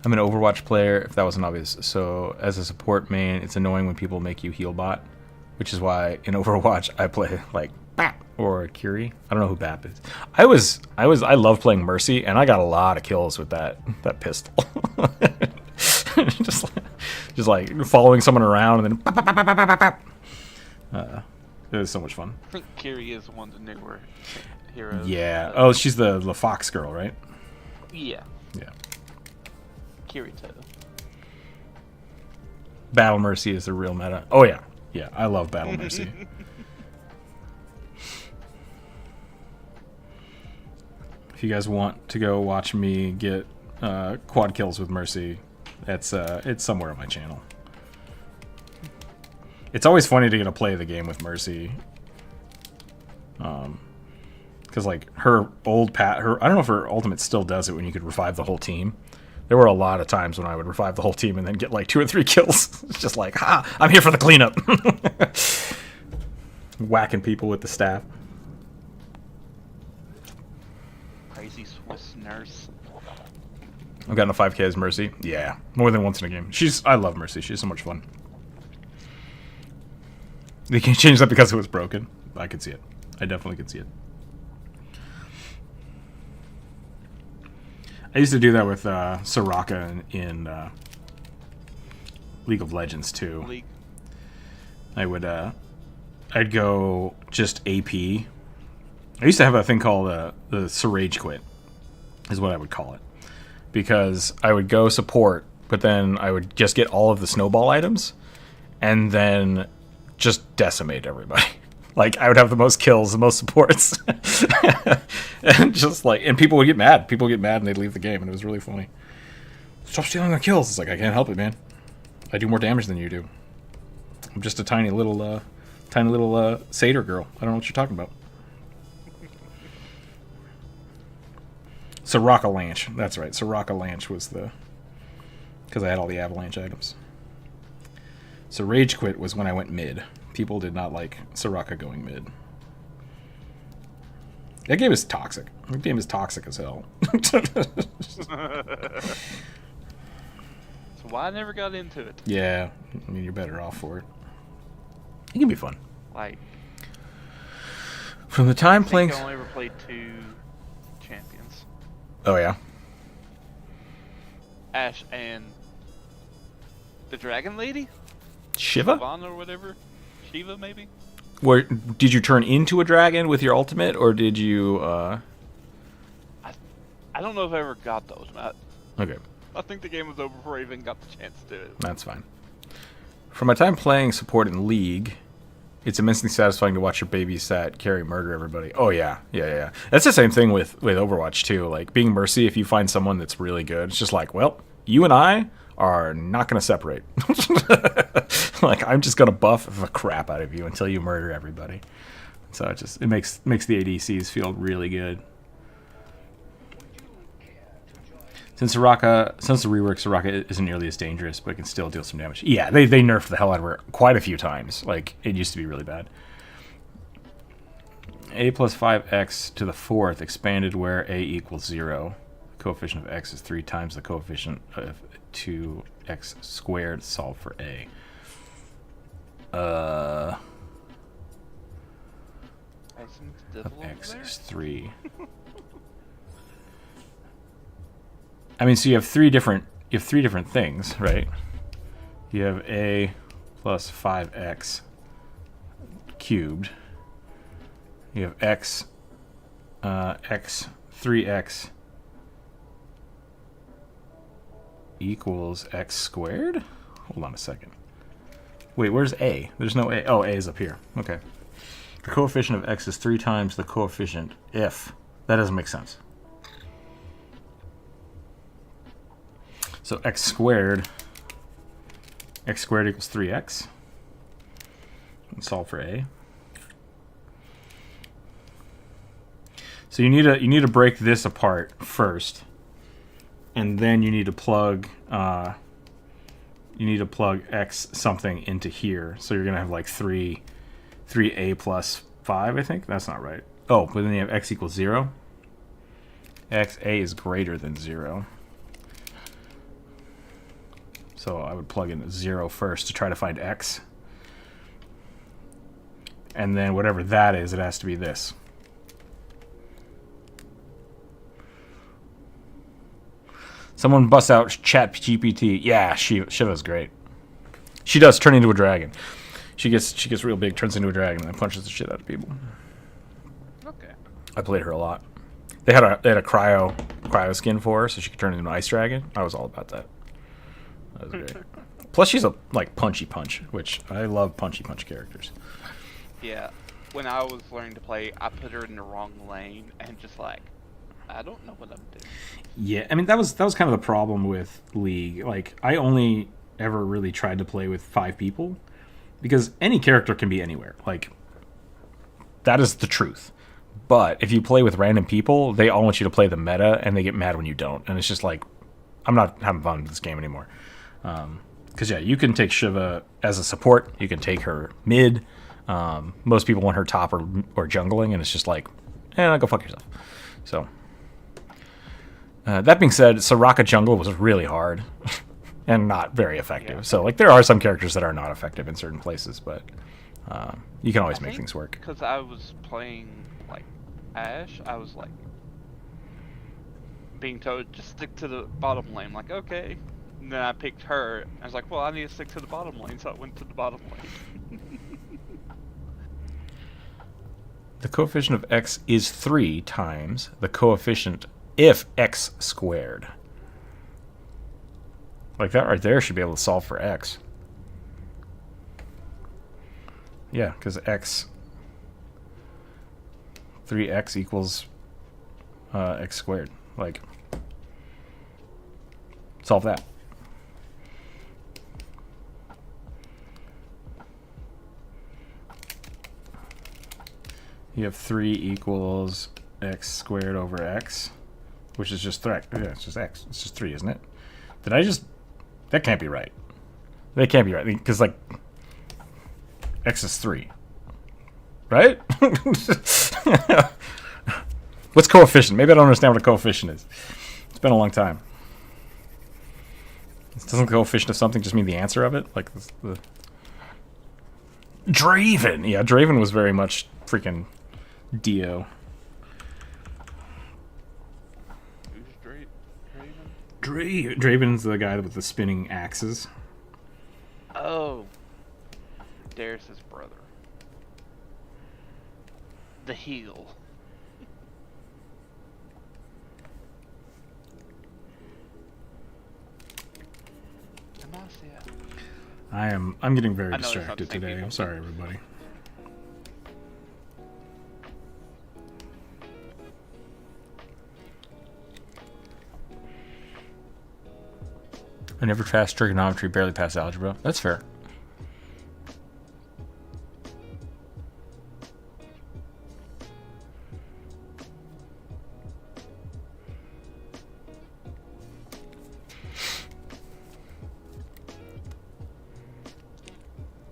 I'm an Overwatch player, if that wasn't obvious. So as a support main, it's annoying when people make you heal bot, which is why in Overwatch I play like BAP or Curie. I don't know who BAP is. I love playing Mercy, and I got a lot of kills with that pistol. just like following someone around and then bap, bap, bap, bap, bap, bap. It was so much fun. I think Kiri is one of the newer heroes. Yeah. Oh, she's the Fox girl, right? Yeah. Yeah. Kirito. Battle Mercy is the real meta. Oh yeah. Yeah, I love Battle Mercy. If you guys want to go watch me get quad kills with Mercy, it's somewhere on my channel. It's always funny to get to play the game with Mercy. Because like her old I don't know if her ultimate still does it when you could revive the whole team. There were a lot of times when I would revive the whole team and then get like 2 or 3 kills. It's just like, I'm here for the cleanup. Whacking people with the staff. Crazy Swiss nurse. I've gotten a 5k as Mercy. Yeah, more than once in a game. I love Mercy. She's so much fun. They can change that because it was broken. I could see it. I definitely could see it. I used to do that with Soraka in League of Legends too. League. I would I'd go just AP. I used to have a thing called the Rage Quit, is what I would call it, because I would go support, but then I would just get all of the snowball items, and then just decimate everybody. Like I would have the most kills, the most supports, and just like, and people would get mad. People would get mad and they'd leave the game, and it was really funny. Stop stealing our kills. It's like, I can't help it, man. I do more damage than you do. I'm just a tiny little satyr girl. I don't know what you're talking about. Soraka Lanch. That's right. Soraka Lanch was because I had all the avalanche items. So Rage Quit was when I went mid. People did not like Soraka going mid. That game is toxic. That game is toxic as hell. So why I never got into it? Yeah, I mean, you're better off for it. It can be fun. Like, From the time I playing... think I only ever played 2 champions. Oh, yeah? Ash and the Dragon Lady? Shiva? Siobhan or whatever? Shiva, maybe? Where did you turn into a dragon with your ultimate, or did you... I don't know if I ever got the ultimate. Okay. I think the game was over before I even got the chance to do it. That's fine. From my time playing support in League, it's immensely satisfying to watch your babysat carry murder everybody. Oh yeah. That's the same thing with Overwatch too. Like being Mercy, if you find someone that's really good, it's just like, well, you and I are not going to separate. Like I'm just going to buff the crap out of you until you murder everybody. So it makes the ADCs feel really good. Since the rework, Soraka isn't nearly as dangerous, but can still deal some damage. Yeah, they nerfed the hell out of her quite a few times. Like, it used to be really bad. A plus 5x to the 4th expanded where a equals 0. The coefficient of x is 3 times the coefficient of 2x squared solved for a. Of x is 3. I mean, so you have three different things, right? You have a plus 5x cubed. You have x 3x equals x squared? Hold on a second. Wait, where's a? There's no a. Oh, a is up here. Okay. The coefficient of x is 3 times the coefficient if. That doesn't make sense. So x squared equals 3x. And solve for a. So you need to break this apart first, and then you need to plug x something into here. So you're gonna have like 3a plus 5, I think. That's not right. Oh, but then you have x equals 0. A is greater than 0. So I would plug in 0 first to try to find x. And then whatever that is, it has to be this. Someone busts out ChatGPT. Yeah, Shiva's great. She does turn into a dragon. She gets real big, turns into a dragon, and then punches the shit out of people. Okay. I played her a lot. They had a cryo skin for her, so she could turn into an ice dragon. I was all about that. That was great. Plus, she's a punchy punch, which I love punchy punch characters. Yeah. When I was learning to play, I put her in the wrong lane and just like, I don't know what I'm doing. Yeah, I mean that was kind of the problem with League. Like I only ever really tried to play with 5 people because any character can be anywhere. Like that is the truth. But if you play with random people, they all want you to play the meta, and they get mad when you don't. And it's just like, I'm not having fun with this game anymore. Because yeah, you can take Shiva as a support. You can take her mid. Most people want her top or jungling, and it's just like, go fuck yourself. So that being said, Soraka jungle was really hard and not very effective. Yeah. So like there are some characters that are not effective in certain places, but you can always make things work. Because I was playing like Ashe, I was like being told just stick to the bottom lane. Like okay. And then I picked her. I was like, well, I need to stick to the bottom lane, so I went to the bottom lane. The coefficient of x is 3 times the coefficient if x squared. Like that right there should be able to solve for x. Yeah, because 3x equals x squared. Like, solve that. You have 3 equals x squared over x, which is just 3. Yeah, it's just x. It's just 3, isn't it? Did I just... That can't be right. That can't be right. Because, like, x is 3. Right? What's coefficient? Maybe I don't understand what a coefficient is. It's been a long time. Doesn't the coefficient of something just mean the answer of it? Like, the... Draven! Yeah, Draven was very much freaking... Dio. Who's Draven? Draven's the guy with the spinning axes. Oh. Darius' brother. The heel. Demacia. I'm getting very I know it's not the distracted same today. people. I'm sorry, everybody. I never passed trigonometry, barely passed algebra. That's fair.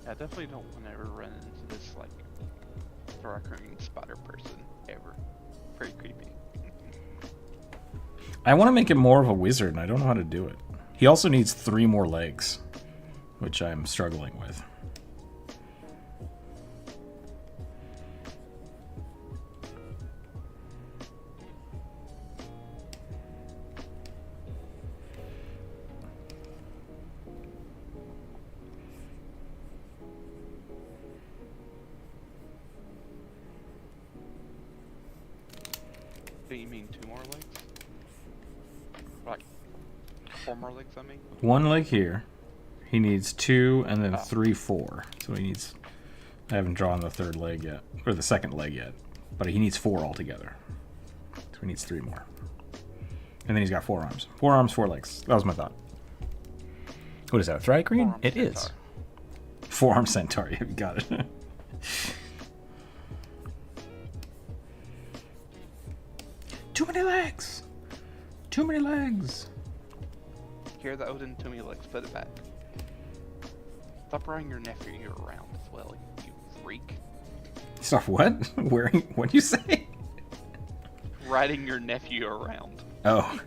I definitely don't want to ever run into this like recurring spider person ever. Pretty creepy. I want to make him more of a wizard, and I don't know how to do it. He also needs 3 more legs, which I'm struggling with. Do you mean 2 more legs? Like 4 more legs, I mean? 1 leg here. He needs 2, and then 3, 4. So he needs... I haven't drawn the 3rd leg yet, or the 2nd leg yet. But he needs 4 altogether. So he needs 3 more. And then he's got 4 arms. 4 arms, 4 legs. That was my thought. What is that, Thri-Green? Four-armed It is. centaur. 4-armed centaur, yeah, you got it. Too many legs! Too many legs! Hear the Odin to me legs, put it back. Stop riding your nephew around as well, you freak. Stop what? Wearing... What'd you say? Riding your nephew around. Oh.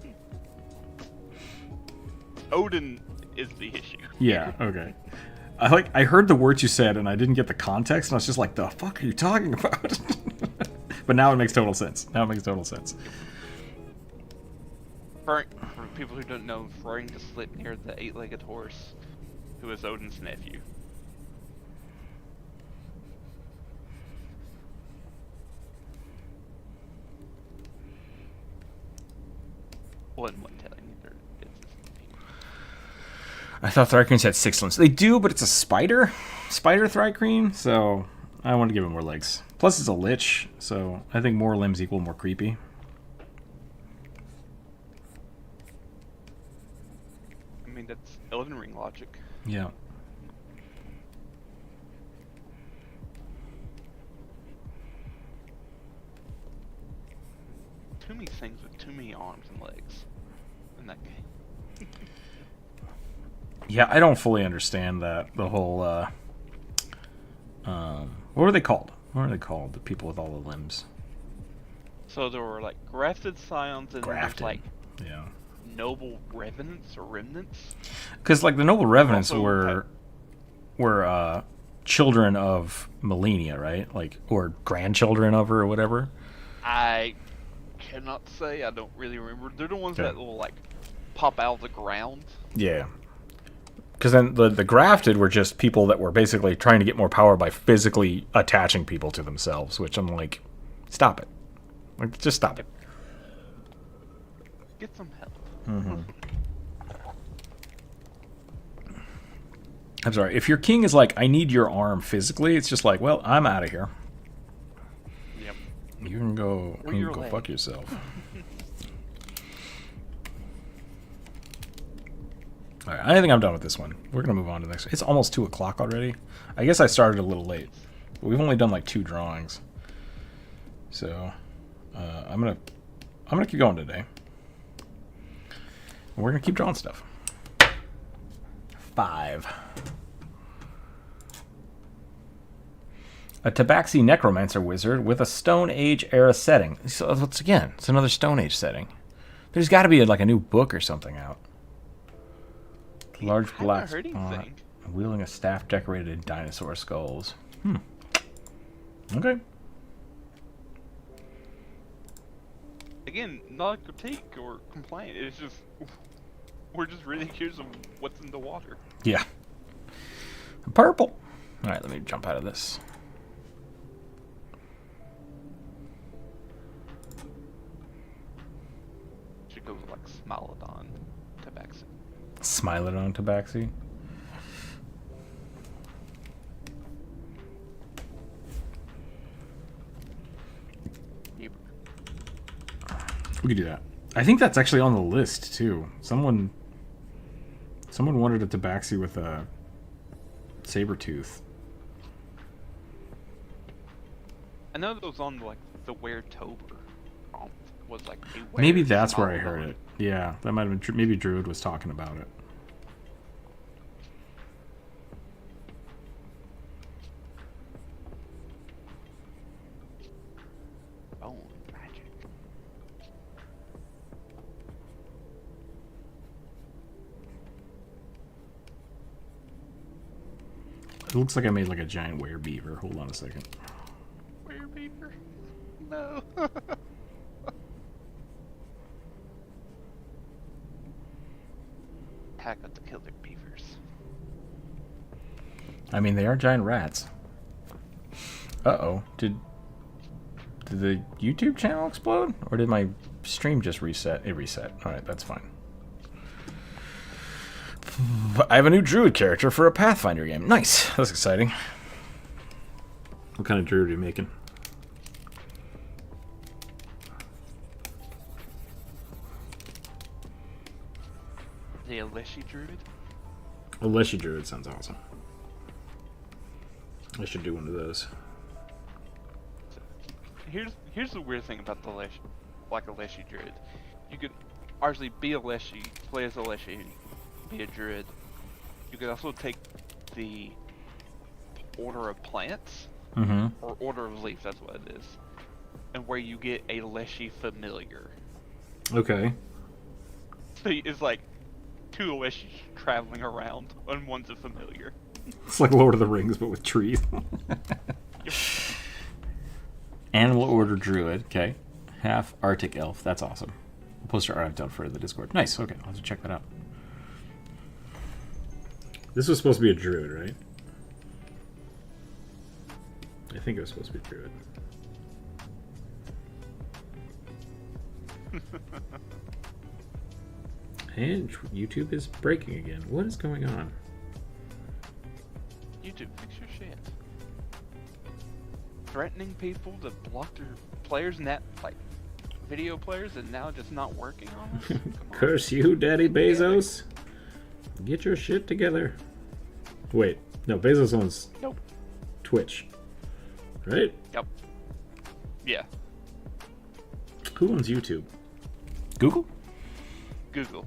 Odin is the issue. Yeah, okay. I heard the words you said and I didn't get the context and I was just like, the fuck are you talking about? But now it makes total sense. Now it makes total sense. For people who don't know, throwing to slip near the 8-legged horse, who is Odin's nephew. One telling you it's his name. I thought Thri-Creens had 6 limbs. They do, but it's a spider. Spider Thri-Creen, so I want to give it more legs. Plus it's a lich, so I think more limbs equal more creepy. I mean, that's Elden Ring logic. Yeah. Too many things with too many arms and legs in that game. Yeah, I don't fully understand that. The whole, what were they called? What are they called? The people with all the limbs. So there were like grafted scions and there's Grafted. like Yeah. noble revenants or remnants. Because, like, the noble revenants Also were children of Melania, right? Like, or grandchildren of her or whatever. I cannot say. I don't really remember. They're the ones Okay. that will like pop out of the ground. Yeah. Because then the grafted were just people that were basically trying to get more power by physically attaching people to themselves, which I'm like, stop it. Like, just stop it. Get some help. Mm-hmm. I'm sorry. If your king is like, I need your arm physically, it's just like, well, I'm out of here. Yep. You can go. Or You your can go leg. fuck yourself. All right, I think I'm done with this one. We're gonna move on to the next. It's almost 2 o'clock already. I guess I started a little late. But we've only done like 2 drawings, so I'm gonna keep going today. And we're gonna keep drawing stuff. 5. A Tabaxi necromancer wizard with a Stone Age era setting. So once again, it's another Stone Age setting. There's got to be like a new book or something out. Large I black haven't heard spot, anything. wielding a staff decorated in dinosaur skulls. Okay. Again, not a critique or complaint. It's just we're just really curious of what's in the water. Yeah. Purple. All right, let me jump out of this. Should go with like Smilodon, Tabaxi. Smilodon tabaxi. We could do that. I think that's actually on the list too. Someone wanted a tabaxi with a saber tooth. I know that was on like the Weretober. Was like maybe that's where I heard it. Yeah, that might have been. Maybe Druid was talking about it. Oh, magic. It looks like I made like a giant werebeaver. Hold on a second. Werebeaver? No. Attack of the killer beavers. I mean, they are giant rats. Uh-oh. Did the YouTube channel explode? Or did my stream just reset? It reset. Alright, that's fine. I have a new druid character for a Pathfinder game. Nice. That's exciting. What kind of druid are you making? The Eleshi Druid? Eleshi druid sounds awesome. I should do one of those. Here's the weird thing about the Eleshi, like Eleshi Druid. You could obviously be a Eleshi, play as a Eleshi, be a Druid. You could also take the Order of Plants, or Order of Leaf, that's what it is, and where you get a Eleshi familiar. Okay. So it's like two Eleshis traveling around, and one's a familiar. It's like Lord of the Rings, but with trees. Animal Order Druid. Okay. Half Arctic Elf. That's awesome. I'll post your art out for the Discord. Nice. Okay. I'll have to check that out. This was supposed to be a druid, right? I think it was supposed to be a druid. And YouTube is breaking again. What is going on? YouTube, fix your shit. Threatening people to block their players and that, like, video players, and now just not working on us? Come on. Curse you, Daddy Bezos. Get your shit together. Wait, no, Bezos owns Twitch, right? Yep. Yeah. Who owns YouTube? Google? Google.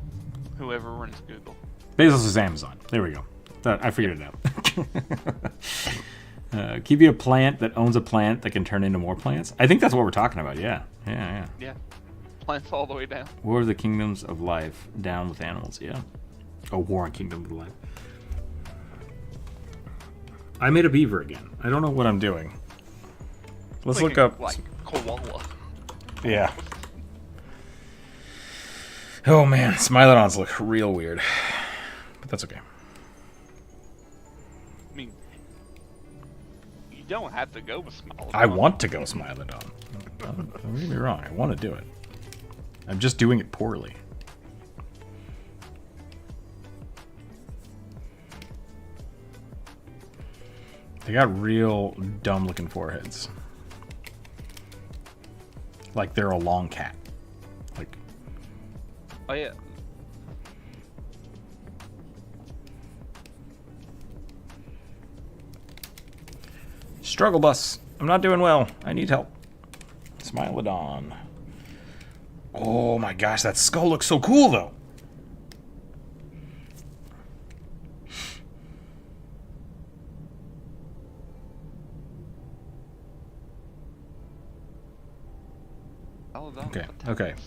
Whoever runs Google. Bezos is Amazon. There we go. I figured it out. Keep you a plant that owns a plant that can turn into more plants. I think that's what we're talking about. Yeah. Yeah. Plants all the way down. War of the Kingdoms of Life. Down with animals. Yeah. Oh, War on Kingdom of Life. I made a beaver again. I don't know what I'm doing. Let's look up. Like koala. Yeah. Oh man, Smilodons look real weird. But that's okay. I mean, you don't have to go with Smilodon. I want to go Smilodon. Don't get me wrong, I want to do it. I'm just doing it poorly. They got real dumb looking foreheads. Like they're a long cat. Like, Oh yeah. struggle bus. I'm not doing well. I need help. Smilodon. Oh my gosh, that skull looks so cool though.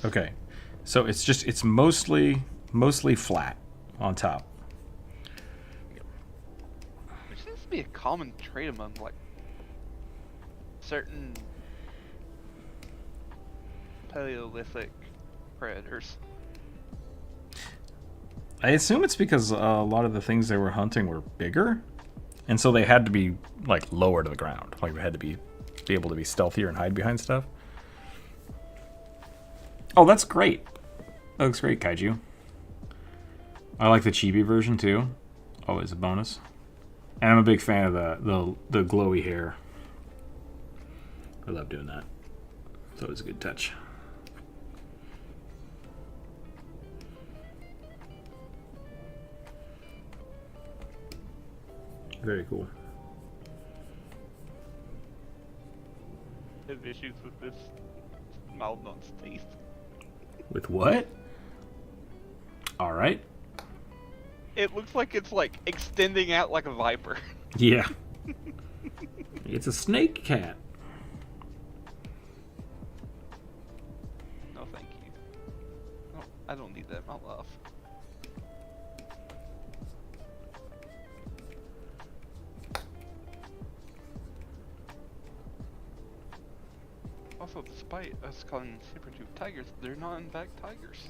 Okay. So it's mostly flat on top. Which seems to be a common trait among like certain Paleolithic predators. I assume it's because a lot of the things they were hunting were bigger, and so they had to be like lower to the ground. Like they had to be able to be stealthier and hide behind stuff. Oh, that's great. That looks great, Kaiju. I like the chibi version too. Always a bonus. And I'm a big fan of the glowy hair. I love doing that. It's always a good touch. Very cool. I have issues with this mouth on its teeth. With what? All right. It looks like it's like extending out like a viper. Yeah. It's a snake cat. No, thank you. No, I don't need that in my life. Also, despite us calling saber-toothed tigers, they're not in fact tigers.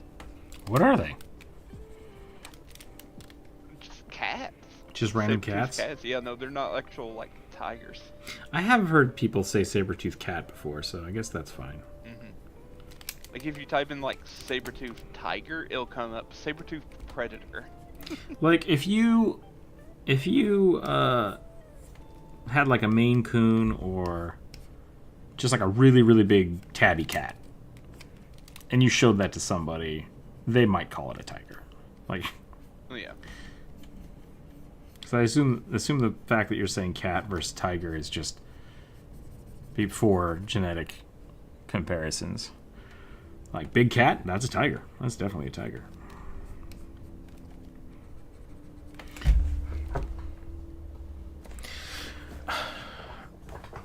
What are they? Just cats. Just random Saber-toothed cats? Yeah, no, they're not actual like tigers. I have heard people say saber-toothed cat before, so I guess that's fine. Like if you type in like saber-toothed tiger, it'll come up saber-toothed predator. Like if you had like a Maine Coon or just like a really, really big tabby cat, and you showed that to somebody, they might call it a tiger. Like, Oh, yeah. so I assume the fact that you're saying cat versus tiger is just before genetic comparisons. Like big cat, that's a tiger. That's definitely a tiger.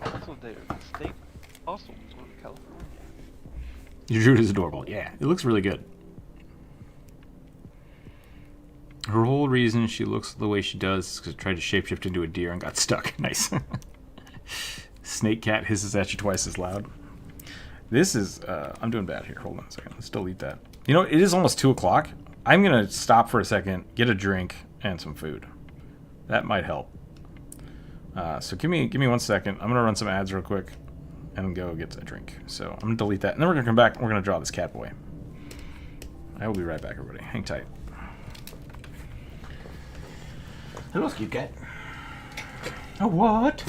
Also, the state also was going to California. Your druid is adorable. Yeah, it looks really good. Her whole reason she looks the way she does is because she tried to shapeshift into a deer and got stuck. Nice. Snake cat hisses at you twice as loud. This is... I'm doing bad here. Hold on a second. Let's delete that. You know, it is almost 2 o'clock. I'm going to stop for a second, get a drink, and some food. That might help. So give me 1 second. I'm going to run some ads real quick and go get a drink. So I'm going to delete that. And then we're going to come back and we're going to draw this cat boy. I will be right back, everybody. Hang tight. Hello, cute cat. A what?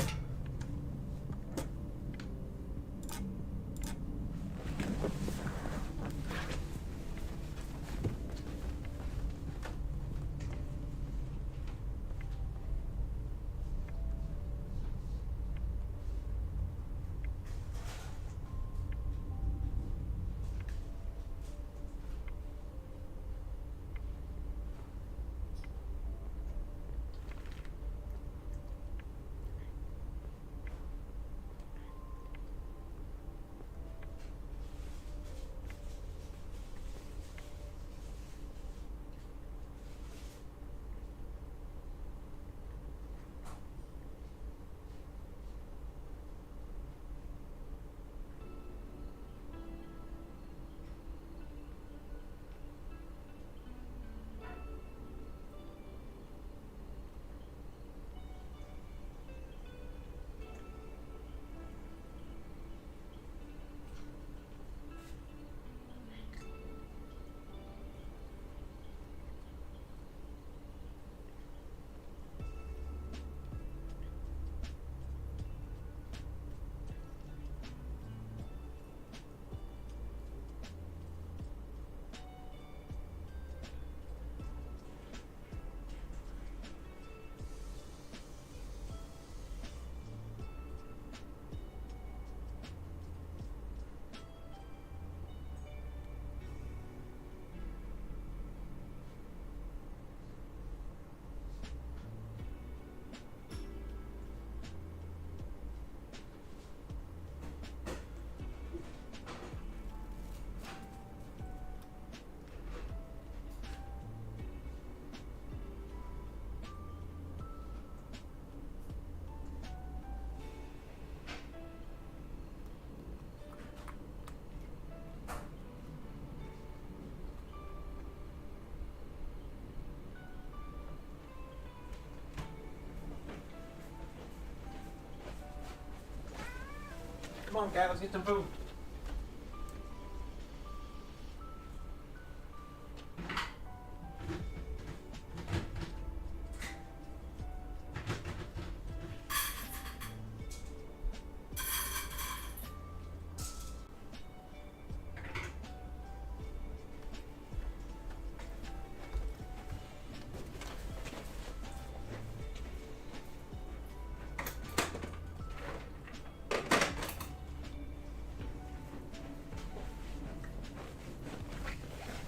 Come on, cat, let's get some food.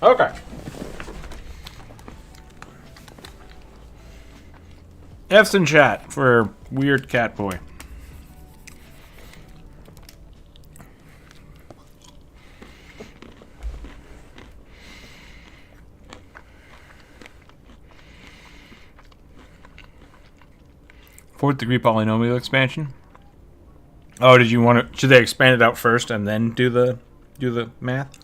Okay. F's in chat for Weird Cat Boy. Fourth degree polynomial expansion. Oh, did you want to? Should they expand it out first and then do the math?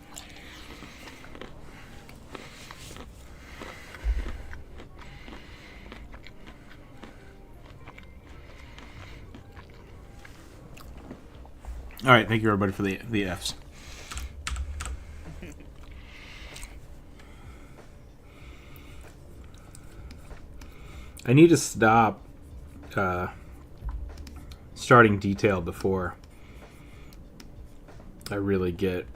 All right, thank you everybody for the Fs. I need to stop starting detail before I really get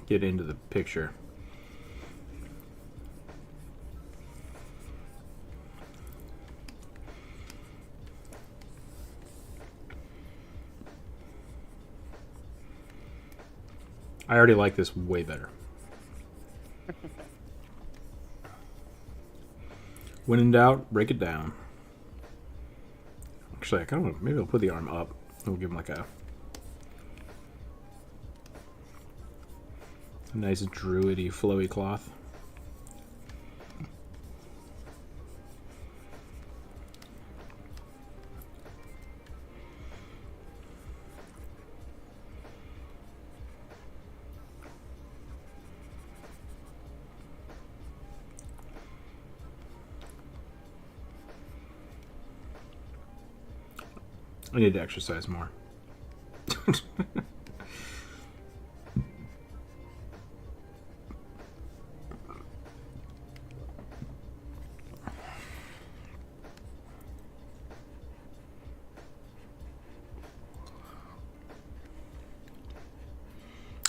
into the picture. I already like this way better. When in doubt, break it down. Actually, I kind of maybe I'll put the arm up. We'll give him like a nice druidy flowy cloth. I need to exercise more.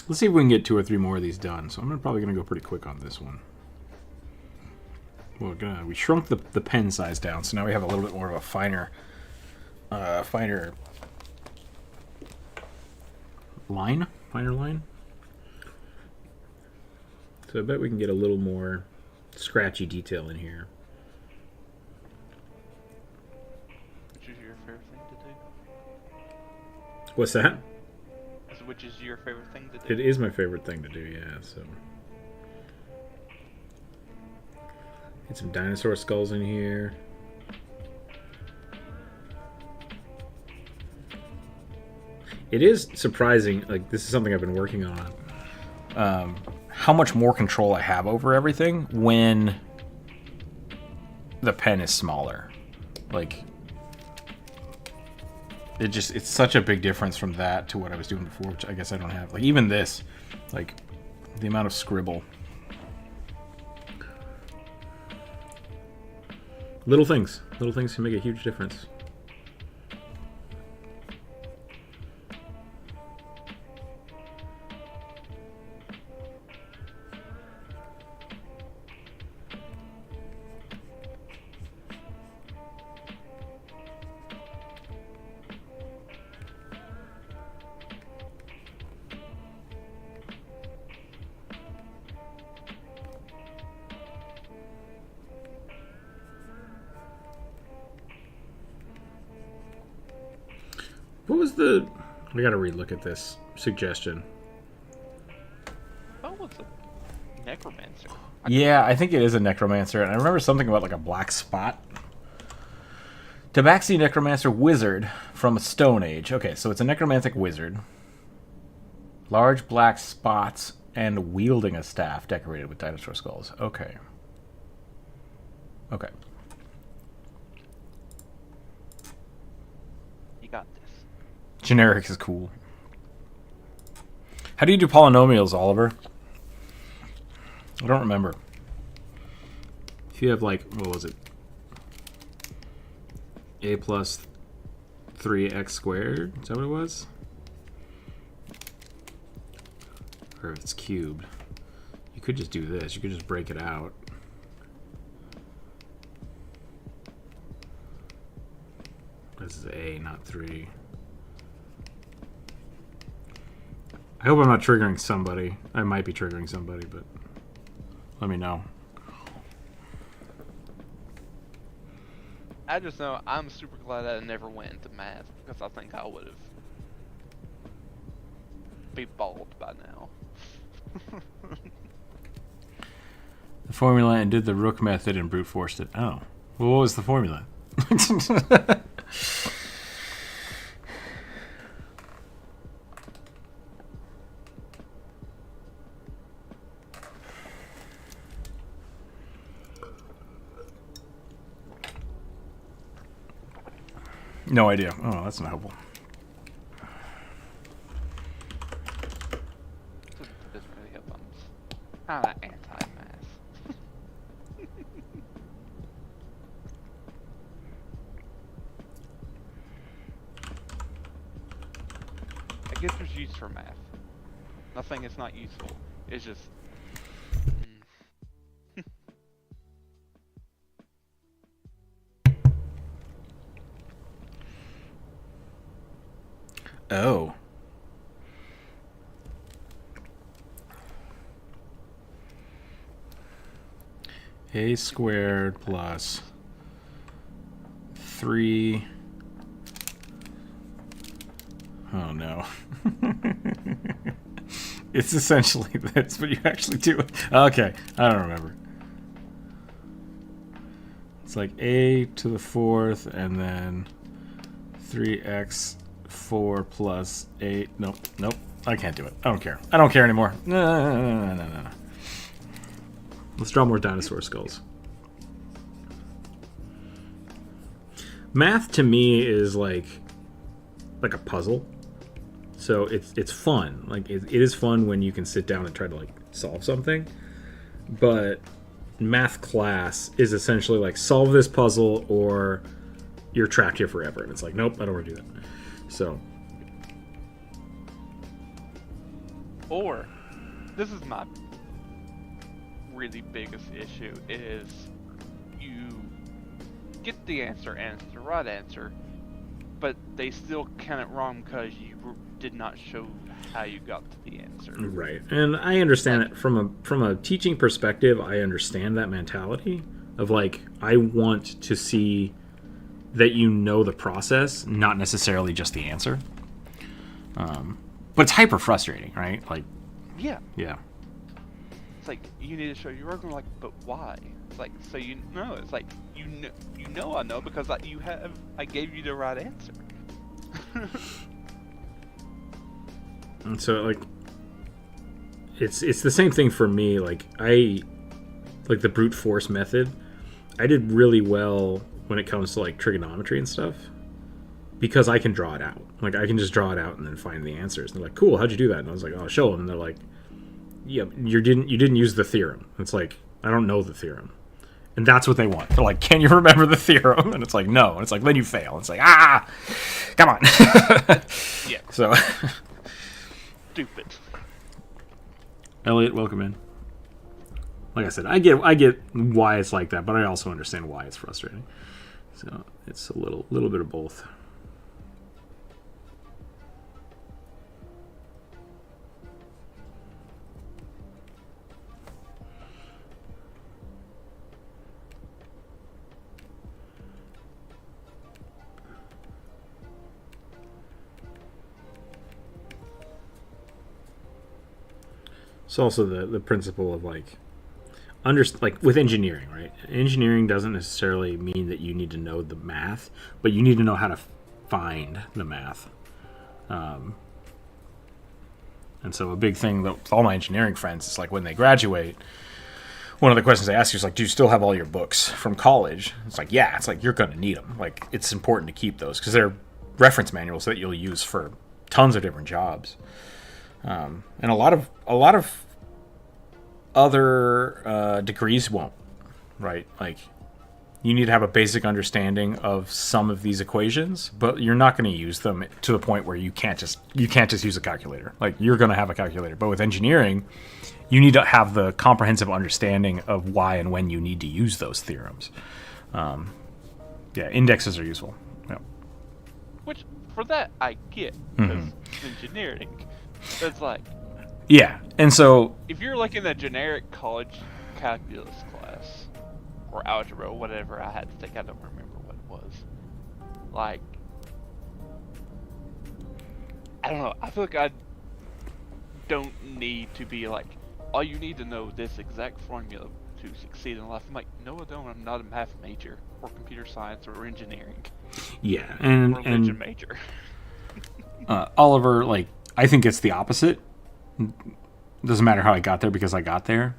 Let's see if we can get 2 or 3 more of these done. So I'm probably going to go pretty quick on this one. We shrunk the pen size down, so now we have a little bit more of a finer line. So I bet we can get a little more scratchy detail in here. Which is your favorite thing to do? What's that? Which is your favorite thing to do? It is my favorite thing to do, yeah. So get some dinosaur skulls in here. It is surprising, like this is something I've been working on, how much more control I have over everything when the pen is smaller. Like, it's such a big difference from that to what I was doing before, which I guess I don't have. Like, even this, like, the amount of scribble. Little things can make a huge difference. What was the... We gotta relook at this suggestion. Oh, it's a necromancer. Yeah, I think it is a necromancer. And I remember something about like a black spot. Tabaxi necromancer wizard from a Stone Age. Okay, so it's a necromantic wizard. Large black spots and wielding a staff decorated with dinosaur skulls. Okay. Okay. You got this. Generic is cool. How do you do polynomials, Oliver? I don't remember. If you have like, what was it? A plus 3x squared? Is that what it was? Or if it's cubed. You could just do this. You could just break it out. This is A, not 3. I hope I'm not triggering somebody. I might be triggering somebody, but let me know. I just know I'm super glad I never went into math because I think I would have be bald by now. The formula and did the Rook method and brute forced it. Oh. Well, what was the formula? No idea. Oh, that's not helpful. Doesn't really help. I'm kind of anti-math. I guess there's use for math. Nothing is not useful. It's just. Oh. A squared plus 3. Oh no. It's essentially this, but you actually do it. Okay, I don't remember. It's like a to the 4th and then 3x4 plus 8. Nope, nope. I can't do it. I don't care. I don't care anymore. No. Let's draw more dinosaur skulls. Math to me is like a puzzle. So it's fun. Like it is fun when you can sit down and try to like solve something. But math class is essentially like solve this puzzle or you're trapped here forever. And it's like, nope, I don't want to do that. So. Or, this is my really biggest issue, is you get the answer and it's the right answer, but they still count it wrong because you did not show how you got to the answer. Right. And I understand it from a teaching perspective. I understand that mentality of like, I want to see that you know the process, not necessarily just the answer. But it's hyper frustrating, right? Like, yeah. It's like, you need to show your work. I'm like, but why? It's like, so you know. It's like, you know I know because I gave you the right answer. And so like, it's the same thing for me. Like the brute force method, I did really well when it comes to like trigonometry and stuff because I can draw it out. Like I can just draw it out and then find the answers. And they're like, cool, how'd you do that? And I was like, oh, show them. And they're like, yeah, you didn't use the theorem. It's like, I don't know the theorem. And that's what they want. They're like, can you remember the theorem? And it's like, no. And it's like, then you fail. It's like, come on. Yeah. So. Stupid. Elliot, welcome in. Like I said, I get why it's like that, but I also understand why it's frustrating. So it's a little bit of both. It's also the principle of like with engineering, right? Engineering doesn't necessarily mean that you need to know the math, but you need to know how to find the math. And so a big thing that with all my engineering friends is like when they graduate, one of the questions they ask you is like, do you still have all your books from college? It's like, yeah. It's like, you're going to need them. Like, it's important to keep those because they're reference manuals that you'll use for tons of different jobs. And a lot of other degrees won't, right? Like, you need to have a basic understanding of some of these equations, but you're not going to use them to the point where you can't just use a calculator. Like, you're going to have a calculator. But with engineering, you need to have the comprehensive understanding of why and when you need to use those theorems. Indexes are useful. Yeah. Which, for that, I get, because engineering. It's like... Yeah, and so... If you're like in a generic college calculus class or algebra, or whatever I had to take. I don't remember what it was. Like, I don't know. I feel like I don't need to be like, all you need to know this exact formula to succeed in life. I'm like, no, I don't. I'm not a math major or computer science or engineering Yeah, or religion major. Oliver, like, I think it's the opposite. Doesn't matter how I got there because I got there.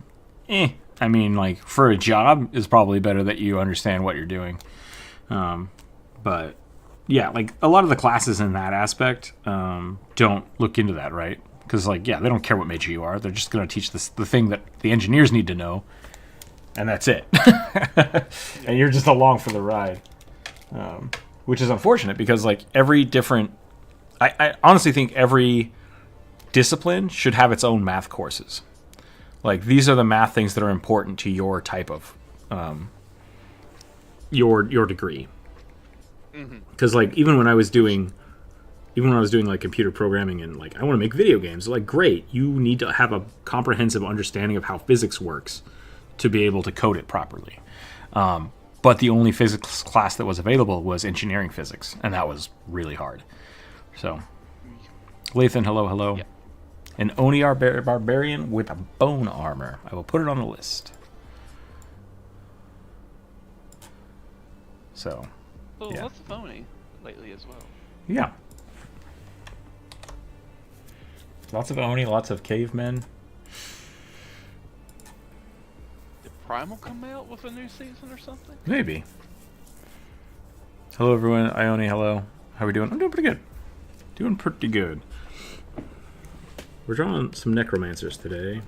I mean, like, for a job, it's probably better that you understand what you're doing. But, yeah, like, a lot of the classes in that aspect don't look into that, right? Because, like, yeah, they don't care what major you are. They're just going to teach the thing that the engineers need to know, and that's it. And you're just along for the ride. Which is unfortunate because, like, every different... I honestly think every discipline should have its own math courses. Like, these are the math things that are important to your type of... your degree. Because, like, even when I was doing like computer programming and like I want to make video games, like, great, you need to have a comprehensive understanding of how physics works to be able to code it properly. But the only physics class that was available was engineering physics, and that was really hard. So, Lathan, hello. Yep. An Oni barbarian with a bone armor. I will put it on the list. So, yeah. Lots of phony lately as well. Yeah. Lots of Oni, lots of cavemen. Did Primal come out with a new season or something? Maybe. Hello, everyone. Ione, hello. How are we doing? I'm doing pretty good. Doing pretty good. We're drawing some necromancers today.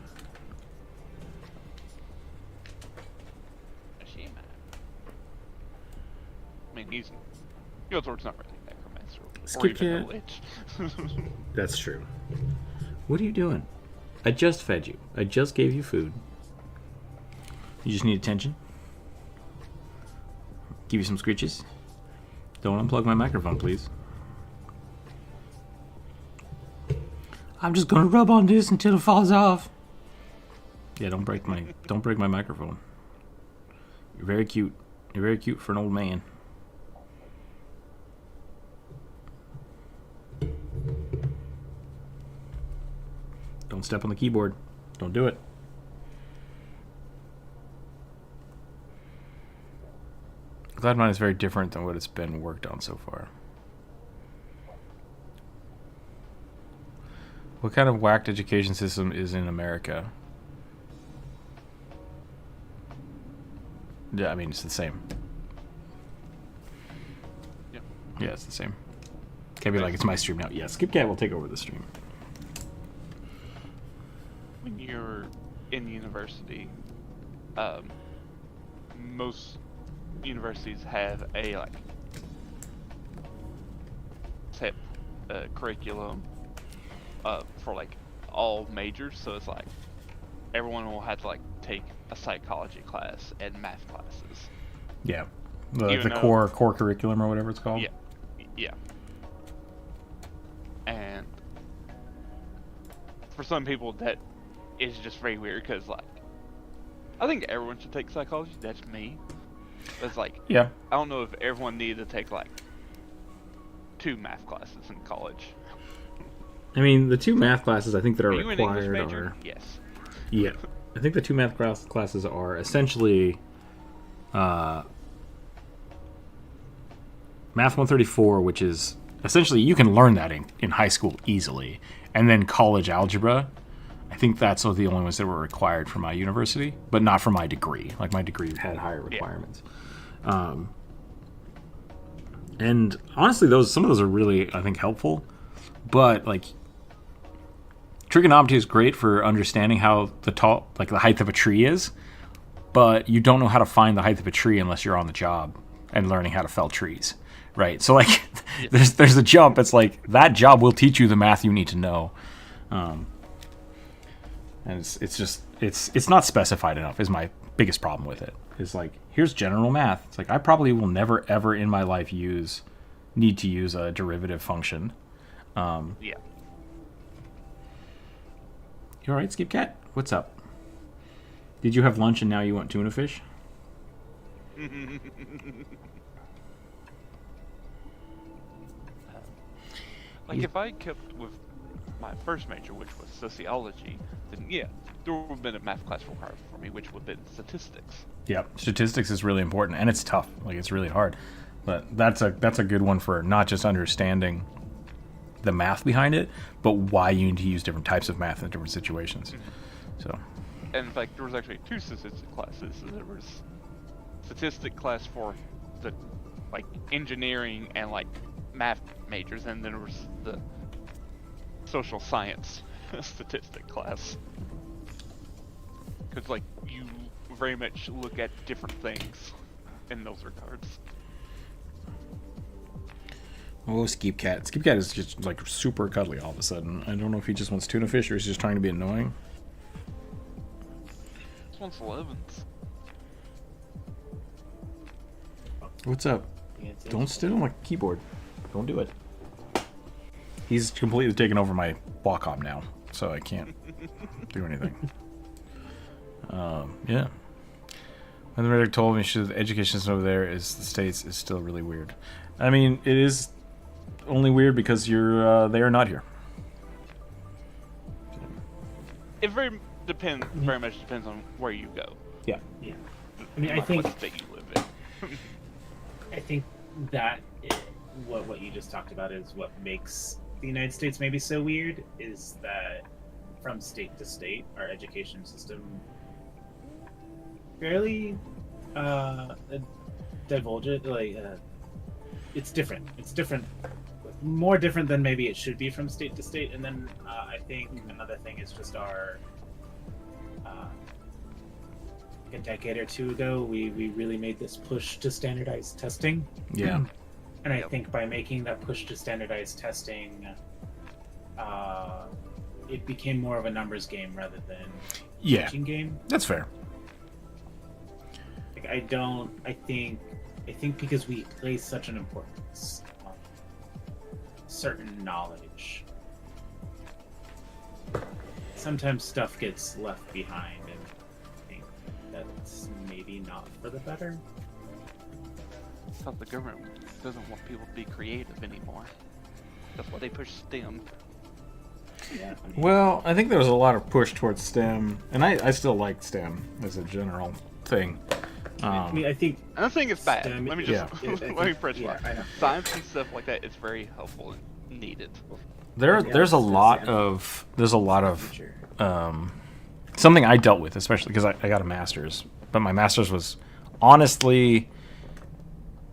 I mean, he's Guildward's not really necromancer or Skip even a cat. lich. That's true. What are you doing? I just fed you. I just gave you food. You just need attention? Give you some screeches? Don't unplug my microphone, please. I'm just gonna rub on this until it falls off. Yeah, don't break my microphone. You're very cute. You're very cute for an old man. Don't step on the keyboard. Don't do it. I'm glad mine is very different than what it's been worked on so far. What kind of whacked education system is in America? Yeah, I mean, it's the same. Yep. Yeah, it's the same. Can't be like, it's my stream now. Yeah, Skip Cat will take over the stream. When you're in university, most universities have a like set curriculum for like all majors, so it's like everyone will have to like take a psychology class and math classes. Yeah, Even the though- core curriculum or whatever it's called. Yeah. And for some people that is just very weird because like I think everyone should take psychology. That's me. It's like Yeah. I don't know if everyone needed to take like 2 math classes in college. I mean, the 2 math classes I think that are you an English required major? are... Yes. Yeah. I think the 2 math classes are essentially Math 134, which is essentially you can learn that in high school easily, and then college algebra. I think that's the only ones that were required for my university, but not for my degree. Like, my degree had higher requirements. And honestly, some of those are really, I think, helpful. But like, trigonometry is great for understanding how the height of a tree is, but you don't know how to find the height of a tree unless you're on the job and learning how to fell trees, right? So like, there's a jump. It's like that job will teach you the math you need to know. And it's not specified enough is my biggest problem with it. It's like, here's general math. It's like, I probably will never ever in my life need to use a derivative function. Yeah. You alright, Skip Cat? What's up? Did you have lunch and now you want tuna fish? Like, if I kept with my first major, which was sociology, then yeah, there would have been a math class required for me, which would have been statistics. Yeah, statistics is really important, and it's tough. Like, it's really hard. But that's a good one for not just understanding the math behind it, but why you need to use different types of math in different situations. So, And in fact, there was actually 2 statistic classes. There was statistic class for the like engineering and like math majors, and then there was the social science statistic class. Because like you very much look at different things in those regards. oh, Skeep Cat. Skeep Cat is just like super cuddly all of a sudden. I don't know if he just wants tuna fish or he's just trying to be annoying. This one's 11s. What's up? Don't sit on my keyboard. Don't do it. He's completely taken over my Wacom now, so I can't do anything. Yeah. And the writer told me the education system over there is the States is still really weird. I mean, it is only weird because you're they are not here. It very much depends on where you go. Yeah. Yeah. I mean, I Like think what state you live in. I think that what you just talked about is what makes the United States maybe so weird, is that from state to state, our education system fairly divulge it. It's different. It's different, more different than maybe it should be from state to state. And then I think another thing is just our a decade or two ago, we really made this push to standardized testing. Yeah. And I think by making that push to standardized testing, it became more of a numbers game rather than Yeah. teaching game. That's fair. Like, I think because we place such an importance on certain knowledge, sometimes stuff gets left behind, and I think that's maybe not for the better. I thought the government doesn't want people to be creative anymore. That's why they push STEM. Yeah. I mean, Well, I think there was a lot of push towards STEM, and I still like STEM as a general thing. I mean, I think And I think it's bad. STEM, Let me just yeah, let me press yeah, back. I know. Science and stuff like that is very helpful and needed. There's a lot of future. something I dealt with, especially because I got a master's, but my master's was honestly,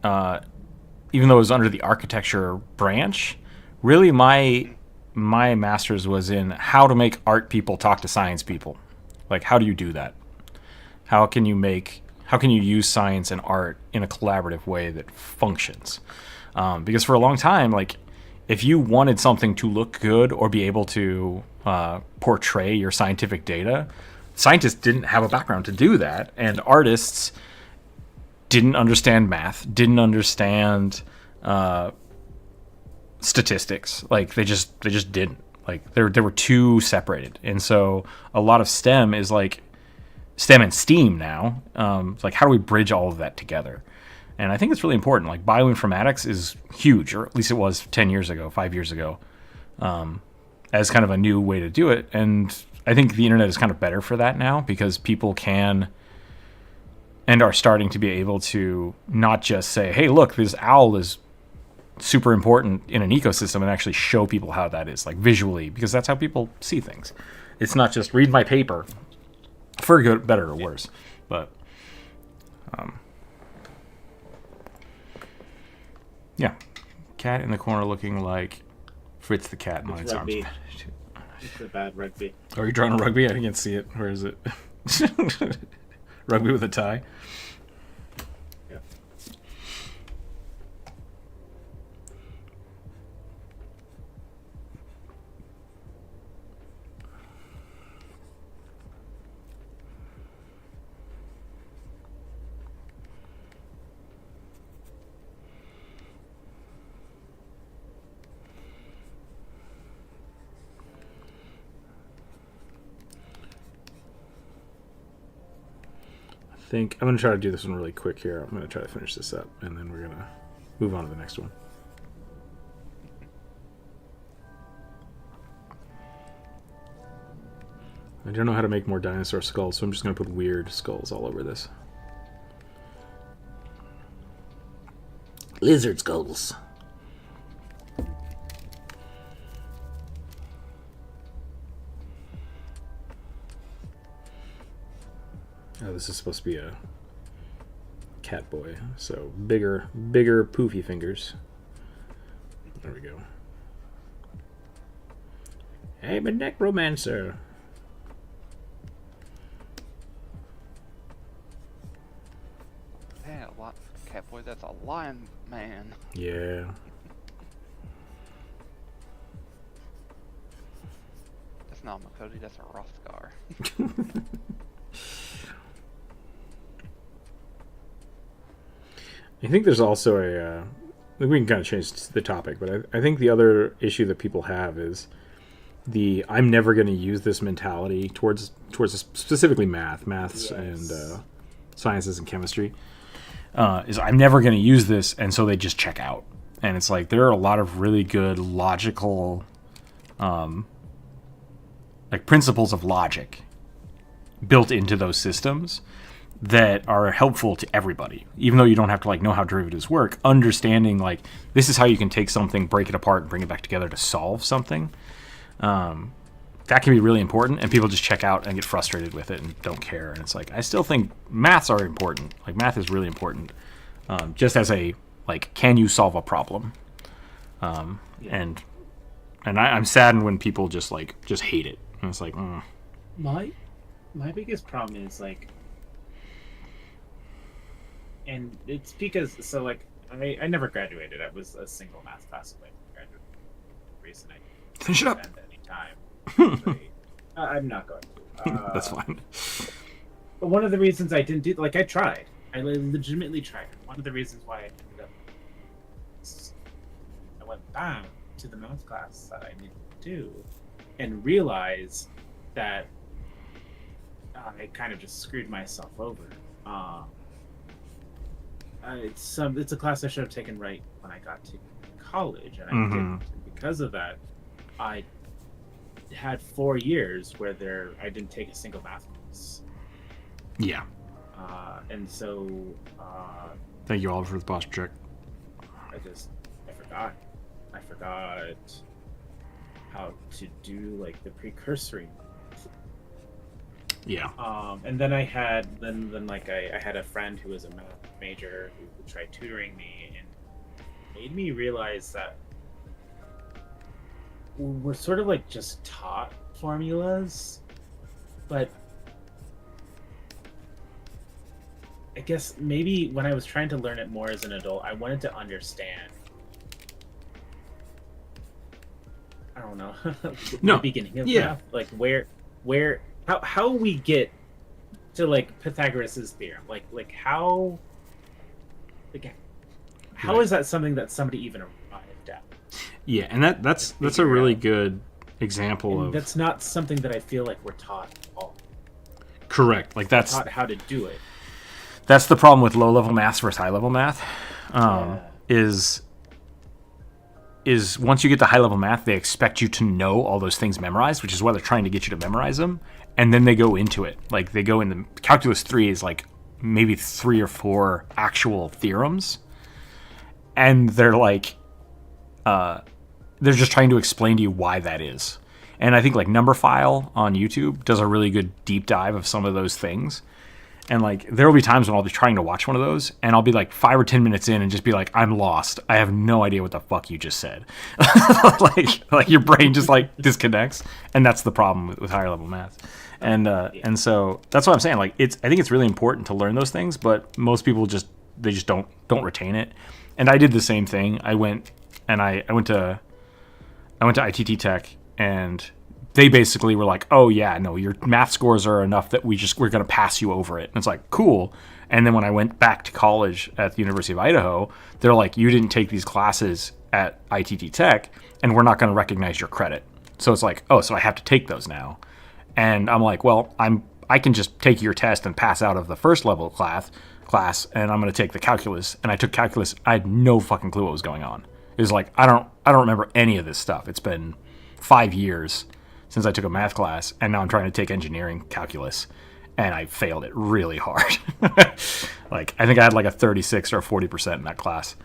even though it was under the architecture branch, really my master's was in how to make art people talk to science people. Like, how do you do that? How can you use science and art in a collaborative way that functions? Because for a long time, like, if you wanted something to look good or be able to portray your scientific data, scientists didn't have a background to do that, and artists didn't understand math, didn't understand statistics. Like, they just didn't. Like, they were too separated, and so a lot of STEM is like STEM and STEAM now. It's like, how do we bridge all of that together? And I think it's really important. Like, bioinformatics is huge, or at least it was 10 years ago, 5 years ago, as kind of a new way to do it. And I think the internet is kind of better for that now, because people can and are starting to be able to not just say, hey, look, this owl is super important in an ecosystem, and actually show people how that is, like, visually, because that's how people see things. It's not just read my paper, for good, better or worse. But yeah, cat in the corner looking like Fritz the cat. Mine's arms. Rugby. It's a bad rugby. Oh, you're drawing a rugby? I can't see it. Where is it? Rugby with a tie. Yeah. think I'm going to try to do this one really quick here. I'm going to try to finish this up, and then we're going to move on to the next one. I don't know how to make more dinosaur skulls, so I'm just going to put weird skulls all over this. Lizard skulls. Oh, this is supposed to be a cat boy, so bigger poofy fingers. There we go. I'm a necromancer. Yeah, Catboy, that's a lion man. Yeah. That's not Makoti, that's a Rothgar. I think there's also a... we can kind of change the topic, but I think the other issue that people have is the I'm never going to use this mentality towards specifically maths, and sciences and chemistry. Is I'm never going to use this, and so they just check out. And it's like there are a lot of really good logical, like principles of logic built into those systems that are helpful to everybody. Even though you don't have to like know how derivatives work, understanding like this is how you can take something, break it apart, and bring it back together to solve something. That can be really important, and people just check out and get frustrated with it and don't care. And it's like I still think maths are important. Like math is really important, just as a like, can you solve a problem? And I'm saddened when people just hate it. And it's like, my biggest problem is like, and it's because I never graduated. I was a single math class away from graduating. Reason I didn't Shut up. spend any time. I'm not going to. That's fine. But one of the reasons I didn't do, I tried. I legitimately tried. One of the reasons why I ended up, I went back to the math class that I needed to do, and realized that I kind of just screwed myself over. It's a class I should have taken right when I got to college, and I didn't. And because of that, I had 4 years where I didn't take a single math class. Yeah. And so Thank you all for the posture check. I forgot how to do like the precursory. Yeah. And then I had I had a friend who was a math major who tried tutoring me and made me realize that we're sort of like just taught formulas, but I guess maybe when I was trying to learn it more as an adult, I wanted to understand. I don't know. The beginning of math, like how we get to like Pythagoras's theorem, how Right. is that something that somebody even arrived at? Yeah, and that's a really good example of that's not something that I feel like we're taught at all. Correct. Like that's Taught how to do it. That's the problem with low-level math versus high-level math. Is once you get to high-level math, they expect you to know all those things memorized, which is why they're trying to get you to memorize them, and then they go into it. Like they go in the calculus 3 is like maybe 3 or 4 actual theorems, and they're like, they're just trying to explain to you why that is. And I think like Numberphile on YouTube does a really good deep dive of some of those things. And like there will be times when I'll be trying to watch one of those and I'll be like 5 or 10 minutes in and just be like, I'm lost. I have no idea what the fuck you just said. like your brain just like disconnects, and that's the problem with higher level math. And so that's what I'm saying. Like I think it's really important to learn those things, but most people just don't retain it. And I did the same thing. I went to ITT Tech, and they basically were like, oh yeah, no, your math scores are enough that we're going to pass you over it. And it's like, cool. And then when I went back to college at the University of Idaho, they're like, you didn't take these classes at ITT Tech, and we're not going to recognize your credit. So it's like, oh, so I have to take those now. And I'm like, well, I can just take your test and pass out of the first level class, and I'm going to take the calculus. And I took calculus. I had no fucking clue what was going on. It was like, I don't remember any of this stuff. It's been 5 years since I took a math class, and now I'm trying to take engineering calculus, and I failed it really hard. Like, I think I had like a 36 or a 40% in that class.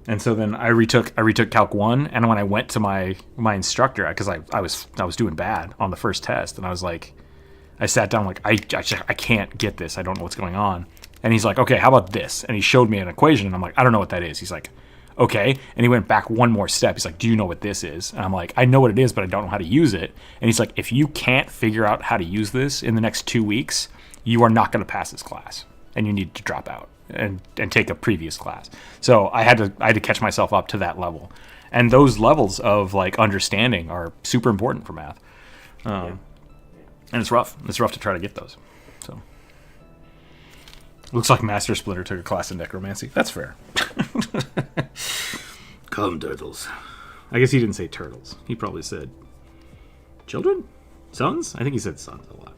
And so then I retook Calc 1, and when I went to my instructor, because I was doing bad on the first test, and I was like, I sat down like, I can't get this. I don't know what's going on. And he's like, okay, how about this? And he showed me an equation, and I'm like, I don't know what that is. He's like, okay. And he went back one more step. He's like, do you know what this is? And I'm like, I know what it is, but I don't know how to use it. And he's like, if you can't figure out how to use this in the next 2 weeks, you are not going to pass this class, and you need to drop out and take a previous class. So I had to catch myself up to that level. And those levels of like understanding are super important for math. And it's rough. It's rough to try to get those. So looks like Master Splinter took a class in necromancy. That's fair. Come, turtles. I guess he didn't say turtles. He probably said children? Sons? I think he said sons a lot.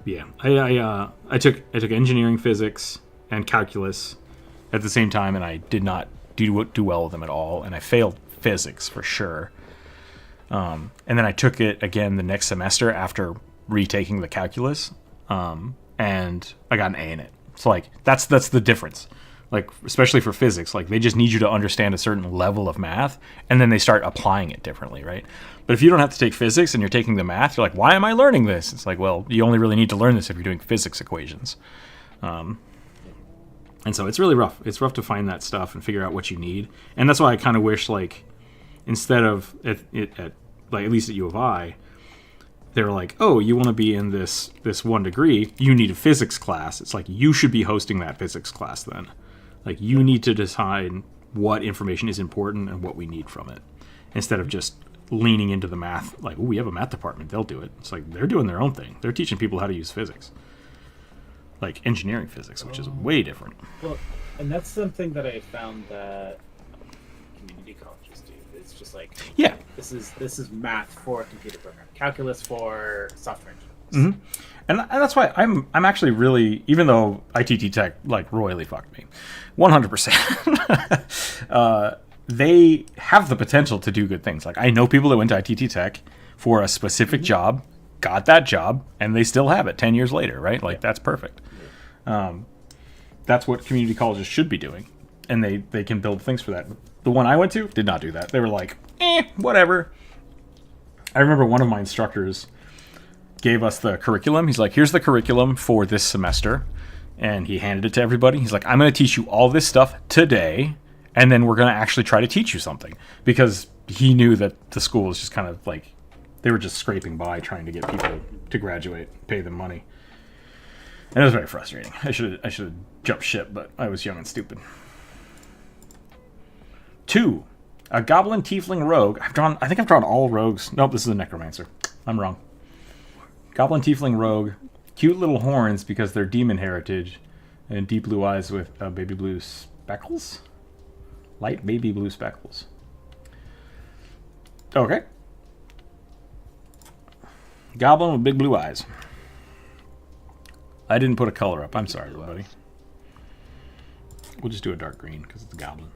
Yeah, I took engineering, physics, and calculus at the same time, and I did not do well with them at all, and I failed physics for sure. And then I took it again the next semester after retaking the calculus, and I got an A in it. So like that's the difference. Like, especially for physics, like they just need you to understand a certain level of math, and then they start applying it differently, right? But if you don't have to take physics and you're taking the math, you're like, why am I learning this? It's like, well, you only really need to learn this if you're doing physics equations. And so it's really rough. It's rough to find that stuff and figure out what you need. And that's why I kind of wish, like, instead of at least at U of I, they were like, oh, you want to be in this 1 degree, you need a physics class. It's like, you should be hosting that physics class then. Like, you need to decide what information is important and what we need from it, instead of just leaning into the math. Like, oh, we have a math department, they'll do it. It's like, they're doing their own thing. They're teaching people how to use physics. Like engineering physics, which is way different. Well, and that's something that I found that community colleges do. It's just like, yeah, this is math for computer programming, calculus for software engineers. Mm-hmm. And that's why I'm actually really, even though ITT Tech like royally fucked me, 100%. They have the potential to do good things. Like, I know people that went to ITT Tech for a specific job, got that job, and they still have it 10 years later, right? Like, that's perfect. That's what community colleges should be doing, and they can build things for that. The one I went to did not do that. They were like, whatever. I remember one of my instructors gave us the curriculum. He's like, here's the curriculum for this semester, and he handed it to everybody. He's like, I'm going to teach you all this stuff today, and then we're going to actually try to teach you something, because he knew that the school was just kind of like, they were just scraping by trying to get people to graduate, pay them money. And it was very frustrating. I should have jumped ship, but I was young and stupid. 2, a goblin tiefling rogue. I think I've drawn all rogues. Nope, this is a necromancer. I'm wrong. Goblin tiefling rogue, cute little horns because they're demon heritage, and deep blue eyes with baby blue speckles? Light baby blue speckles. Okay. Goblin with big blue eyes. I didn't put a color up. I'm sorry, everybody. We'll just do a dark green because it's a goblin.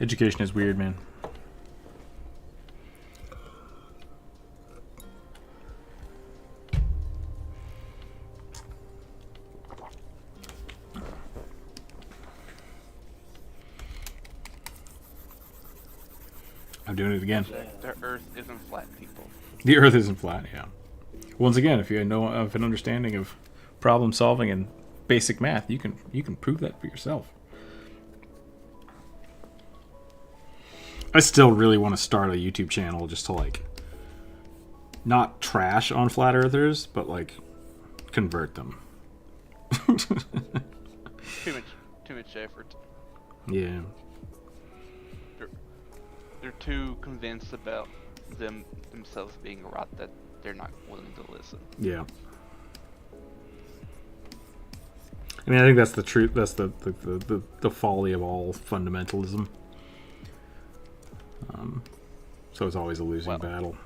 Education is weird, man. I'm doing it again. The earth isn't flat, people. The earth isn't flat, yeah. Once again, if you know of an understanding of problem solving and basic math, you can prove that for yourself. I still really want to start a YouTube channel just to like not trash on flat earthers, but like convert them. Too much effort. Yeah. They're too convinced about themselves being right that they're not willing to listen. Yeah. I mean, I think that's the truth. That's the folly of all fundamentalism. So it's always a losing battle.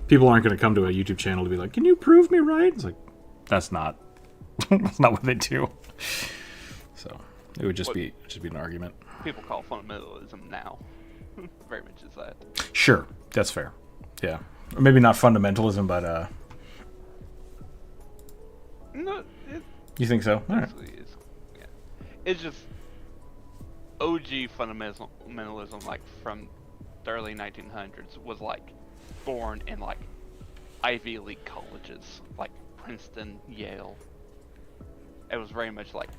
People aren't going to come to a YouTube channel to be like, "Can you prove me right?" It's like, that's not that's not what they do. So it would just be an argument. People call fundamentalism now. Very much is that. Sure, that's fair. Yeah, or maybe not fundamentalism, but No, you think so? All right. is. Yeah. It's just OG fundamentalism, like from the early 1900s, was like born in like Ivy League colleges, like Princeton, Yale. It was very much like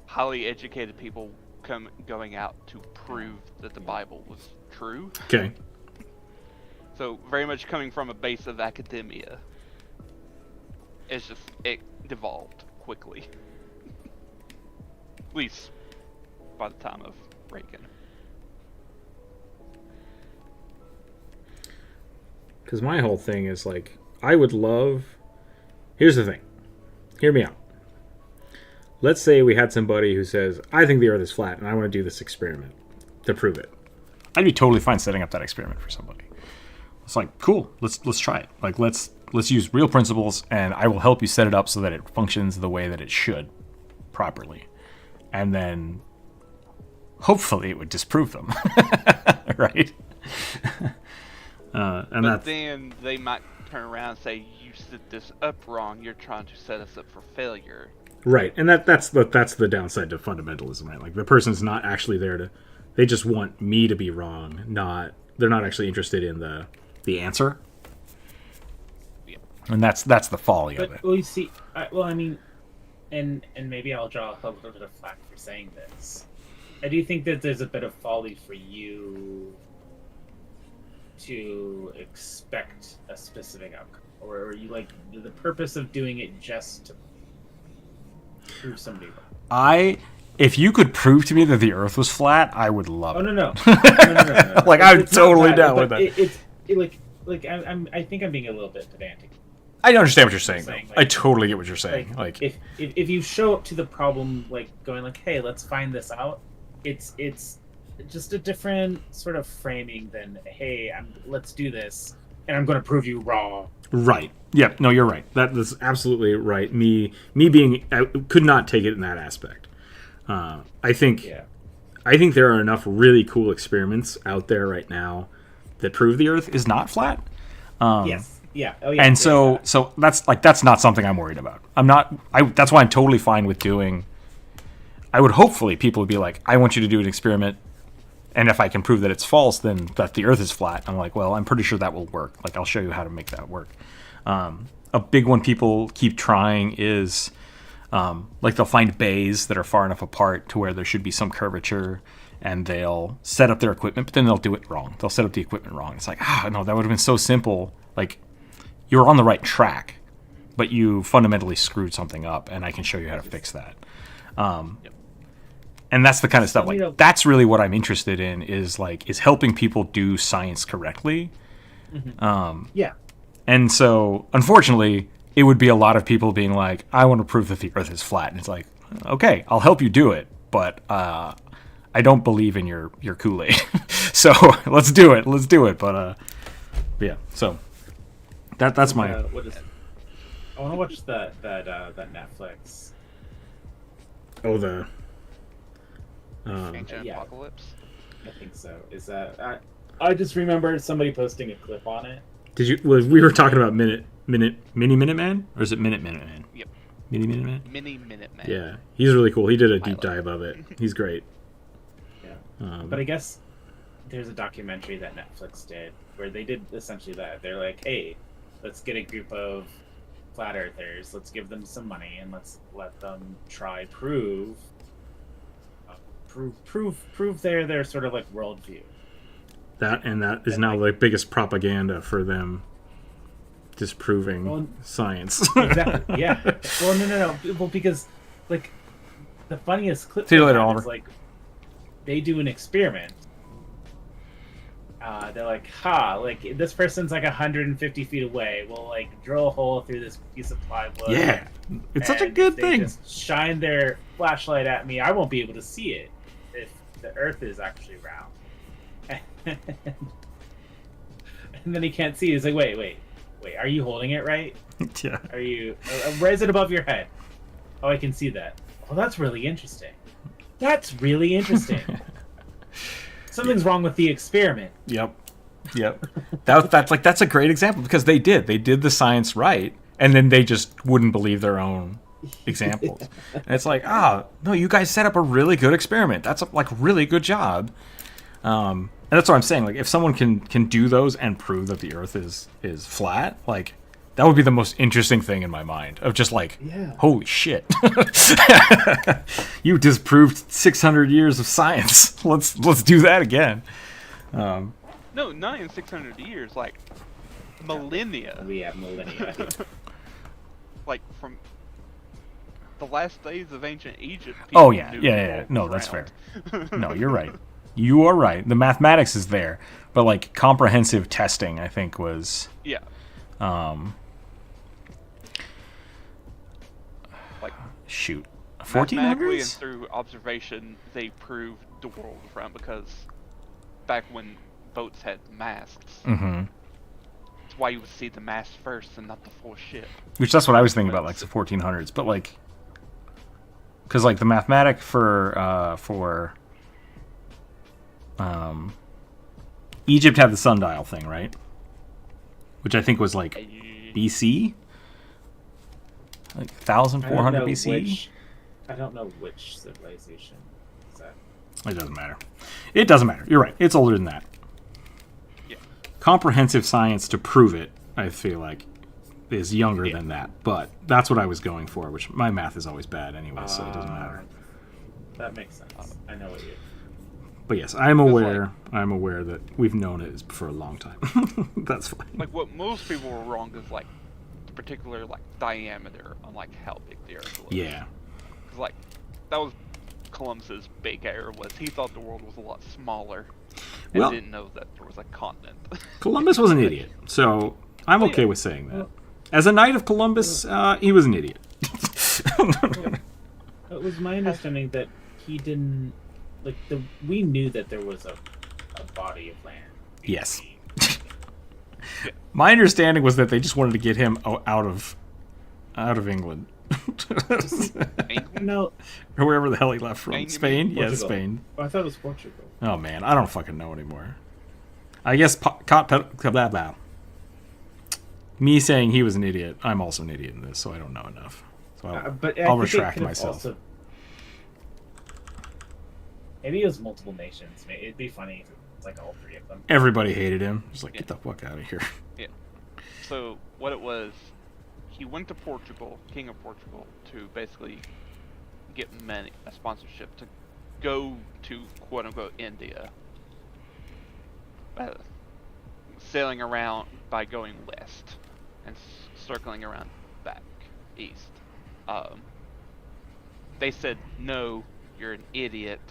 highly educated people going out to prove that the Bible was true. Okay. So very much coming from a base of academia. It's just, it devolved quickly. At least by the time of Reagan. Because my whole thing is like, I would love. Here's the thing. Hear me out. Let's say we had somebody who says, I think the Earth is flat, and I want to do this experiment to prove it. I'd be totally fine setting up that experiment for somebody. It's like, cool, let's try it. Like, let's use real principles, and I will help you set it up so that it functions the way that it should, properly. And then, hopefully, it would disprove them, right? But then they might turn around and say, you set this up wrong, you're trying to set us up for failure. Right, and that's the downside to fundamentalism, right? Like, the person's not actually there to... They just want me to be wrong, they're not actually interested in the answer. Yeah. And that's the folly of it. Well, you see, I mean, and maybe I'll draw a little bit of flack for saying this. I do think that there's a bit of folly for you to expect a specific outcome, or you like the purpose of doing it just to prove somebody wrong. If you could prove to me that the Earth was flat, I would love it. No. No. Like, I'm totally down with that. I think I'm being a little bit pedantic. I understand what you're saying, though. Like, I totally get what you're saying. Like, if you show up to the problem like going like, hey, let's find this out, it's just a different sort of framing than, hey, let's do this and I'm going to prove you wrong. Right. Yeah. No, you're right. That's absolutely right. Me being, I could not take it in that aspect. I think there are enough really cool experiments out there right now that prove the Earth is not flat. Yes. Yeah. Oh, yeah. And so that's not something I'm worried about. That's why I'm totally fine with doing. I would hopefully people would be like, I want you to do an experiment, and if I can prove that it's false, then that the Earth is flat. I'm like, well, I'm pretty sure that will work. Like, I'll show you how to make that work. A big one people keep trying is, like, they'll find bays that are far enough apart to where there should be some curvature, and they'll set up their equipment, but then they'll do it wrong. They'll set up the equipment wrong. It's like, no, that would have been so simple. Like, you're on the right track, but you fundamentally screwed something up, and I can show you how to fix that. And that's the kind of stuff, like, that's really what I'm interested in, is helping people do science correctly. Mm-hmm. And so, unfortunately, it would be a lot of people being like, I want to prove that the Earth is flat. And it's like, okay, I'll help you do it, but I don't believe in your Kool-Aid. So let's do it. But yeah, so that's my... I want to watch that Netflix. Oh, the... Ancient Apocalypse? I think so. Is that... I just remember somebody posting a clip on it. Did you... we were talking about Mini Minute Man? Or is it Minute Man? Yep. Mini Minute Man? Mini Minute Man. Yeah. He's really cool. He did a deep dive of it. He's great. Yeah. But I guess there's a documentary that Netflix did where they did essentially that. They're like, hey, let's get a group of flat earthers, let's give them some money, and let's let them try prove prove their sort of like worldview. That is now the biggest propaganda for them, disproving science. Exactly. Yeah. Well, no. Well, because like the funniest clip See you later, is Oliver. like they do an experiment. They're like, like this person's like 150 feet away. We'll like drill a hole through this piece of plywood. Yeah, it's such a and good if they thing. Just shine their flashlight at me. I won't be able to see it if the Earth is actually round. And then he can't see. He's like, wait. Are you holding it right? Yeah. Are you? Where is it above your head? Oh, I can see that. Oh, that's really interesting. Something's wrong with the experiment. Yep. That's a great example because they did the science right, and then they just wouldn't believe their own examples. And it's like, no, you guys set up a really good experiment. That's a really good job. And that's what I'm saying. Like, if someone can do those and prove that the Earth is flat, like, that would be the most interesting thing in my mind. Of just like, holy shit, you disproved 600 years of science. Let's do that again. No, not in 600 years. Like millennia. We have millennia. Like from the last days of ancient Egypt. Oh people knew yeah. the world No, was that's fair. round. No, you're right. You are right. The mathematics is there, but like comprehensive testing, I think was Yeah. Like shoot, mathematically and 1400s. through observation, they proved the world was round because back when boats had masts, Mm-hmm. that's why you would see the mast first and not the full ship. Which that's what I was thinking about, like the 1400s. But like, because like the mathematic for Egypt had the sundial thing, right? Which I think was like BC, like 1400 BC. I don't know which civilization is that. It doesn't matter. It doesn't matter. You're right. It's older than that. Yeah. Comprehensive science to prove it, I feel like, is younger than that. But that's what I was going for, which my math is always bad anyway, so it doesn't matter. That makes sense. I know what you. But yes, I'm aware that we've known it for a long time. That's fine. Like what most people were wrong is like the particular like diameter on like how big the Earth was. Yeah. Because like that was Columbus's big error, was he thought the world was a lot smaller and Well- didn't know that there was a continent. Columbus was an idiot, so I'm okay with saying that. As a knight of Columbus, he was an idiot. It was my understanding that he didn't like we knew that there was a body of land. Yes. My understanding was that they just wanted to get him out of England. No, Or wherever the hell he left from. Spain, you Spain? mean? Yeah, Portugal. Spain. I thought it was Portugal. Oh man, I don't fucking know anymore. I guess blah, blah. Me saying he was an idiot, I'm also an idiot in this, so I don't know enough. So But I I'll think it retract could have myself. also- maybe it was multiple nations. It'd be funny if it was like all three of them. Everybody hated him. Just like, get the fuck out of here. So what it was, he went to Portugal, King of Portugal, to basically get a sponsorship to go to quote unquote India, sailing around by going west and circling around back east. They said, no, you're an idiot,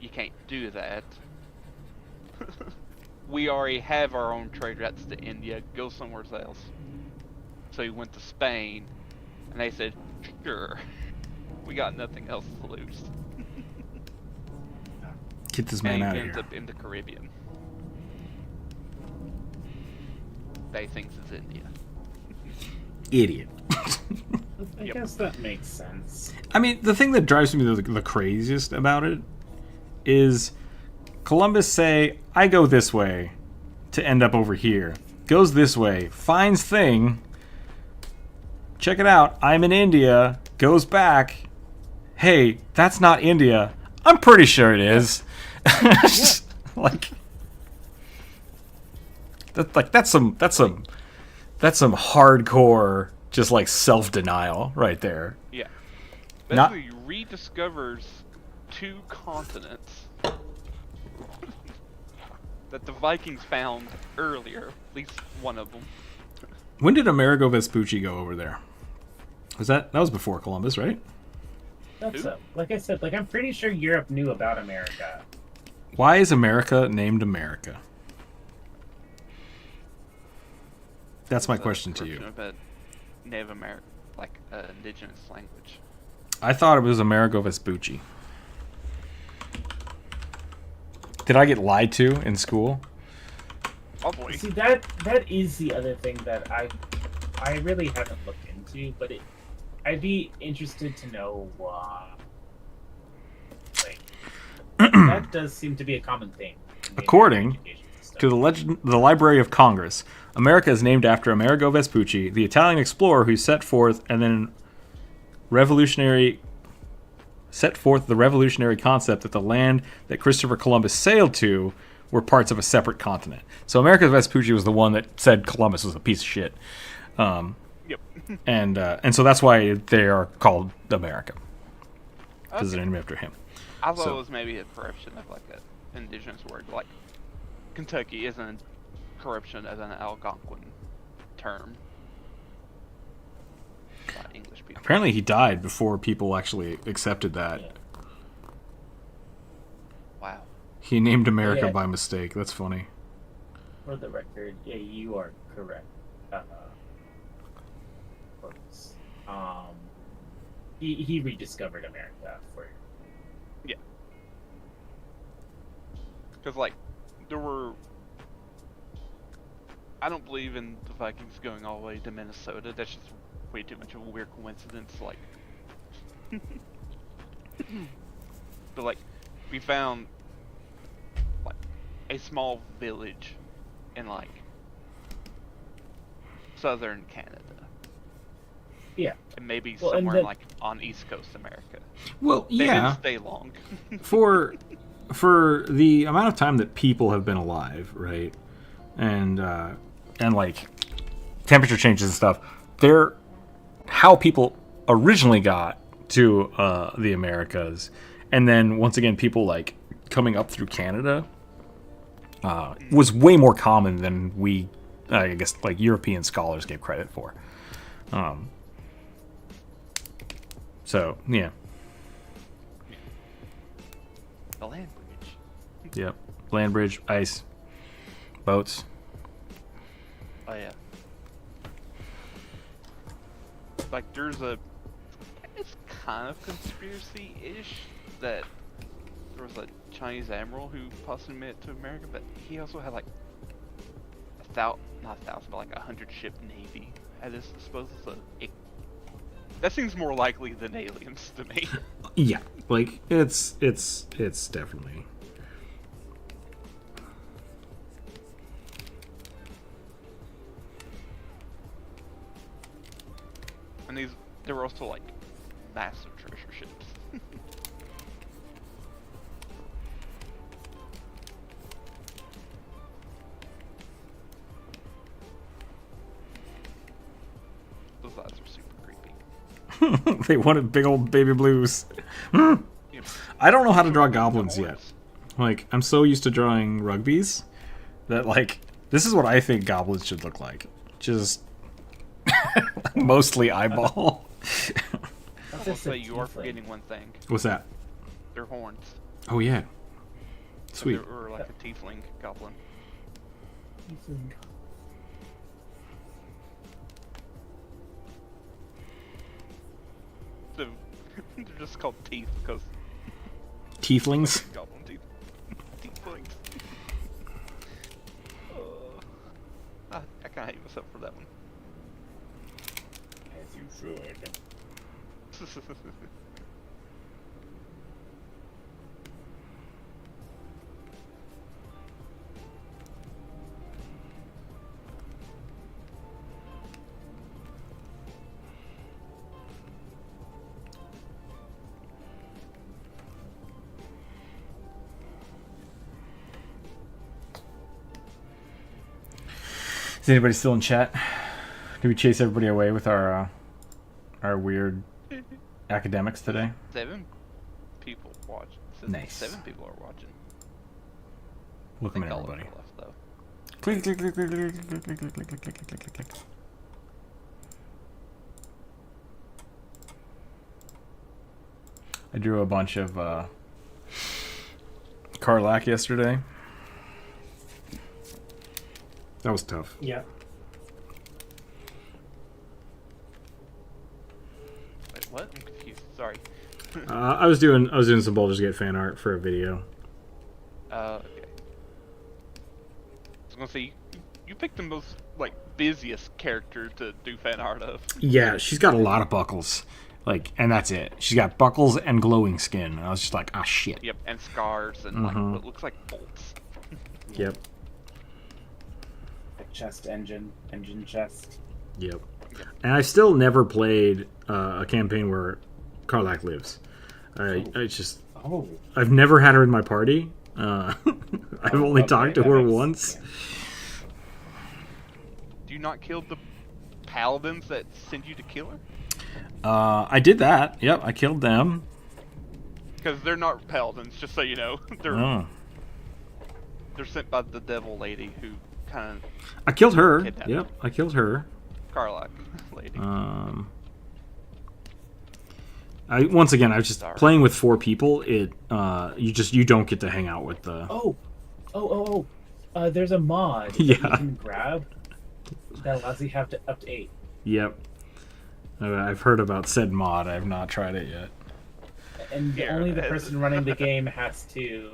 you can't do that. We already have our own trade routes to India, go somewhere else. So he went to Spain, and they said, sure, we got nothing else to lose. Get this And man he out of ends here. up in the Caribbean. They thinks it's India. Idiot. I guess that makes sense. I mean, the thing that drives me the craziest about it is Columbus say, I go this way to end up over here. Goes this way, finds thing. Check it out, I'm in India. Goes back. Hey, that's not India. I'm pretty sure it is. Like, that's some hardcore, just like self-denial right there. Yeah. Not- Basically, rediscovers 2 continents that the Vikings found earlier. At least one of them. When did Amerigo Vespucci go over there? That was before Columbus, right? That's like I said, like I'm pretty sure Europe knew about America. Why is America named America? That's my question to you. About Native American, like indigenous language. I thought it was Amerigo Vespucci. Did I get lied to in school? Probably. See, that is the other thing that I really haven't looked into, but I'd be interested to know like that does seem to be a common thing. According to the Library of Congress, America is named after Amerigo Vespucci, the Italian explorer who set forth the revolutionary concept that the land that Christopher Columbus sailed to were parts of a separate continent. So Amerigo Vespucci was the one that said Columbus was a piece of shit. Yep. and so that's why they are called America, because they're named after him. I thought it was maybe a corruption of like an indigenous word, like Kentucky isn't a corruption of an Algonquin term. By English people. Apparently he died before people actually accepted that. Yeah. Wow. He named America by mistake. That's funny. For the record, yeah, you are correct. He rediscovered America for you. Yeah. Because like there were. I don't believe in the Vikings going all the way to Minnesota. That's just way too much of a weird coincidence. Like, but like we found like a small village in like southern Canada. Yeah. And maybe Well, somewhere like on East Coast America. Well, They yeah. didn't stay long. for the amount of time that people have been alive, right? And like temperature changes and stuff, they're how people originally got to the Americas, and then once again people like coming up through Canada was way more common than we I guess like European scholars gave credit for. So yeah. The land bridge. Yep. Land bridge, ice, boats. Oh yeah. Like there's it's kind of conspiracy-ish that there was a Chinese admiral who possibly made it to America, but he also had like not 1,000, but like 100-ship navy at his disposal. So that seems more likely than aliens to me. Yeah, like it's definitely. And they were also like massive treasure ships. Those eyes are super creepy. They wanted big old baby blues. I don't know how to draw goblins yet. Like, I'm so used to drawing rugbies that, like, this is what I think goblins should look like. Just mostly eyeball. I will say you are forgetting one thing. What's that? Their horns. Oh, yeah. Sweet. Or like a tiefling goblin. So, they're just called teeth because Tieflings? goblin teeth. Tieflings. I kind of hate myself for that one. As you should. Is anybody still in chat? Did we chase everybody away with our weird academics today? 7 people watching. It says Nice. 7 people are watching. Welcome I in, think all of everybody. them are left, though. Click, click, click, click, click, click, click, click, click, click, click, click, click, click. I drew a bunch of Karlak yesterday. That was tough. Yeah. Wait, what? I'm confused. Sorry. I was doing some Baldur's Gate fan art for a video. Okay. I was gonna say, you picked the most, like, busiest character to do fan art of. Yeah, she's got a lot of buckles, like, and that's it. She's got buckles and glowing skin. And I was just like, ah, shit. Yep, and scars and, like, what looks like bolts. Yep. Like chest engine chest. Yep. And I still never played a campaign where Karlak lives. I just Oh. I've never had her in my party. I've only okay, talked to that her makes- once. yeah. Do you not kill the paladins that send you to kill her? I did that. Yep, I killed them. Because they're not paladins, just so you know. Oh. They're sent by the devil lady who kind of I killed her. Kidnapped. Yep, I killed her. Karlak lady. Once again, I was just Sorry. playing with 4 people. You don't get to hang out with the. Oh. There's a mod that Yeah. you can grab that allows you to have up to 8. Yep. I've heard about said mod. I have not tried it yet. And Here, only the it's- person running the game has to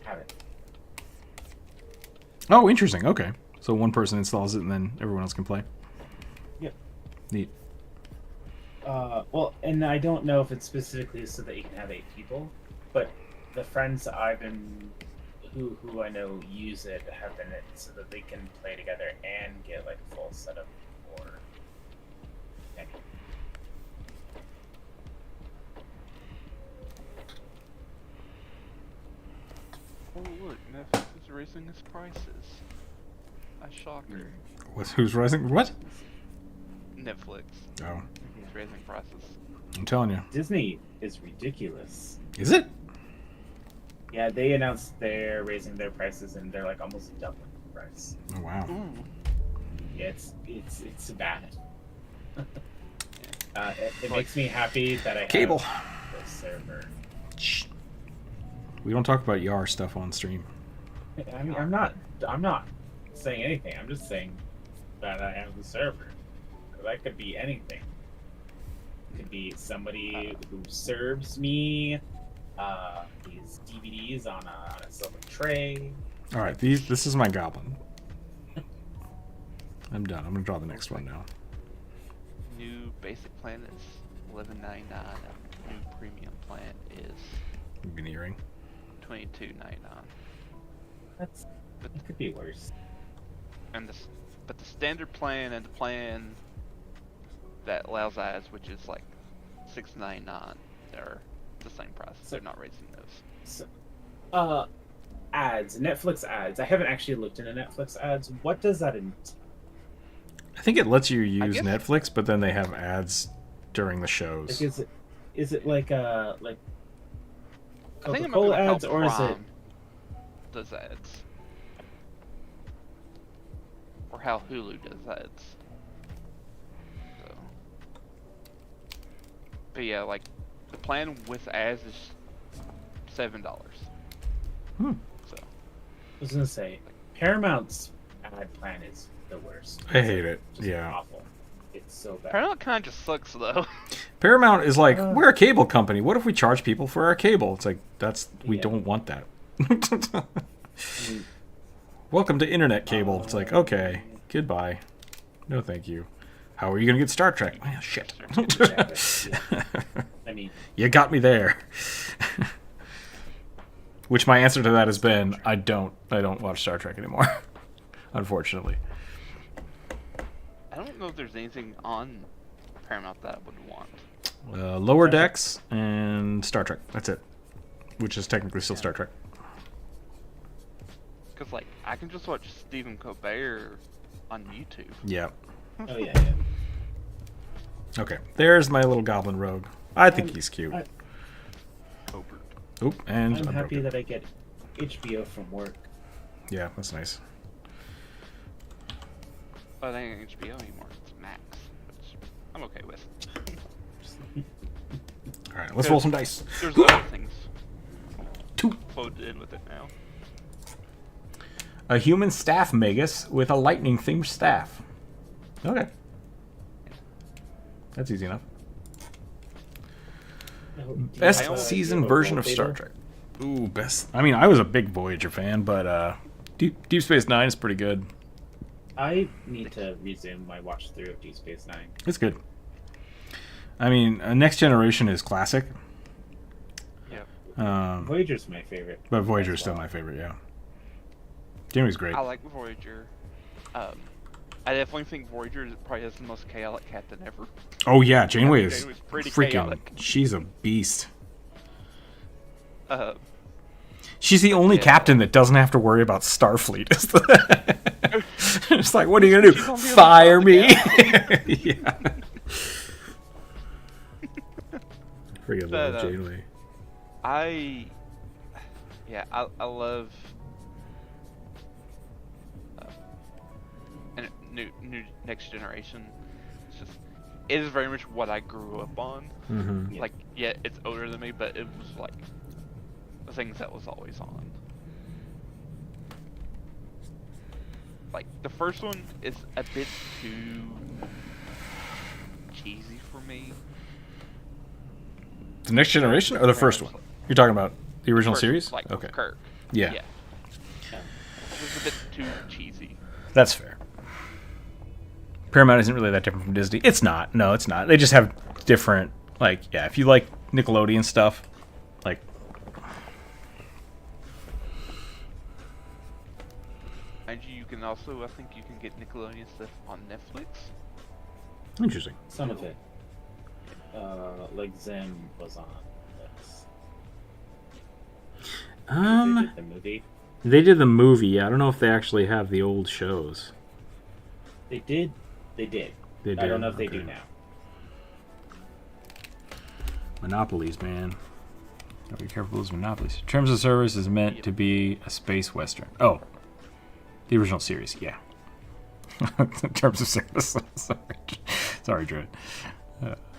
have it. Oh, interesting. Okay, so one person installs it and then everyone else can play. Yep. Neat. Well, and I don't know if it's specifically so that you can have 8 people, but the friends I've been who I know use it have been it so that they can play together and get like a full setup for any. Oh look, Netflix is raising its prices. A shocker. Who's rising? What? Netflix Oh, is raising prices. I'm telling you. Disney is ridiculous. Is it? Yeah, they announced they're raising their prices and they're like almost doubling the price. Oh wow. Ooh. Yeah, it's bad. It makes me happy that I have Cable. the server. Shh. We don't talk about Yar stuff on stream. I mean, I'm not saying anything. I'm just saying that I have the server. That could be anything. It could be somebody who serves me these DVDs on a silver tray. All right, this is my goblin. I'm done. I'm gonna draw the next one now. New basic plan is $11.99. New premium plan is Give me an earring. $22.99. That could be worse. And but the standard plan and the plan that allows ads, which is like $6.99, they're the same price. They're not raising those. So, ads, Netflix ads. I haven't actually looked into Netflix ads. What does that entail? I think it lets you use guess- Netflix, but then they have ads during the shows. Like, is it like I think it might be Coca-Cola like how ads, or is it? Prime does ads, or how Hulu does ads. So, but yeah, like the plan with ads is $7. Hmm. So I was gonna say Paramount's ad plan is the worst. I hate it. Just Yeah. awful. It's so bad. Paramount kind of just sucks though. Paramount is like, we're a cable company. What if we charge people for our cable? It's like, we Yeah. don't want that. I mean, Welcome to internet cable. It's like, okay, goodbye. No, thank you. How are you gonna get Star Trek? Oh, shit. yeah. I mean, You got me there. Which my answer to that has been, I don't watch Star Trek anymore. Unfortunately. I don't know if there's anything on Paramount that I would want. Lower Decks and Star Trek. That's it. Which is technically still Star Trek. Cause like I can just watch Stephen Colbert on YouTube. Yeah. oh yeah. Okay, there's my little goblin rogue. I think he's cute. Cobra. Oop, and I'm I broke happy it. that I get HBO from work. Yeah, that's nice. But it ain't HBO anymore. It's Max, which I'm okay with. All right, let's roll some dice. There's other things 2. folded in with it now. A human staff magus with a lightning themed staff. Okay. That's easy enough. Best I season only- version of Star Trek. Ooh, best. I mean, I was a big Voyager fan, but Deep Space Nine is pretty good. I need to resume my watch through of Deep Space Nine. It's good. I mean, Next Generation is classic. Yeah. Voyager's my favorite. But Voyager is as still well. my favorite, yeah. Janeway's great. I like Voyager. I definitely think Voyager probably has the most chaotic captain ever. Oh, yeah, Janeway is Janeway's pretty freaking... chaotic. She's a beast. Uh, She's the only Yeah. captain that doesn't have to worry about Starfleet. It's like, what are you going to She's do? on the other Fire side me? of Yeah. Freaking But, love Janeway. I love and new Next Generation. It's just it is very much what I grew up on. Mm-hmm. Like, yeah, it's older than me, but it was like the things that was always on. Like the first one is a bit too cheesy for me. The Next Generation or the first one? You're talking about the original First, series? like Okay. Kirk. Yeah. Yeah. It was a bit too cheesy. That's fair. Paramount isn't really that different from Disney. It's not. No, it's not. They just have different, like, yeah, if you like Nickelodeon stuff, like... And you can also, I think you can get Nickelodeon stuff on Netflix. Interesting. Some of it. Like Zim was on this. They did the movie. They did the movie. I don't know if they actually have the old shows. They did. They did. They I did, don't know if they do okay. now. Monopolies, man. Gotta be careful with those monopolies. Terms of Service is meant to be a space western. Oh. The original series, yeah. Terms of Service. Sorry, Drew.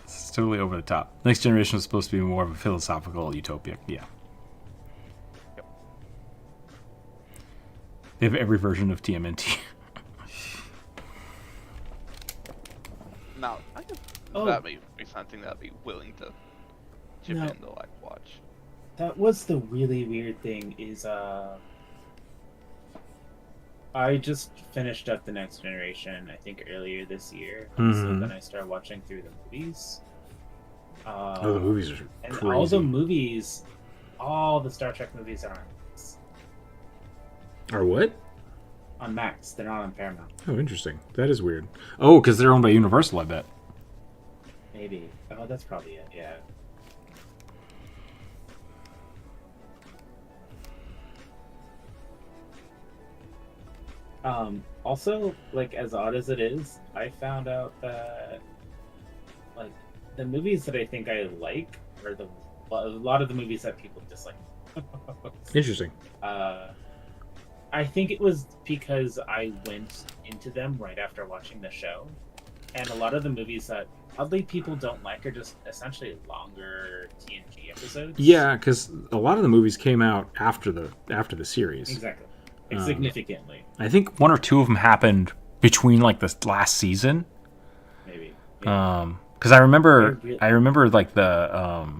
It's totally over the top. Next Generation was supposed to be more of a philosophical utopia. Yeah. Yep. They have every version of TMNT. Now, I guess Oh. that may be something that I'd be willing to chip No. in to like watch. That was the really weird thing is I just finished up the Next Generation, I think earlier this year. So Mhm. then I started watching through the movies. Oh, the movies are And crazy. all the movies, all the Star Trek movies are Are what? on Max. They're not on Paramount. Oh, interesting. That is weird. Oh, because they're owned by Universal, I bet. Maybe. Oh, that's probably it. Yeah. Also, like, as odd as it is, I found out that, like, the movies that I think I like are a lot of the movies that people dislike. Interesting. I think it was because I went into them right after watching the show, and a lot of the movies that oddly people don't like are just essentially longer TNG episodes. Yeah, because a lot of the movies came out after the series. Exactly. Significantly, I think one or two of them happened between like the last season. maybe. Because I remember like the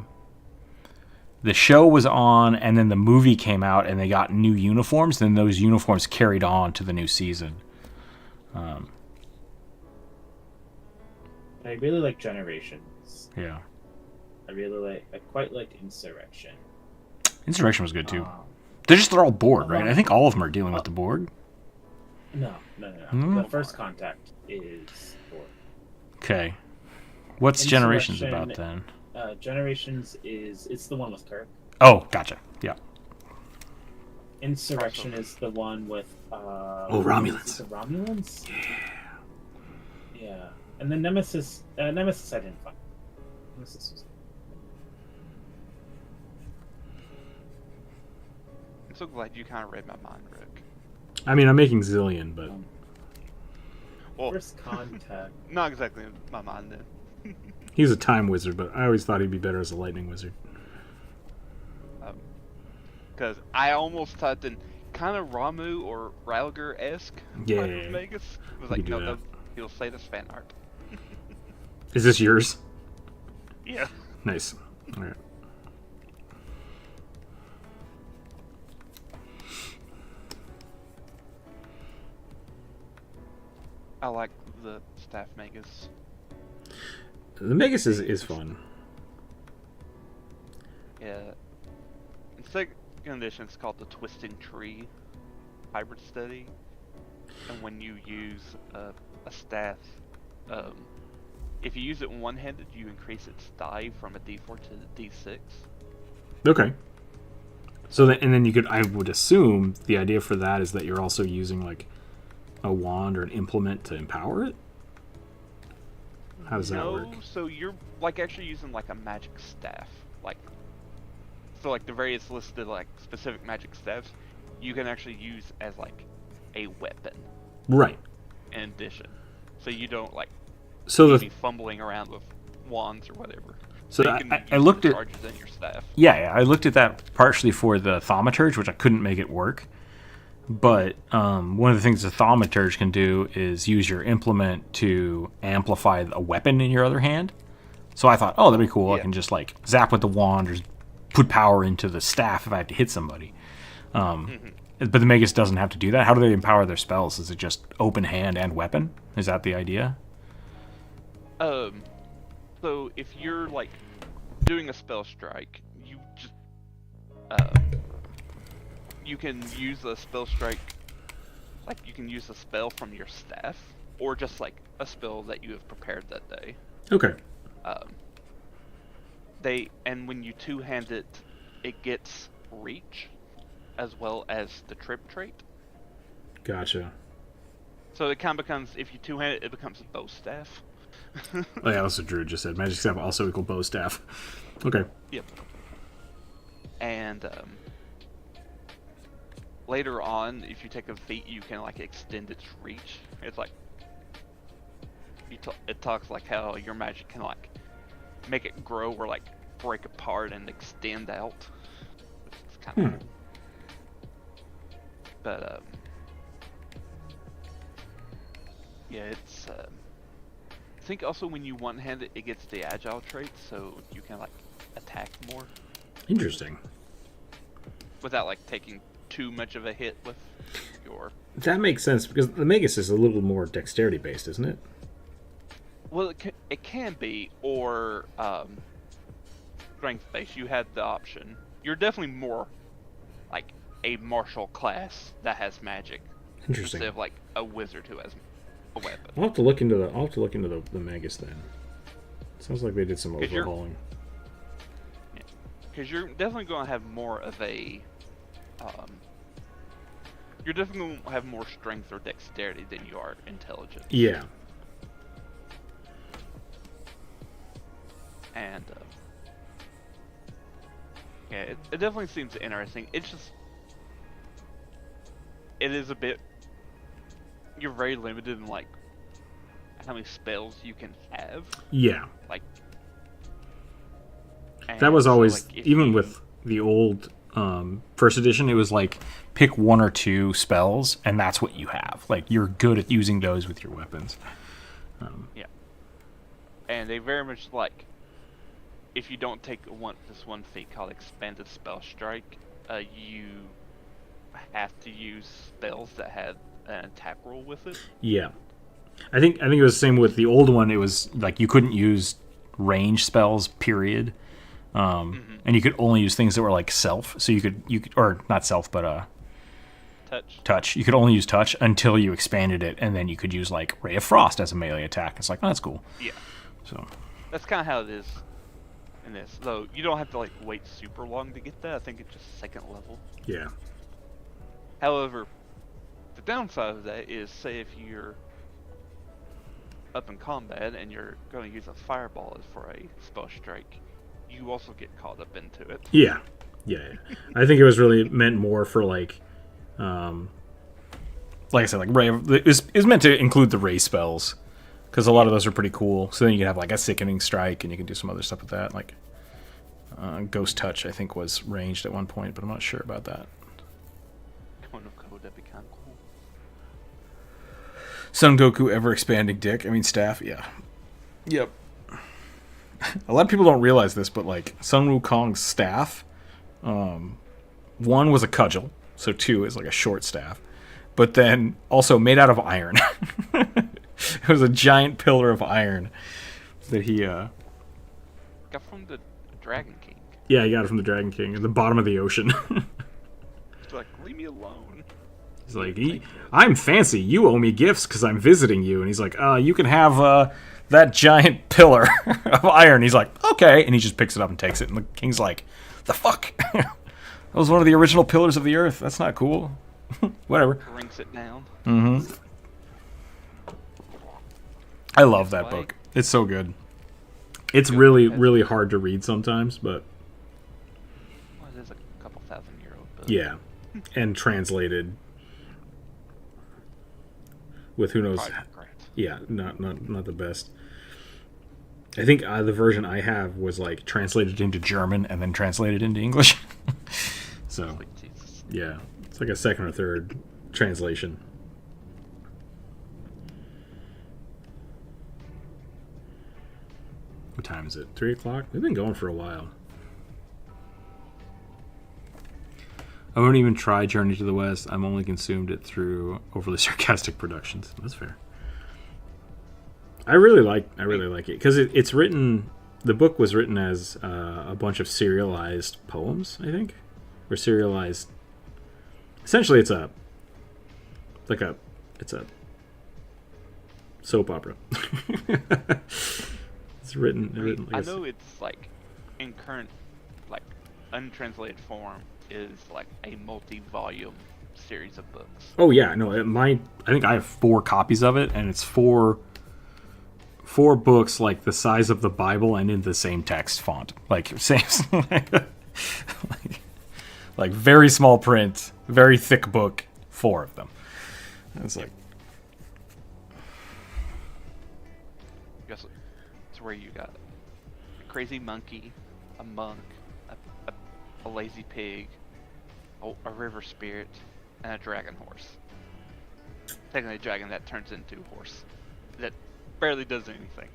show was on, and then the movie came out, and they got new uniforms. Then those uniforms carried on to the new season. I really like Generations. Yeah, I quite like Insurrection. Insurrection was good too. Um, They're all bored, right? I think all of them are dealing with the Borg. no. Hmm? The First Contact is for Okay, what's Generations about Insurrection- then? Generations it's the one with Kirk. Oh, gotcha. Yeah. Insurrection is the one with Romulans. The Romulans? Yeah. And then Nemesis I didn't find. Nemesis was... I'm so glad you kind of read my mind, Rick. I mean, I'm making Zillion, but Well, First contact. not exactly in my mind then. he's a time wizard. But I always thought he'd be better as a lightning wizard. Because I almost typed in kind of Ramu or Ralger-esque. Yeah. Vegas. I was You like, can do no, that. he'll say this fan art. Is this yours? Yeah. Nice. All right. I like the staff magus. The Magus is fun. Yeah. In second edition, it's called the Twisting Tree hybrid study. And when you use a staff, if you use it one-handed, you increase its die from a D4 to a D6. Okay. So then, and then you could, I would assume the idea for that is that you're also using like a wand or an implement to empower it. How does that work? No, so you're like actually using like a magic staff, like so like the various listed like specific magic staffs, you can actually use as like a weapon Right. in addition. So you don't like So be fumbling around with wands or whatever. so you I, can I use looked the at charges in your staff. Yeah, I looked at that partially for the thaumaturge, which I couldn't make it work. But one of the things the thaumaturge can do is use your implement to amplify a weapon in your other hand. So I thought, oh, that'd be cool. I Yeah. can just like zap with the wand or put power into the staff if I have to hit somebody. But the Magus doesn't have to do that. How do they empower their spells? Is it just open hand and weapon? Is that the idea? So if you're like doing a spell strike, you just you can use a spell strike, like you can use a spell from your staff, or just like a spell that you have prepared that day. okay. And when you two-hand it, it gets reach, as well as the trip trait. Gotcha. So it kind of becomes, if you two-hand it, it becomes a bow staff. Oh yeah, that's what Drew just said. Magic staff also equal bow staff. Okay. Yep. And later on, if you take a feat, you can like extend its reach. It's like it talks like how your magic can like make it grow or like break apart and extend out. It's kind of cool. But yeah, it's I think also when you one-hand it, it gets the agile trait, so you can like attack more Interesting. without like taking too much of a hit with your... That makes sense because the Magus is a little more dexterity based, isn't it? Well, it can be, or strength based. You had the option. You're definitely more like a martial class that has magic Interesting. instead of like a wizard who has a weapon. I'll have to look into the Magus then. Sounds like they did some 'Cause you're- overhauling. Because you're definitely going to have more of a... you're definitely going to have more strength or dexterity than you are intelligence. Yeah. And, yeah, it definitely seems interesting. It's just... It is a bit... You're very limited in, like, how many spells you can have. Yeah. Like... That was and so, always, like, if even you- with the old first edition, it was like pick one or two spells and that's what you have. Like you're good at using those with your weapons. Yeah. And they very much like, if you don't take this one feat called Expanded Spell Strike, you have to use spells that have an attack roll with it. Yeah. I think it was the same with the old one. It was like you couldn't use range spells, period. And you could only use things that were like self. So you could or not self, but touch. You could only use touch until you expanded it, and then you could use like Ray of Frost as a melee attack. It's like, oh, that's cool. Yeah. So That's kind of how it is in this. Though you don't have to like wait super long to get that. I think it's just second level. yeah. However, the downside of that is, say if you're up in combat and you're going to use a fireball for a spell strike, you also get caught up into it. Yeah. I think it was really meant more for like I said, like ray. It was meant to include the ray spells because a lot of those are pretty cool. So then you can have like a sickening strike, and you can do some other stuff with that. Like Ghost Touch, I think was ranged at one point, but I'm not sure about that. That'd be kind of cool. Son Goku ever expanding dick. I mean staff. Yeah. Yep. A lot of people don't realize this, but like Sun Wukong's staff, 1 was a cudgel, so 2 is like a short staff, but then also made out of iron. It was a giant pillar of iron that he got from the Dragon King. Yeah, he got it from the Dragon King at the bottom of the ocean. It's like, leave me alone. He's like, I'm fancy. You owe me gifts because I'm visiting you. And he's like, you can have that giant pillar of iron. He's like, okay. And he just picks it up and takes it. And the king's like, the fuck? That was one of the original pillars of the earth. That's not cool. Whatever. Rings it down. Mm-hmm. I love that book. It's so good. It's really, really hard to read sometimes, but... Well, it is a couple thousand-year-old book. Yeah. And translated with who knows... Yeah, not the best. I think the version I have was like translated into German and then translated into English. So, yeah, it's like a second or third translation. What time is it? 3 o'clock? We've been going for a while. I won't even try Journey to the West. I'm only consumed it through overly sarcastic productions. That's fair. I really like it because it's written. The book was written as a bunch of serialized poems, I think, or serialized. Essentially, it's a soap opera. It's written. Like I know it's like in current, like untranslated form is like a multi-volume series of books. Oh yeah, no, I think I have 4 copies of it, and it's 4 books like the size of the Bible and in the same text font, like same, like very small print, very thick book, 4 of them. It's like, Guess it's where you got a crazy monkey, a monk, a lazy pig, a river spirit, and a dragon horse. Technically, a dragon that turns into a horse that barely does anything.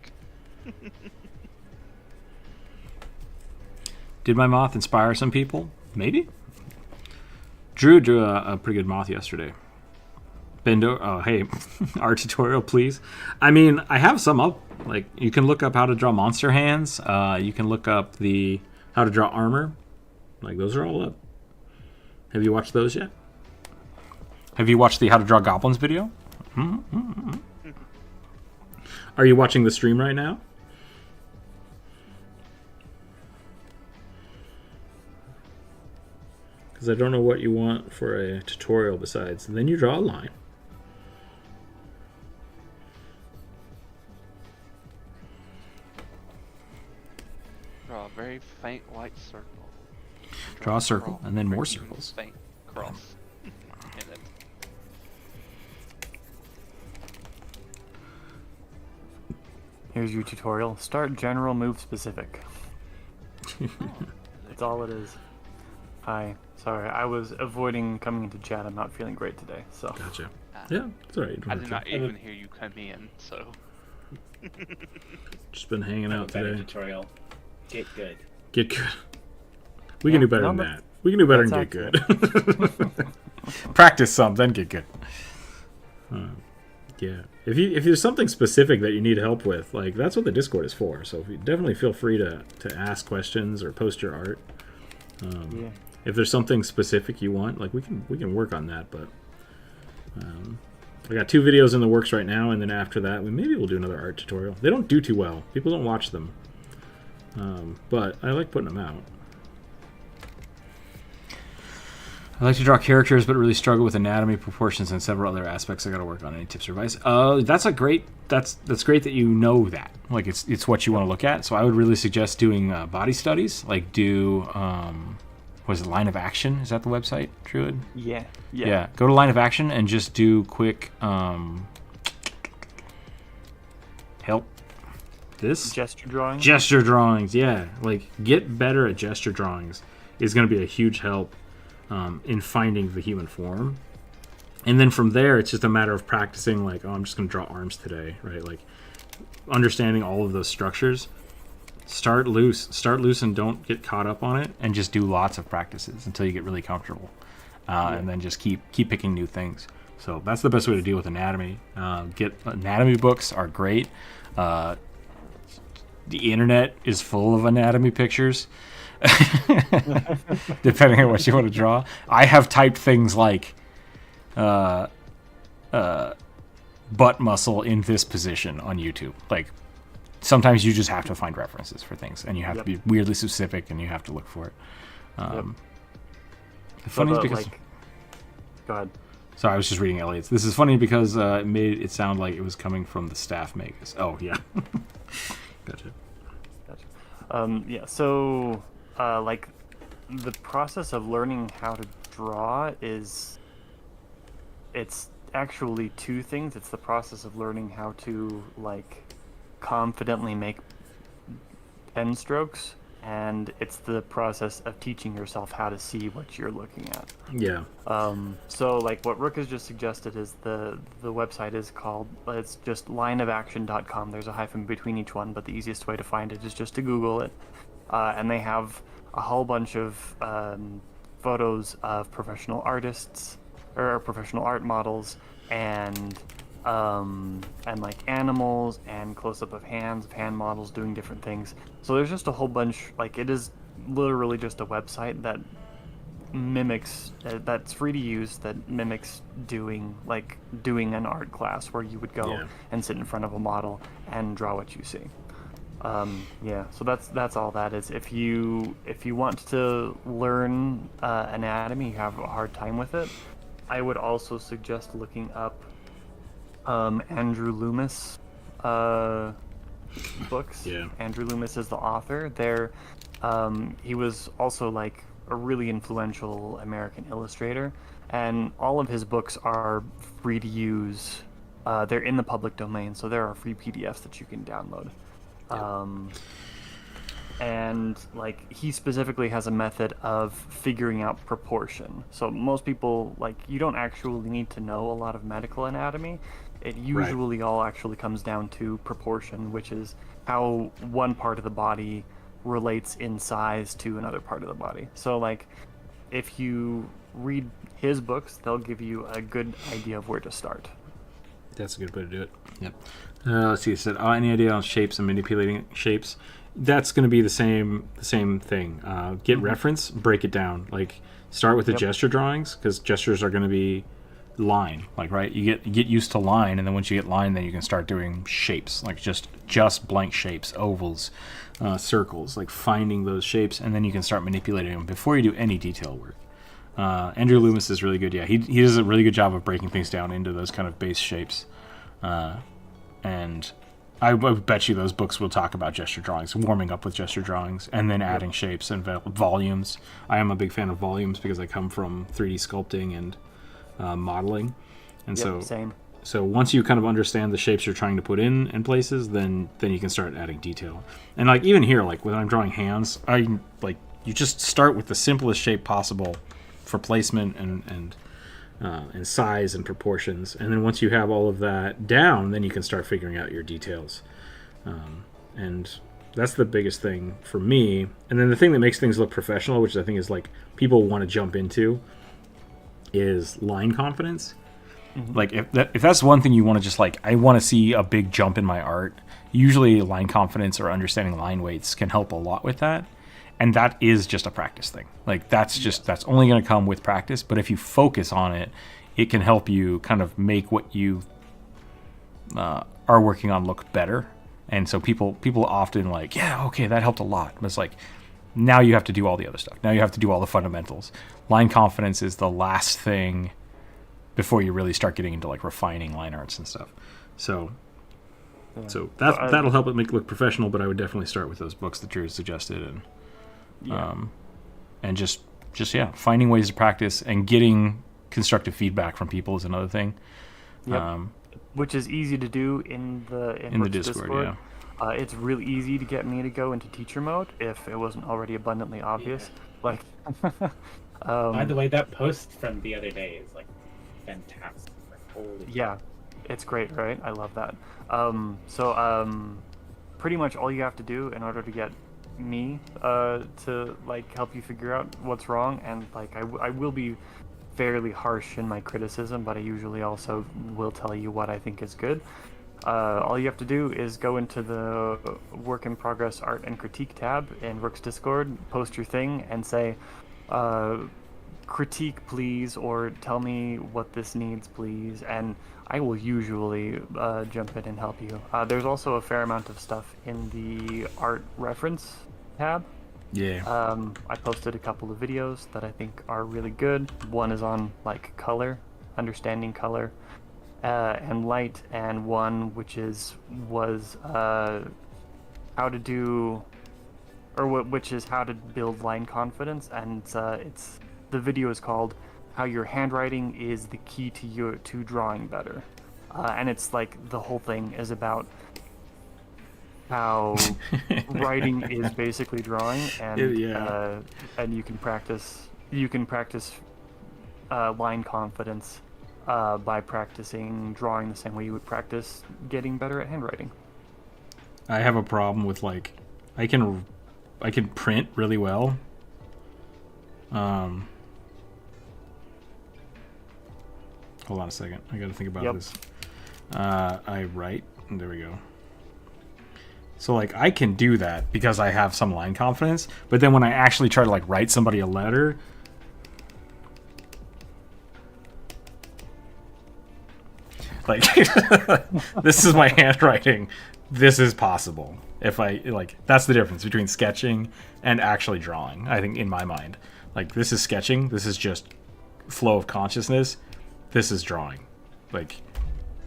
did my moth inspire some people? Maybe. Drew drew a pretty good moth yesterday. Bendo, oh hey, art tutorial please. I mean, I have some up. Like, you can look up how to draw monster hands. You can look up the how to draw armor. Like, those are all up. Have you watched those yet? Have you watched the How to Draw Goblins video? Are you watching the stream right now? Because I don't know what you want for a tutorial besides. And then you draw a line. Draw a very faint white circle. Draw a circle, and then more circles. Faint cross in it. Here's your tutorial. Start general, move specific. That's all it is. Hi. Sorry, I was avoiding coming into chat. I'm not feeling great today, so. Gotcha. Yeah, it's alright. I did not even hear you come in, so. Just been hanging out Better today. tutorial. Get good. Get good. We can do better than that. We can do better than get good. Practice some, then get good. Yeah. If there's something specific that you need help with, like, that's what the Discord is for. So if you definitely feel free to ask questions or post your art. Yeah. If there's something specific you want, like, we can work on that. But I got 2 videos in the works right now, and then after that, maybe we'll do another art tutorial. They don't do too well. People don't watch them. But I like putting them out. I like to draw characters, but really struggle with anatomy, proportions, and several other aspects I got to work on. Any tips or advice? That's great that you know that. Like it's what you want to look at. So I would really suggest doing body studies. Like do was it Line of Action? Is that the website, Druid? Yeah. Yeah. Go to Line of Action and just do quick help. This Gesture drawing. gesture drawings. Yeah, like get better at gesture drawings is going to be a huge help in finding the human form. And then from there, it's just a matter of practicing, like, oh, I'm just going to draw arms today, right? Like, understanding all of those structures. Start loose and don't get caught up on it, and just do lots of practices until you get really comfortable. And then just keep picking new things. So that's the best way to deal with anatomy. Get anatomy books are great. The internet is full of anatomy pictures. Depending on what you want to draw. I have typed things like butt muscle in this position on YouTube. Like sometimes you just have to find references for things, and you have to be weirdly specific, and you have to look for it. The funny is because go ahead. Sorry, I was just reading Elliot's. This is funny because it made it sound like it was coming from the staff makers. Oh yeah. Gotcha. Yeah, so like the process of learning how to draw it's actually two things. It's the process of learning how to like confidently make pen strokes, and it's the process of teaching yourself how to see what you're looking at. Yeah. So like what Rook has just suggested is the website is called, it's just lineofaction.com. There's a hyphen between each one, but the easiest way to find it is just to Google it. And they have a whole bunch of photos of professional artists or professional art models and like animals and close-up of hands of hand models doing different things. So there's just a whole bunch. Like it is literally just a website that mimics that's free to use, that mimics doing an art class where you would go and sit in front of a model and draw what you see. So that's all that is. If you want to learn anatomy, you have a hard time with it, I would also suggest looking up Andrew Loomis books. Yeah. Andrew Loomis is the author. He was also like a really influential American illustrator, and all of his books are free to use. They're in the public domain, so there are free PDFs that you can download. And like he specifically has a method of figuring out proportion. So most people, like, you don't actually need to know a lot of medical anatomy. It usually all actually comes down to proportion, which is how one part of the body relates in size to another part of the body. So like if you read his books, they'll give you a good idea of where to start. That's a good way to do it. Yep. Let's see. It said, any idea on shapes and manipulating shapes? That's going to be the same thing. Get reference, break it down. Like start with the gesture drawings, because gestures are going to be line. Like you get used to line, and then once you get line, then you can start doing shapes, like just blank shapes, ovals, circles. Like finding those shapes, and then you can start manipulating them before you do any detail work. Andrew Loomis is really good. Yeah, he does a really good job of breaking things down into those kind of base shapes. And I bet you those books will talk about gesture drawings, warming up with gesture drawings, and then adding shapes and volumes. I am a big fan of volumes because I come from 3D sculpting and modeling. And same. So once you kind of understand the shapes you're trying to put in places, then you can start adding detail. And like even here, like when I'm drawing hands, you just start with the simplest shape possible for placement and size and proportions, and then once you have all of that down, then you can start figuring out your details, and that's the biggest thing for me. And then the thing that makes things look professional, which I think is like people want to jump into, is line confidence. Like if that's one thing you want to just like, I want to see a big jump in my art, usually line confidence or understanding line weights can help a lot with that. And that is just a practice thing. Like that's only going to come with practice. But if you focus on it, it can help you kind of make what you are working on look better. And so people often like, yeah, okay, that helped a lot. But it's like, now you have to do all the other stuff. Now you have to do all the fundamentals. Line confidence is the last thing before you really start getting into like refining line arts and stuff. So that'll help it make it look professional, but I would definitely start with those books that Drew suggested, and just finding ways to practice and getting constructive feedback from people is another thing. Yep. Which is easy to do in the Discord. Yeah. It's really easy to get me to go into teacher mode if it wasn't already abundantly obvious. Yeah. Like, by the way, that post from the other day is like fantastic. Like, holy yeah, it's great, right? I love that. Pretty much all you have to do in order to get me to like help you figure out what's wrong, and like I will be fairly harsh in my criticism, but I usually also will tell you what I think is good. All you have to do is go into the work in progress art and critique tab in Rook's Discord, post your thing, and say critique please, or tell me what this needs please, and I will usually jump in and help you. There's also a fair amount of stuff in the art reference tab. Yeah. I posted a couple of videos that I think are really good. One is on like color, understanding color, and light, and one which was how to do, which is how to build line confidence, and the video is called "How Your Handwriting is the Key to Drawing Better," and it's like the whole thing is about how writing is basically drawing, and and you can practice line confidence by practicing drawing the same way you would practice getting better at handwriting. I have a problem with like I can print really well. Hold on a second. I got to think about this. I write. There we go. So like I can do that because I have some line confidence, but then when I actually try to like write somebody a letter, like this is my handwriting. This is possible. If I like, that's the difference between sketching and actually drawing. I think in my mind, like this is sketching. This is just flow of consciousness. This is drawing. Like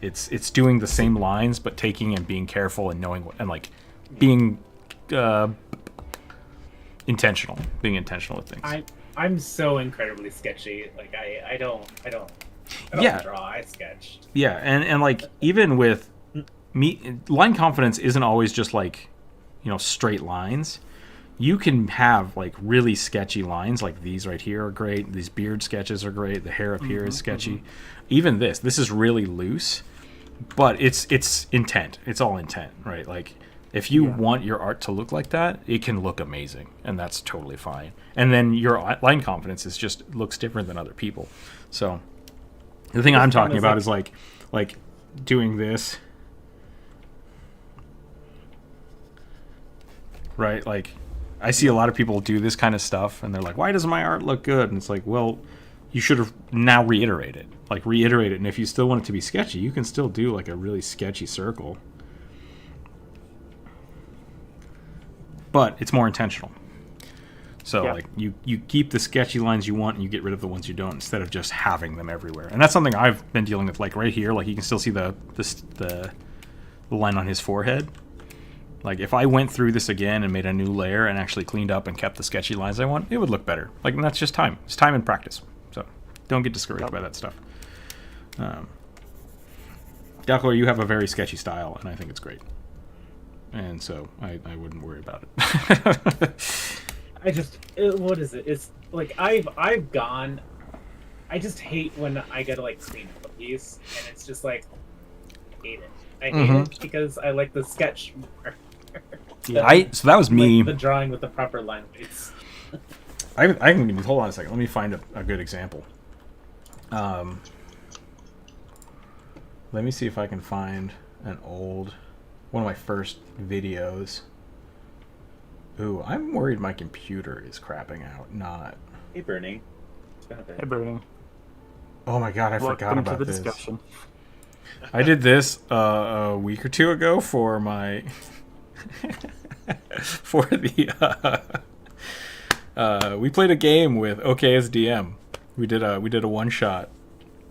it's doing the same lines, but taking and being careful and knowing what, and like being intentional, with things. I'm so incredibly sketchy. Like I don't draw. I sketch. Yeah, and like even with me, line confidence isn't always just like, straight lines. You can have like really sketchy lines, like these right here are great. These beard sketches are great. The hair up here is sketchy. Even this is really loose, but it's intent. It's all intent, right? Like if you want your art to look like that, it can look amazing, and that's totally fine. And then your line confidence looks different than other people. So the thing I'm talking about is like doing this, right? Like I see a lot of people do this kind of stuff, and they're like, "Why doesn't my art look good?" And it's like, well, you should have now reiterate it. And if you still want it to be sketchy, you can still do like a really sketchy circle, but it's more intentional. So like you keep the sketchy lines you want, and you get rid of the ones you don't, instead of just having them everywhere. And that's something I've been dealing with. Like right here, like you can still see the line on his forehead. Like if I went through this again and made a new layer and actually cleaned up and kept the sketchy lines I want, it would look better. Like, and that's just time. It's time and practice. So don't get discouraged by that stuff. Dalcor, you have a very sketchy style, and I think it's great. And so I wouldn't worry about it. What is it? It's like I've gone. I just hate when I gotta like clean up a piece, and it's just like I hate it. I hate it because I like the sketch more. So that was me. Like the drawing with the proper line weights. I can hold on a second. Let me find a good example. Let me see if I can find one of my first videos. Ooh, I'm worried my computer is crapping out. Not. Hey, Bernie. Hey, Bernie. Oh my god, I forgot about to the this. Discussion. I did this a week or two ago for my We played a game with OK as DM. We did a one shot,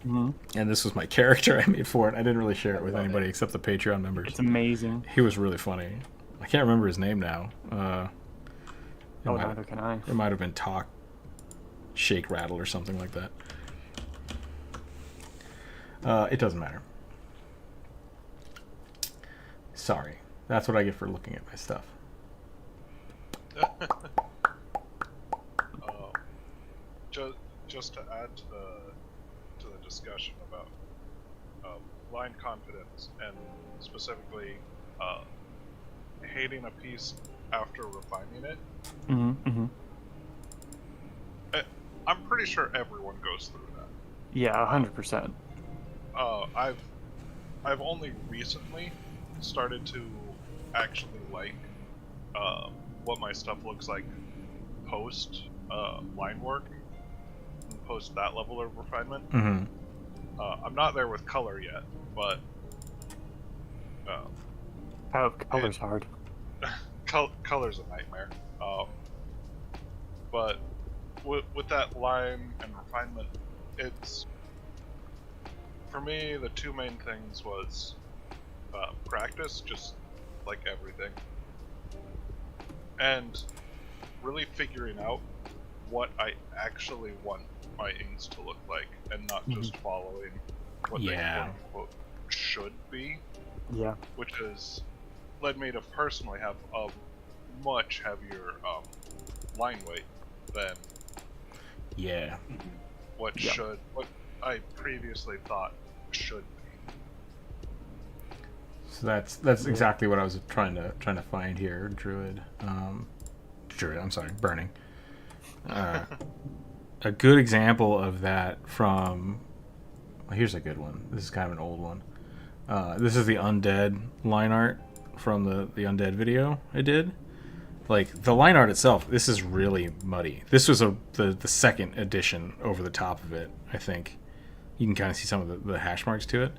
and this was my character I made for it. I didn't really share it with anybody except the Patreon members. It's amazing. He was really funny. I can't remember his name now. Neither can I. It might have been Talk, Shake, Rattle, or something like that. It doesn't matter. Sorry. That's what I get for looking at my stuff. Just to add to the discussion about line confidence and specifically hating a piece after refining it. I'm pretty sure everyone goes through that. Yeah, 100%. I've only recently started to actually like what my stuff looks like post line work, and post that level of refinement. I'm not there with color yet, but Color's hard. Color's a nightmare. But with that line and refinement, it's, for me, the two main things was practice, just like everything, and really figuring out what I actually want my inks to look like, and not just following what they quote-unquote should be. Yeah. Which has led me to personally have a much heavier line weight than what I previously thought should be. So that's exactly what I was trying to find here, Druid. I'm sorry, Burning. A good example of that from... Well, here's a good one. This is kind of an old one. This is the Undead line art from the Undead video I did. Like, the line art itself, this is really muddy. This was the second edition over the top of it, I think. You can kind of see some of the hash marks to it.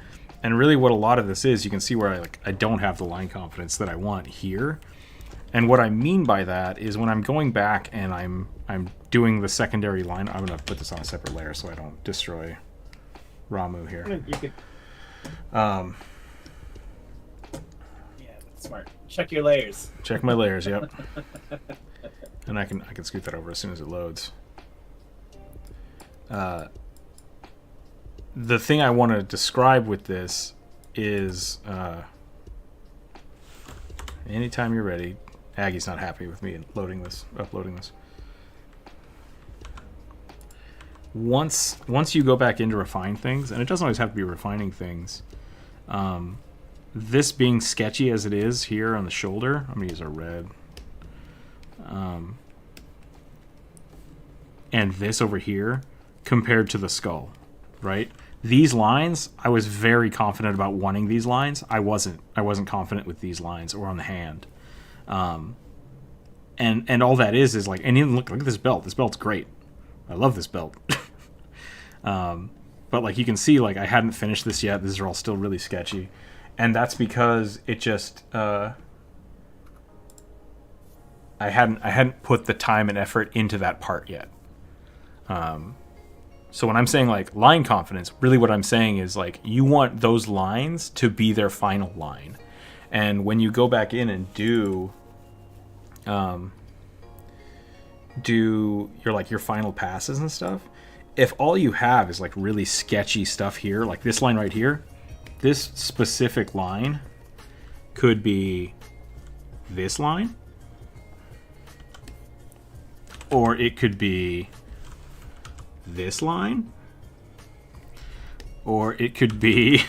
And really what a lot of this is, you can see where I don't have the line confidence that I want here. And what I mean by that is when I'm going back and I'm doing the secondary line, I'm going to put this on a separate layer so I don't destroy Ramu here. You could... Yeah, that's smart. Check your layers. Check my layers, yep. And I can scoot that over as soon as it loads. The thing I want to describe with this is anytime you're ready. Aggie's not happy with me uploading this. Once you go back in to refine things, and it doesn't always have to be refining things, this being sketchy as it is here on the shoulder, I'm going to use a red, and this over here compared to the skull, right? These lines, I was very confident about wanting these lines. I wasn't confident with these lines or on the hand. And all that is like, and even look at this belt. This belt's great. I love this belt. But like you can see, like I hadn't finished this yet. These are all still really sketchy, and that's because it just I hadn't put the time and effort into that part yet. So when I'm saying like line confidence, really what I'm saying is like you want those lines to be their final line, and when you go back in and do your final passes and stuff, if all you have is like really sketchy stuff here, like this line right here, this specific line could be this line, or it could be this line, or it could be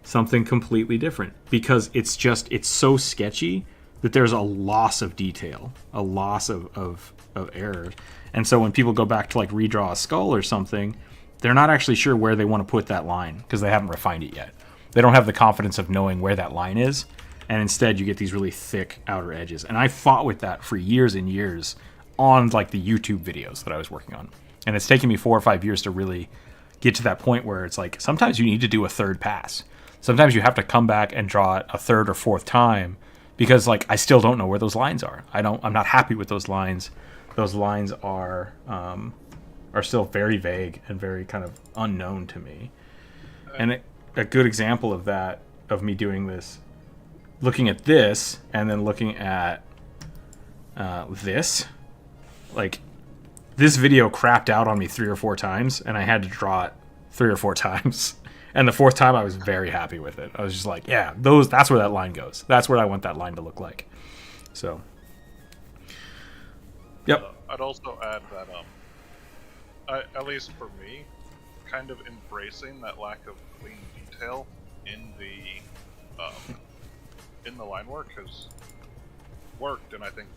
something completely different, because it's so sketchy that there's a loss of detail, a loss of errors. And so when people go back to like redraw a skull or something, they're not actually sure where they want to put that line because they haven't refined it yet. They don't have the confidence of knowing where that line is, and instead you get these really thick outer edges. And I fought with that for years and years on like the YouTube videos that I was working on. And it's taken me 4 or 5 years to really get to that point where it's like sometimes you need to do a third pass. Sometimes you have to come back and draw it a third or fourth time because like I still don't know where those lines are. I'm not happy with those lines. Those lines are still very vague and very kind of unknown to me. And a good example of that, of me doing this, looking at this and then looking at this, like this video crapped out on me 3 or 4 times, and I had to draw it 3 or 4 times. And the 4th time, I was very happy with it. I was just like, yeah, that's where that line goes. That's where I want that line to look like. So, yep. I'd also add that, at least for me, kind of embracing that lack of clean detail in the line work has worked, and I think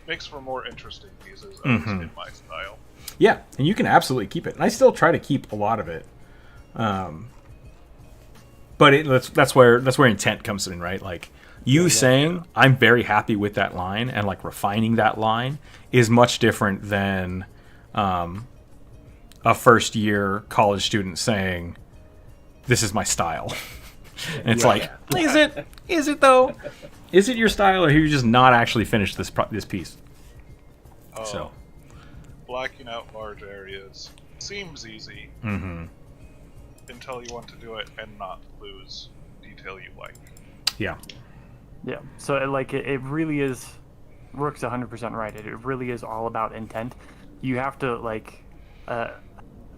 makes for more interesting pieces, at least in my style. Yeah, and you can absolutely keep it. And I still try to keep a lot of it. But that's where intent comes in, right? Like you saying, I'm very happy with that line, and like refining that line is much different than a first year college student saying, this is my style. And it's is it though? Is it your style, or have you just not actually finished this piece? So blacking out large areas seems easy until you want to do it and not lose detail you like. Yeah. Yeah. So it really is. Rook's 100% right. It really is all about intent. You have to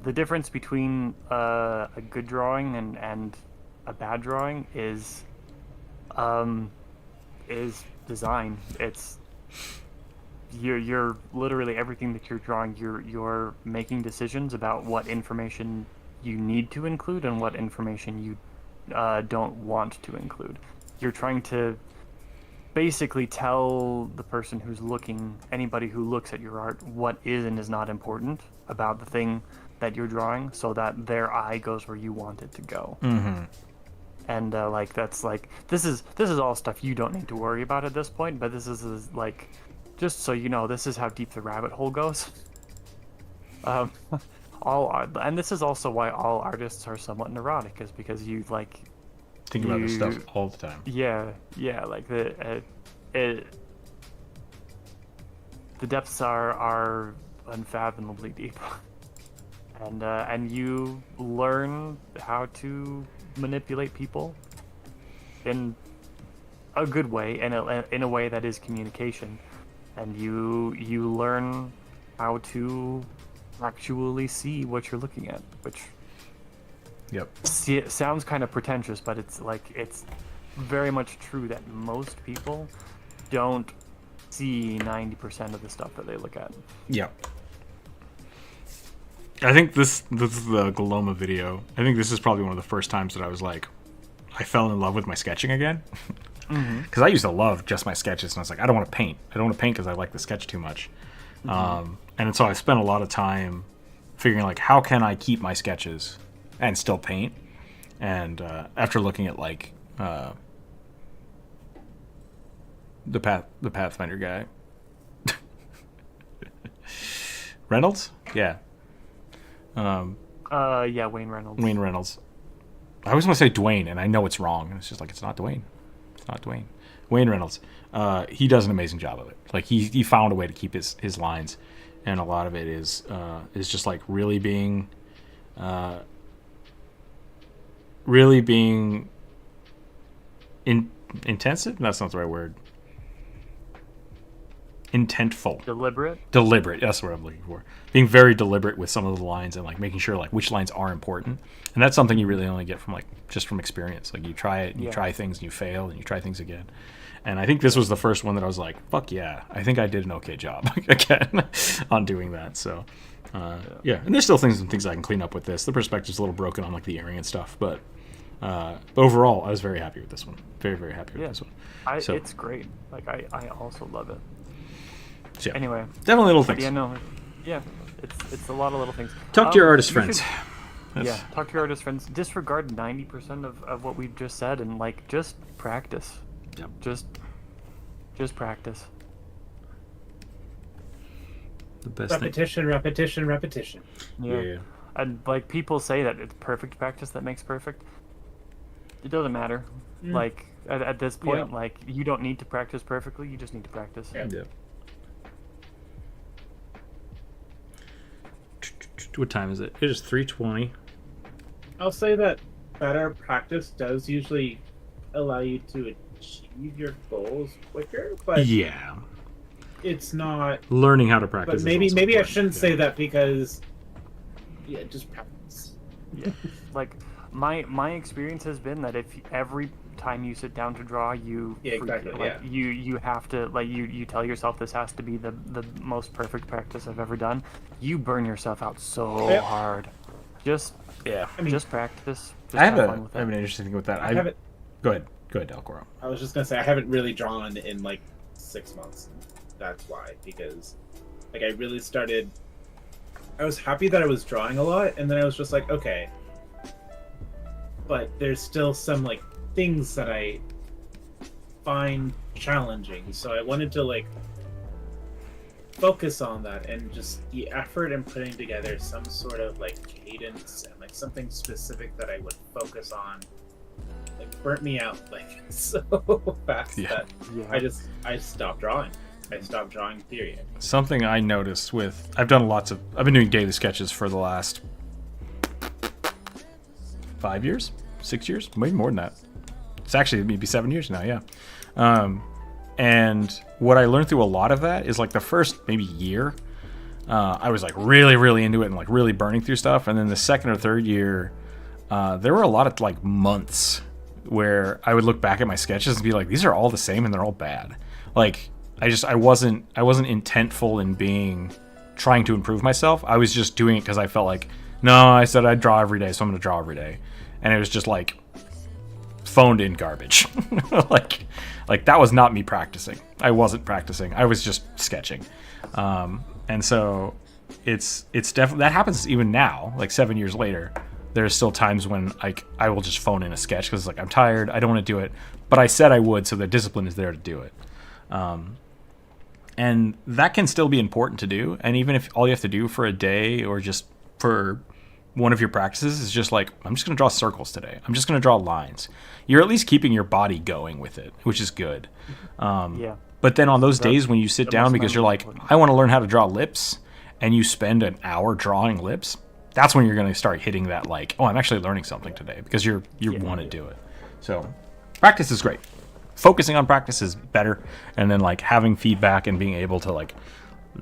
the difference between a good drawing and a bad drawing is design. It's you're literally everything that you're drawing. You're making decisions about what information you need to include and what information you don't want to include. You're trying to basically tell the person who's looking, anybody who looks at your art, what is and is not important about the thing that you're drawing, so that their eye goes where you want it to go. And this is all stuff you don't need to worry about at this point, but this is like, just so you know, this is how deep the rabbit hole goes. And this is also why all artists are somewhat neurotic, is because you think about this stuff all the time. Yeah, like the depths are unfathomably deep, and you learn how to manipulate people in a good way, in a way that is communication, and you learn how to actually see what you're looking at, which it sounds kind of pretentious, but it's very much true that most people don't see 90% of the stuff that they look at. Yeah. I think this is the Galoma video. I think this is probably one of the first times that I was like, I fell in love with my sketching again. Because I used to love just my sketches, and I was like, I don't want to paint. I don't want to paint because I like the sketch too much. And so I spent a lot of time figuring like, how can I keep my sketches and still paint? And after looking at like the Pathfinder guy, Reynolds, yeah, Wayne Reynolds. Wayne Reynolds. I always want to say Dwayne, and I know it's wrong. And it's just like, it's not Dwayne. It's not Dwayne. Wayne Reynolds. He does an amazing job of it. Like he found a way to keep his lines, and a lot of it is just like really being intensive. That's not the right word. Intentful. Deliberate. That's what I'm looking for. Being very deliberate with some of the lines, and like making sure like which lines are important. And that's something you really only get from just from experience. Like you try it, and you try things, and you fail, and you try things again. And I think this was the first one that I was like, fuck yeah, I think I did an okay job again on doing that. So yeah, and there's still things I can clean up with this. The perspective's a little broken on like the earring and stuff, but overall, I was very happy with this one. Very, very happy with this one. It's great. Like I also love it. So, yeah. Anyway, definitely little things. It's a lot of little things. Talk to your artist friends. Talk to your artist friends. Disregard 90% of what we've just said, and like just practice. Yep. Just practice. The best repetition. Yeah. And like people say that it's perfect practice that makes perfect. It doesn't matter. Like at this point, Yeah. like you don't need to practice perfectly. You just need to practice. Yeah. Yeah. What time is it? It is 3:20. I'll say that better practice does usually allow you to achieve your goals quicker, but Yeah. it's not. Learning how to practice. But is maybe also maybe I important. shouldn't Yeah. say that because just practice. Yeah. Like my experience has been that if every time you sit down to draw, you Yeah, exactly, like yeah. you have to like you tell yourself this has to be the most perfect practice I've ever done. You burn yourself out so Yep. hard. Just Yeah. I mean, just practice. Just I have fun with I have it. an interesting thing with that. I haven't. Go ahead. Go ahead, Delcoro. I was just gonna say I haven't really drawn in like 6 months. That's why, because like I really started. I was happy that I was drawing a lot, and then I was just like, okay, but there's still some like things that I find challenging. So I wanted to like focus on that and just the effort in putting together some sort of like cadence and like something specific that I would focus on. Like burnt me out like so fast Yeah. that Yeah. I stopped drawing. I stopped drawing, period. Something I noticed with I've been doing daily sketches for the last 5 years, 6 years, maybe more than that. It's actually maybe 7 years now, yeah. And what I learned through a lot of that is like the first maybe year, I was like really, really into it and like really burning through stuff. And then the second or third year, there were a lot of like months where I would look back at my sketches and be like, these are all the same and they're all bad. Like I wasn't intentful in trying to improve myself. I was just doing it because I felt like, no, I said I'd draw every day, so I'm gonna draw every day. And it was just like phoned in garbage. like that was not me practicing. I wasn't practicing. I was just sketching. And so it's definitely that happens even now, like 7 years later. There's still times when I will just phone in a sketch because like I'm tired, I don't want to do it, but I said I would, so the discipline is there to do it. And that can still be important to do. And even if all you have to do for a day or just for one of your practices is just like, I'm just going to draw circles today. I'm just going to draw lines. You're at least keeping your body going with it, which is good. Yeah. But then on those days when you sit the down most because you're like, important. I want to learn how to draw lips, and you spend an hour drawing lips, that's when you're going to start hitting that like, oh, I'm actually learning something today because you want to do it. So practice is great. Focusing on practice is better, and then like having feedback and being able to like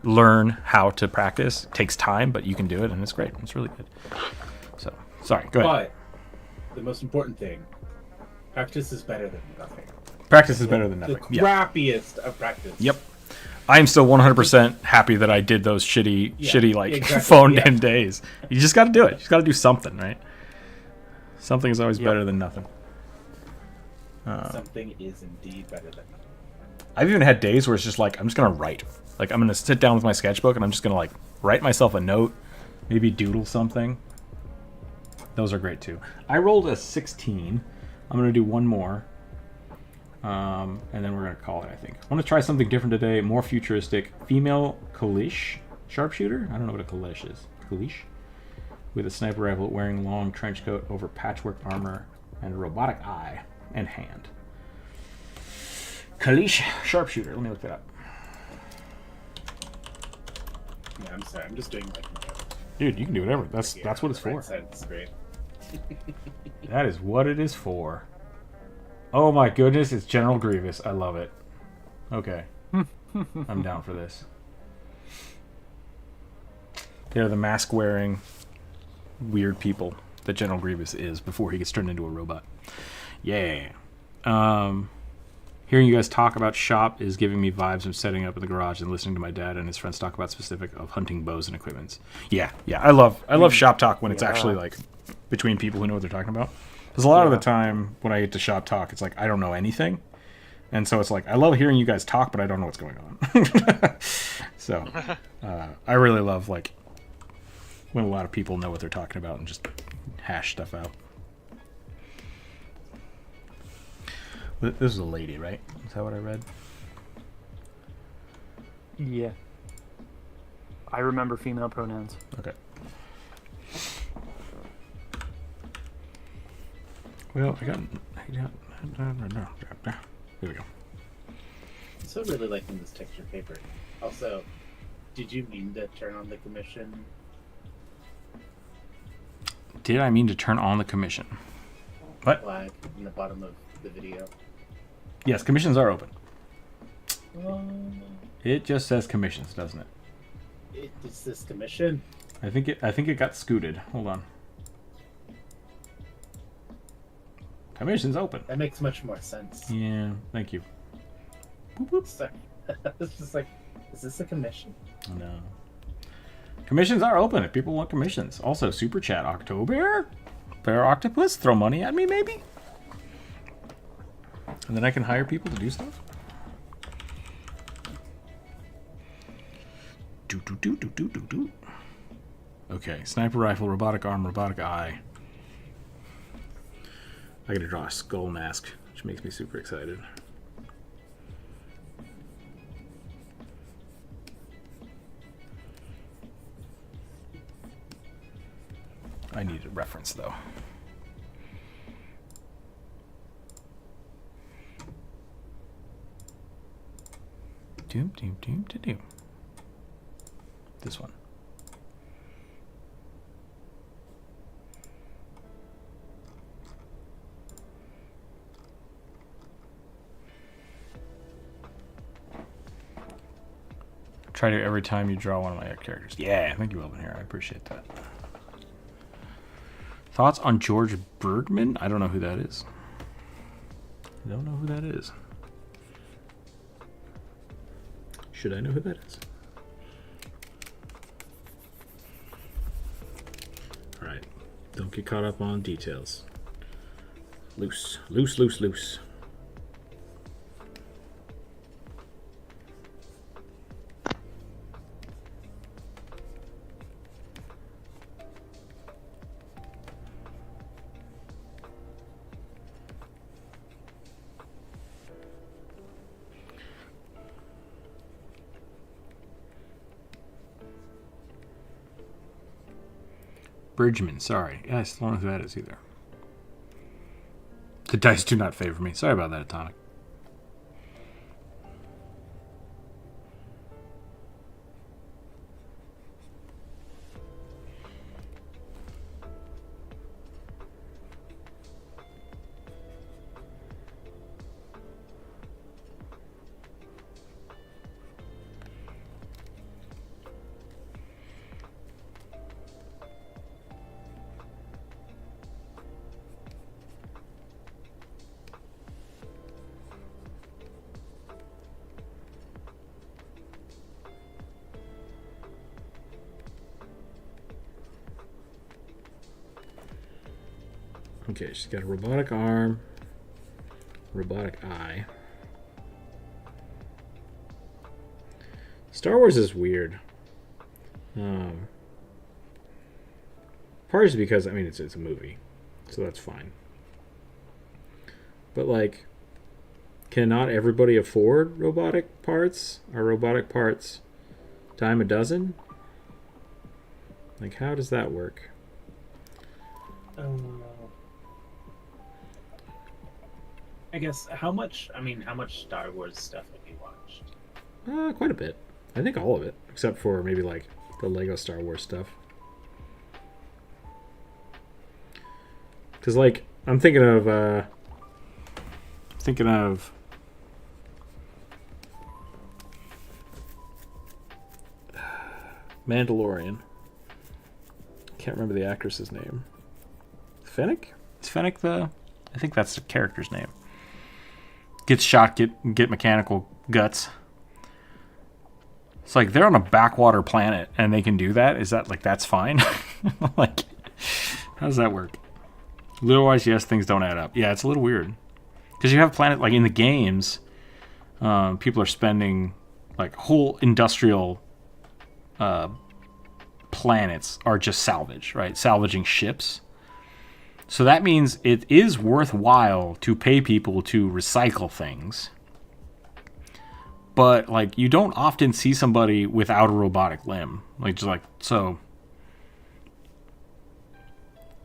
learn how to practice takes time, but you can do it, and it's great. It's really good. So sorry, go ahead. But the most important thing, practice is better than nothing. Practice is better than The nothing. Yeah. crappiest of practice. Yep. I am still 100% happy that I did those shitty like exactly, phoned in days. You just got to do it. You just got to do something, right? Something is always better than nothing. Something is indeed better than nothing. I've even had days where it's just like I'm just gonna write. Like I'm gonna sit down with my sketchbook and I'm just gonna like write myself a note, maybe doodle something. Those are great too. I rolled a 16. I'm gonna do one more, and then we're gonna call it. I think I want to try something different today, more futuristic. Female Kalish sharpshooter. I don't know what a Kalish is. Kalish with a sniper rifle, wearing long trench coat over patchwork armor and a robotic eye and hand. Kalish sharpshooter. Let me look that up. Yeah, I'm sorry. I'm just doing like. Dude, you can do whatever. That's what it's for. Right side of the screen. That is what it is for. Oh my goodness, it's General Grievous. I love it. Okay. I'm down for this. They're the mask-wearing weird people that General Grievous is before he gets turned into a robot. Yeah. Hearing you guys talk about shop is giving me vibes of setting up in the garage and listening to my dad and his friends talk about specific of hunting bows and equipments. Yeah. I love shop talk when it's actually like between people who know what they're talking about. Because a lot of the time when I get to shop talk, it's like I don't know anything, and so it's like I love hearing you guys talk, but I don't know what's going on. So I really love like when a lot of people know what they're talking about and just hash stuff out. This is a lady, right? Is that what I read? Yeah. I remember female pronouns. Okay. Well, I got Here we go. I'm so really liking this texture paper. Also, did you mean to turn on the commission? Did I mean to turn on the commission? What? Flag in the bottom of the video. Yes, commissions are open. Um, It just says commissions, doesn't it? It's this commission. I think it got scooted. Hold on. Commission's open. That makes much more sense. Yeah, thank you. Boop, boop. Sorry. It's just like, is this a commission? No. Commissions are open if people want commissions. Also, super chat Octobear, Bear Octopus, throw money at me maybe, and then I can hire people to do stuff. Do. Okay, sniper rifle, robotic arm, robotic eye. I gotta draw a skull mask, which makes me super excited. I need a reference though. Doom. This one. Try to every time you draw one of my characters. Yeah, thank you, Elvin here. I appreciate that. Thoughts on George Bergman? I don't know who that is. I don't know who that is. Should I know who that is? Alright. Don't get caught up on details. Loose. Bridgman, sorry. Yeah, I still don't know who that is either. The dice do not favor me. Sorry about that, Atomic. Okay, she's got a robotic arm, robotic eye. Star Wars is weird. Part is because, I mean, it's a movie, so that's fine. But, like, can not everybody afford robotic parts? Are robotic parts dime a dozen? Like, how does that work? I guess how much Star Wars stuff have you watched? Quite a bit. I think all of it, except for maybe like the Lego Star Wars stuff. Because like I'm thinking of Mandalorian. Can't remember the actress's name. Fennec? Is Fennec the? I think that's the character's name. Gets shot, get mechanical guts. It's like they're on a backwater planet and they can do that. Is that like that's fine? Like, how does that work? Otherwise, yes, things don't add up. Yeah, it's a little weird because you have planet like in the games, people are spending like whole industrial planets are just salvage, right? Salvaging ships. So that means it is worthwhile to pay people to recycle things. But, like, you don't often see somebody without a robotic limb. Like, just like, so.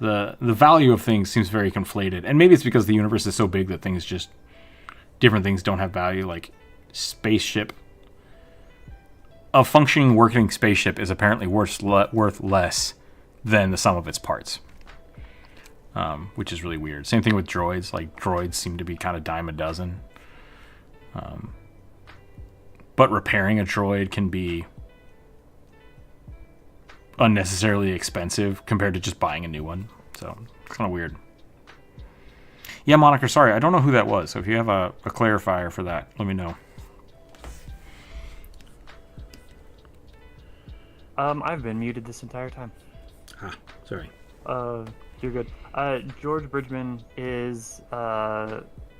the value of things seems very conflated, and maybe it's because the universe is so big that different things don't have value. Like spaceship, a functioning working spaceship is apparently worth less than the sum of its parts, which is really weird. Same thing with droids. Like droids seem to be kind of dime a dozen, but repairing a droid can be unnecessarily expensive compared to just buying a new one. So it's kind of weird. Yeah, Moniker, sorry, I don't know who that was. So if you have a clarifier for that, let me know. I've been muted this entire time. Sorry. You're good. George Bridgman is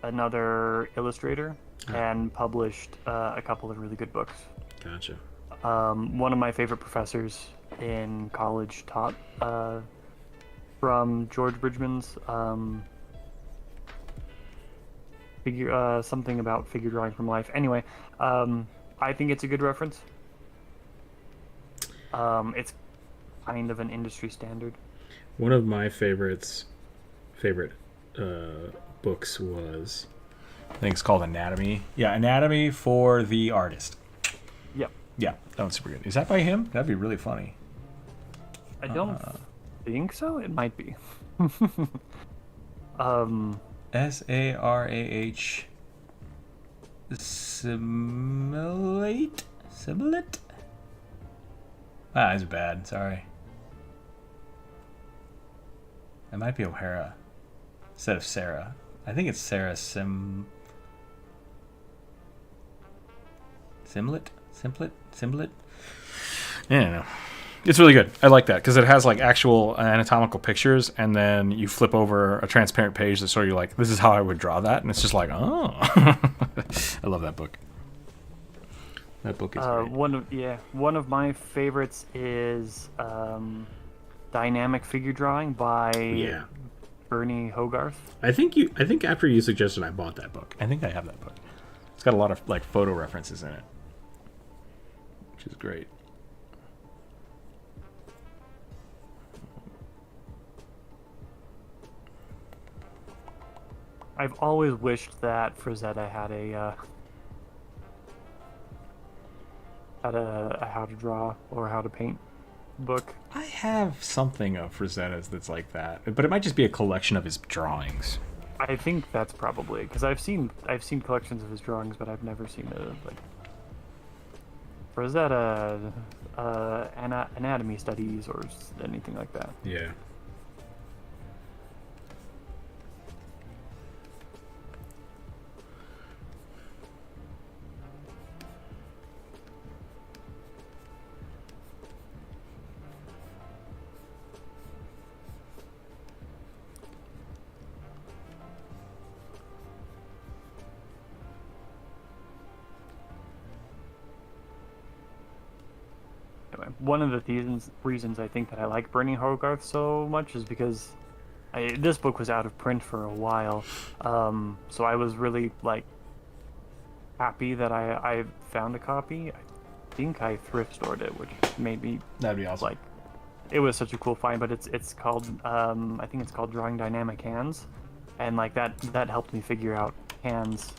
another illustrator and published a couple of really good books. Gotcha. One of my favorite professors in college taught from George Bridgman's something about figure drawing from life. Anyway, I think it's a good reference. It's kind of an industry standard. One of my favorite books was, I think it's called Anatomy. Yeah, Anatomy for the Artist. Yep. Yeah, that one's super good. Is that by him? That'd be really funny. I don't think so. It might be. Sarah Simulate? That's bad. Sorry. It might be O'Hara instead of Sarah. I think it's Sarah Simlet? Yeah, I don't know. It's really good. I like that because it has like actual anatomical pictures, and then you flip over a transparent page that shows you like, this is how I would draw that, and it's just like, oh. I love that book. That book is great. One of my favorites is Dynamic Figure Drawing by Bernie Hogarth. I think after you suggested, I bought that book. I think I have that book. It's got a lot of like photo references in it, which is great. I've always wished that Frazetta had a how to draw or how to paint book. I have something of Frazetta's that's like that, but it might just be a collection of his drawings. I think that's probably because I've seen collections of his drawings, but I've never seen like Frazetta anatomy studies or anything like that. Yeah. One of the reasons I think that I like Bernie Hogarth so much is because this book was out of print for a while, so I was really like happy that I found a copy. I think I thrift stored it, which made me That'd be awesome. like it was such a cool find. But it's called I think it's called Drawing Dynamic Hands, and like that helped me figure out hands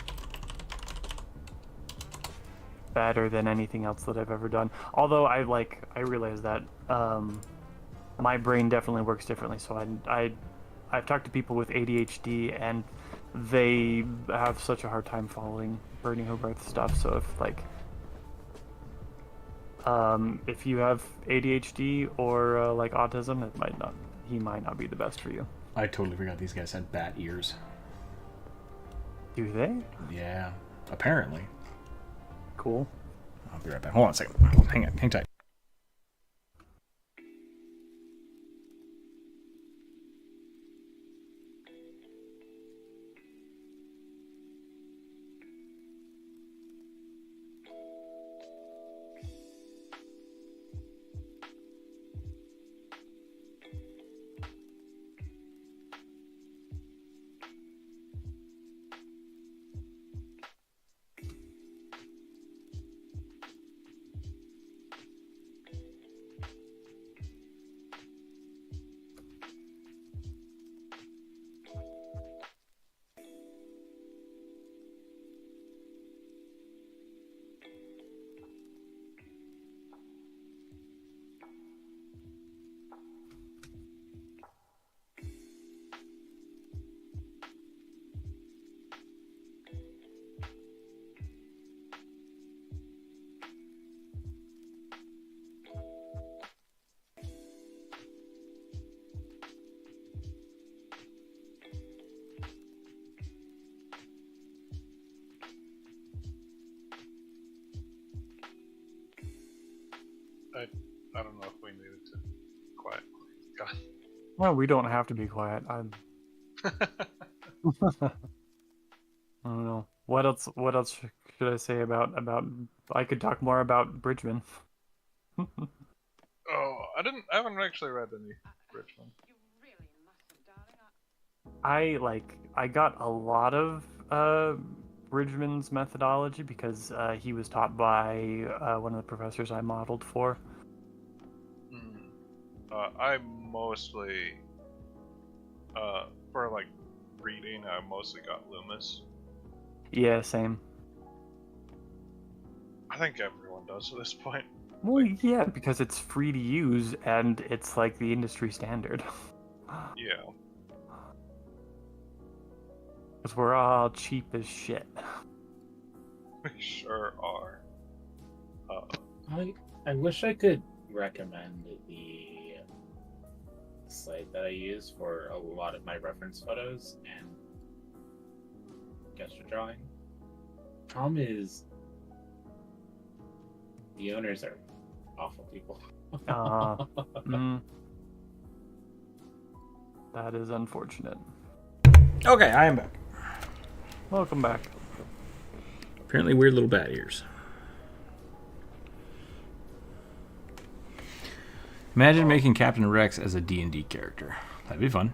better than anything else that I've ever done. Although I realize that my brain definitely works differently. So I've talked to people with ADHD and they have such a hard time following Bernie Hogarth stuff. So if you have ADHD or like autism, he might not be the best for you. I totally forgot these guys had bat ears. Do they? Yeah, apparently. Cool. I'll be right back. Hold on a second. Hang tight. I don't know if we needed to quiet. God. Well, we don't have to be quiet. I don't know. What else? What else should I say about? I could talk more about Bridgman. Oh, I haven't actually read any Richmond. I got a lot of Bridgman's methodology because he was taught by one of the professors I modeled for. I mostly, for like reading, I mostly got Loomis. Yeah, same. I think everyone does at this point. Well, yeah, because it's free to use and it's like the industry standard. Yeah. Because we're all cheap as shit. We sure are. I wish I could recommend the site that I use for a lot of my reference photos and gesture drawing. Problem is, the owners are awful people. That is unfortunate. Okay, I am back. Welcome back. Apparently weird little bat ears. Imagine making Captain Rex as a D&D character. That'd be fun.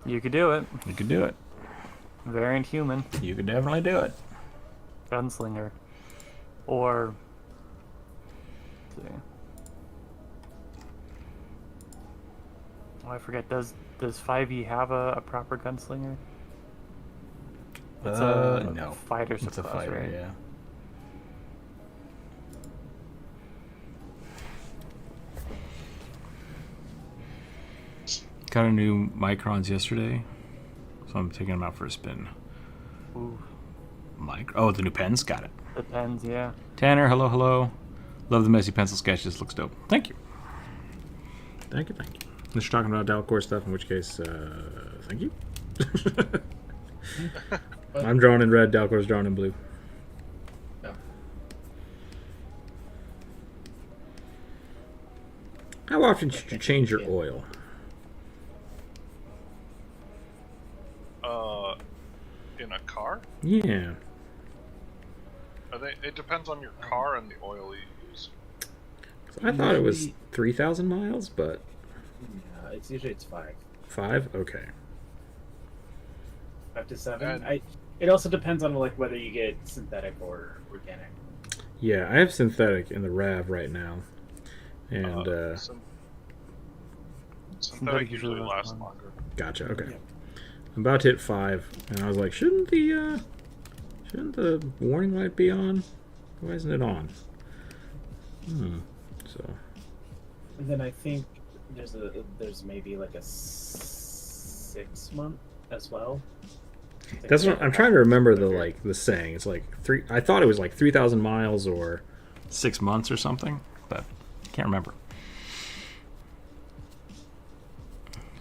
You could do it. You could do it. Variant human. You could definitely do it. Gunslinger. Or... let's see. Oh, I forget. Does 5e have a proper gunslinger? It's a no. fighter It's a suppressor, fighter, right? yeah. Got a new microns yesterday, so I'm taking them out for a spin. Ooh, Oh, the new pens? Got it. depends, yeah. Tanner, hello, hello. Love the messy pencil sketches. Looks dope. Thank you. Thank you. Unless you're talking about Dalcor stuff, in which case, thank you. I'm drawn in red, Dalcor's drawn in blue. Oh. How often should you change your oil? In a car? Yeah. It depends on your car and the oil you use. I thought it was 3,000 miles, but... Yeah, it's 5. 5? Okay. 5 to 7. And- It also depends on like whether you get synthetic or organic. Yeah, I have synthetic in the RAV right now. And, synthetic usually lasts longer. gotcha, okay. Yeah. I'm about to hit 5, and I was like, shouldn't the warning light be on? Why isn't it on? So... And then I think there's maybe like a 6 month as well. That's what I'm trying to remember the saying. It's like I thought it was like 3,000 miles or 6 months or something, but can't remember.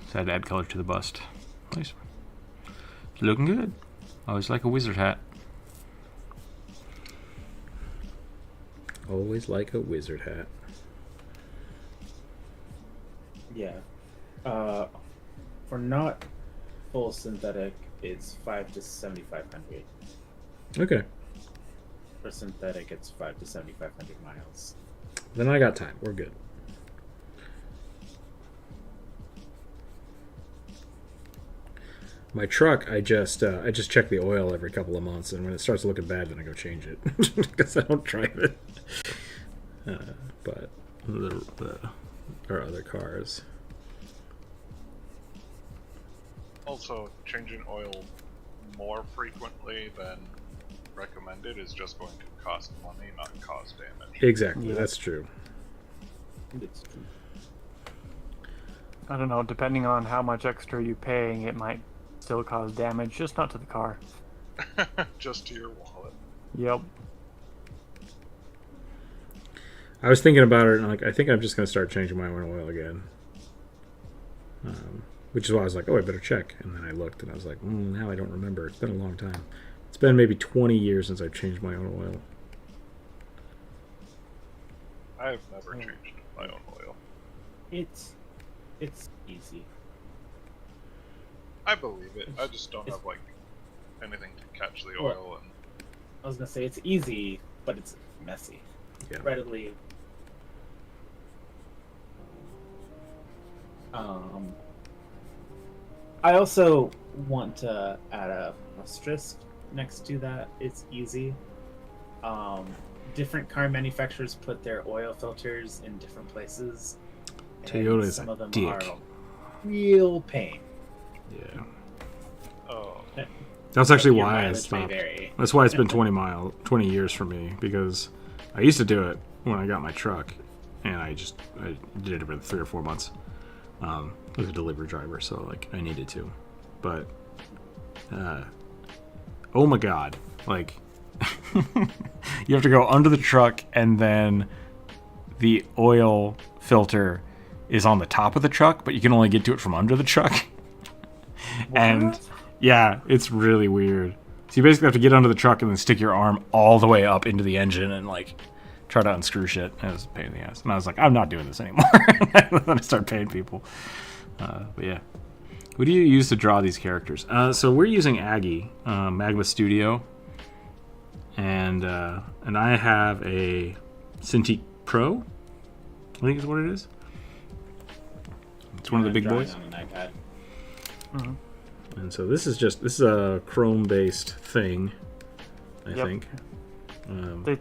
Just had to add color to the bust. Nice. Looking good. Always like a wizard hat. always like a wizard hat. Yeah. For not full synthetic, it's 5 to 7,500. Okay. For synthetic, it's 5 to 7,500 miles. Then I got time. We're good. My truck, I just check the oil every couple of months, and when it starts looking bad, then I go change it because I don't drive it. But our other cars. Also, changing oil more frequently than recommended is just going to cost money, not cause damage. Exactly, Yeah. that's true. It's true. I don't know, depending on how much extra you pay, it might still cause damage, just not to the car. Just to your wallet. Yep. I was thinking about it, and I think I'm just going to start changing my own oil again. Which is why I was like, oh, I better check. And then I looked, and I was like, now I don't remember. It's been a long time. It's been maybe 20 years since I've changed my own oil. I've never changed my own oil. It's easy. I believe it. I just don't have like anything to catch the oil and. I was gonna say it's easy, but it's messy. Yeah. Readily. I also want to add a asterisk next to that. It's easy. Different car manufacturers put their oil filters in different places. Toyota is some a of them dick. are a real pain. Yeah. Oh. That's actually Your why I mileage may stopped. vary. That's why it's been 20 years for me, because I used to do it when I got my truck, and I did it every 3 or 4 months. I was a delivery driver, so like I needed to. But oh my god, like you have to go under the truck, and then the oil filter is on the top of the truck, but you can only get to it from under the truck. And yeah, it's really weird. So you basically have to get under the truck and then stick your arm all the way up into the engine and like try to unscrew shit. And it was a pain in the ass. And I was like, I'm not doing this anymore. And then I started paying people. But yeah. What do you use to draw these characters? So we're using Aggie, Magma Studio. And I have a Cintiq Pro, I think is what it is. It's one of the big boys. On an iPad. Mm-hmm. And so this is a Chrome-based thing, I Yep. think.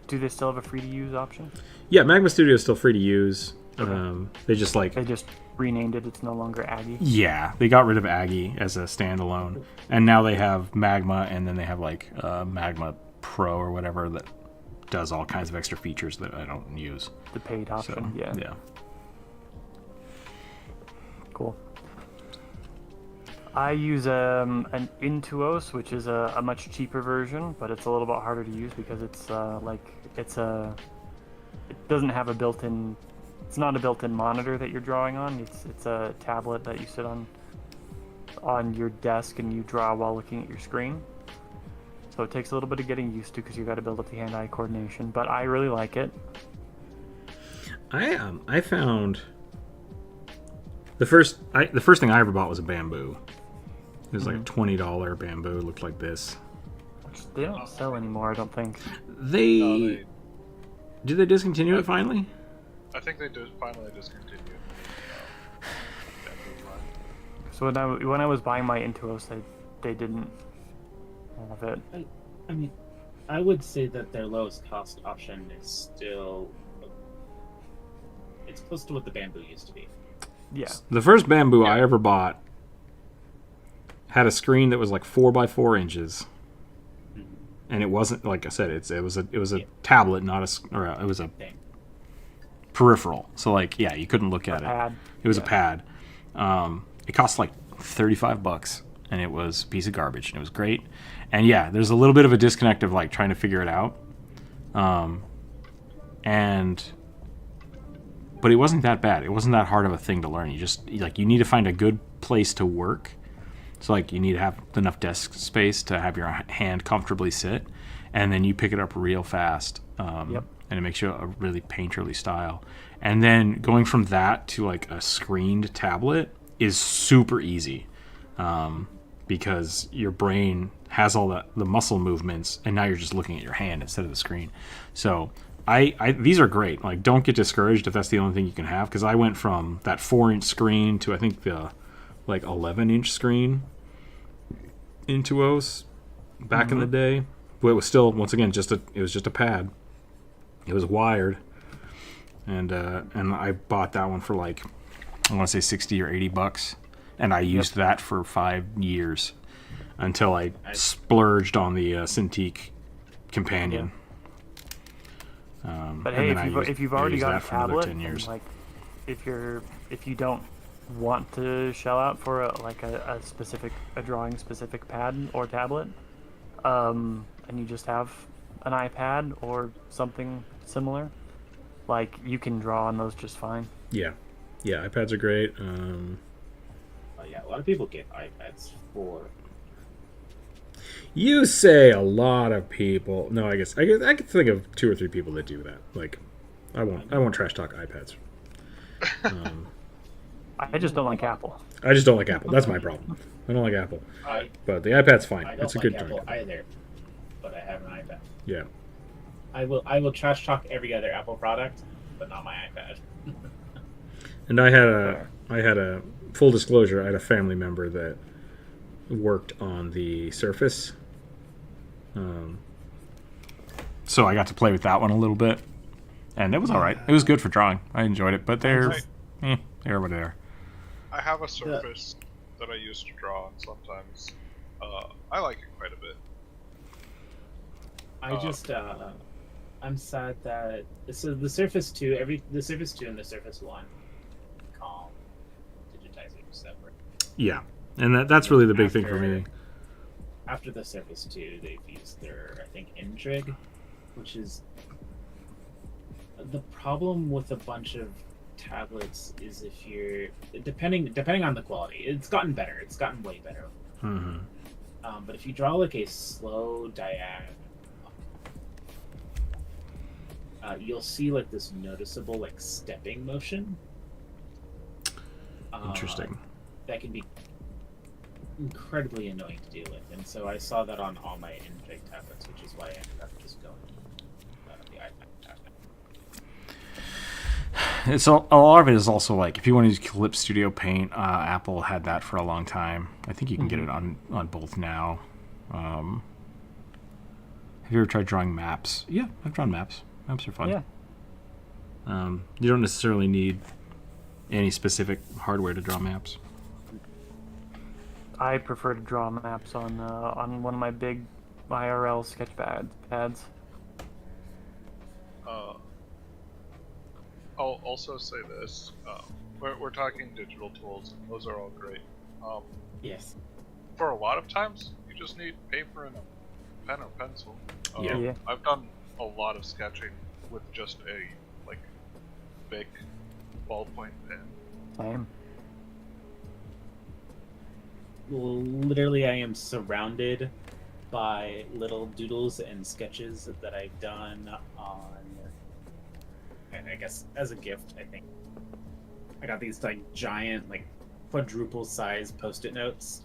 Do they still have a free to use option? Yeah, Magma Studio is still free to use. Okay. They just like They just renamed it. It's no longer Aggie. yeah, they got rid of Aggie as a standalone, and now they have Magma, and then they have like Magma Pro or whatever that does all kinds of extra features that I don't use. The paid So option. yeah. Cool. I use an Intuos, which is a much cheaper version, but it's a little bit harder to use because it's it doesn't have a built-in. It's not a built-in monitor that you're drawing on. It's a tablet that you sit on your desk and you draw while looking at your screen. So it takes a little bit of getting used to because you got to build up the hand-eye coordination. But I really like it. I found the first thing I ever bought was a bamboo. It was like a $20 bamboo. It looked like this. They don't sell anymore, I don't think. Did they discontinue it finally? I think they did finally discontinued. So when I was buying my Intuos, they didn't have it. I mean, I would say that their lowest cost option is still. It's close to what the bamboo used to be. Yeah. The first bamboo I ever bought had a screen that was like 4x4 inches, and it wasn't, like I said, it was a tablet, not it was a peripheral. So like, yeah, you couldn't look at it. Pad. It was a pad. It cost like $35, and it was a piece of garbage, and it was great. And yeah, there's a little bit of a disconnect of like trying to figure it out. But it wasn't that bad. It wasn't that hard of a thing to learn. You need to find a good place to work. So like you need to have enough desk space to have your hand comfortably sit, and then you pick it up real fast. And it makes you a really painterly style. And then going from that to like a screened tablet is super easy, because your brain has all the muscle movements, and now you're just looking at your hand instead of the screen. So these are great. Like, don't get discouraged if that's the only thing you can have, because I went from that 4-inch screen to I think the like 11-inch screen Intuos back in the day. But it was still, once again, it was just a pad. It was wired, and I bought that one for like, I want to say $60 or $80, and I used that for 5 years until I splurged on the Cintiq Companion. But hey, if you've already got a tablet, 10 years. and like if you don't want to shell out for a drawing specific pad or tablet, and you just have an iPad or something similar, like you can draw on those just fine. Yeah, iPads are great. Yeah, a lot of people get iPads for. You say a lot of people. No, I guess I could think of 2 or 3 people that do that. Like, I won't trash talk iPads. I just don't like Apple. I just don't like Apple. That's my problem. I don't like Apple. But the iPad's fine. I don't It's a like good Apple joint. either, but I have an iPad. Yeah. I will trash talk every other Apple product, but not my iPad. And I had a full disclosure. I had a family member that worked on the Surface, so I got to play with that one a little bit, and it was all right. It was good for drawing. I enjoyed it, but they're what they are. I have a Surface that I use to draw, and sometimes I like it quite a bit. I'm sad that the Surface 2, the Surface 2 and the Surface 1 calm digitizer separate. Yeah, and that's really the big thing for me. After the Surface 2, they've used their, I think, Intrig, which is the problem with a bunch of tablets is if you're depending on the quality, it's gotten better. It's gotten way better. Mm-hmm. But if you draw like a slow diagonal, you'll see like this noticeable like stepping motion. Interesting. That can be incredibly annoying to deal with, and so I saw that on all my Intrig tablets, which is why I ended up just going the iPad tablet. It's a lot of it is also like if you want to use Clip Studio Paint, Apple had that for a long time. I think you can get it on both now. Have you ever tried drawing maps? Yeah, I've drawn maps. Maps are fun. Yeah. You don't necessarily need any specific hardware to draw maps. I prefer to draw maps on one of my big IRL sketch pads. I'll also say this: we're talking digital tools, and those are all great. Yes. For a lot of times, you just need paper and a pen or pencil. Yeah. I've done a lot of sketching with just a big ballpoint pen. Same. Literally, I am surrounded by little doodles and sketches that I've done on, and I guess as a gift, I think I got these like giant, like quadruple size Post-it notes.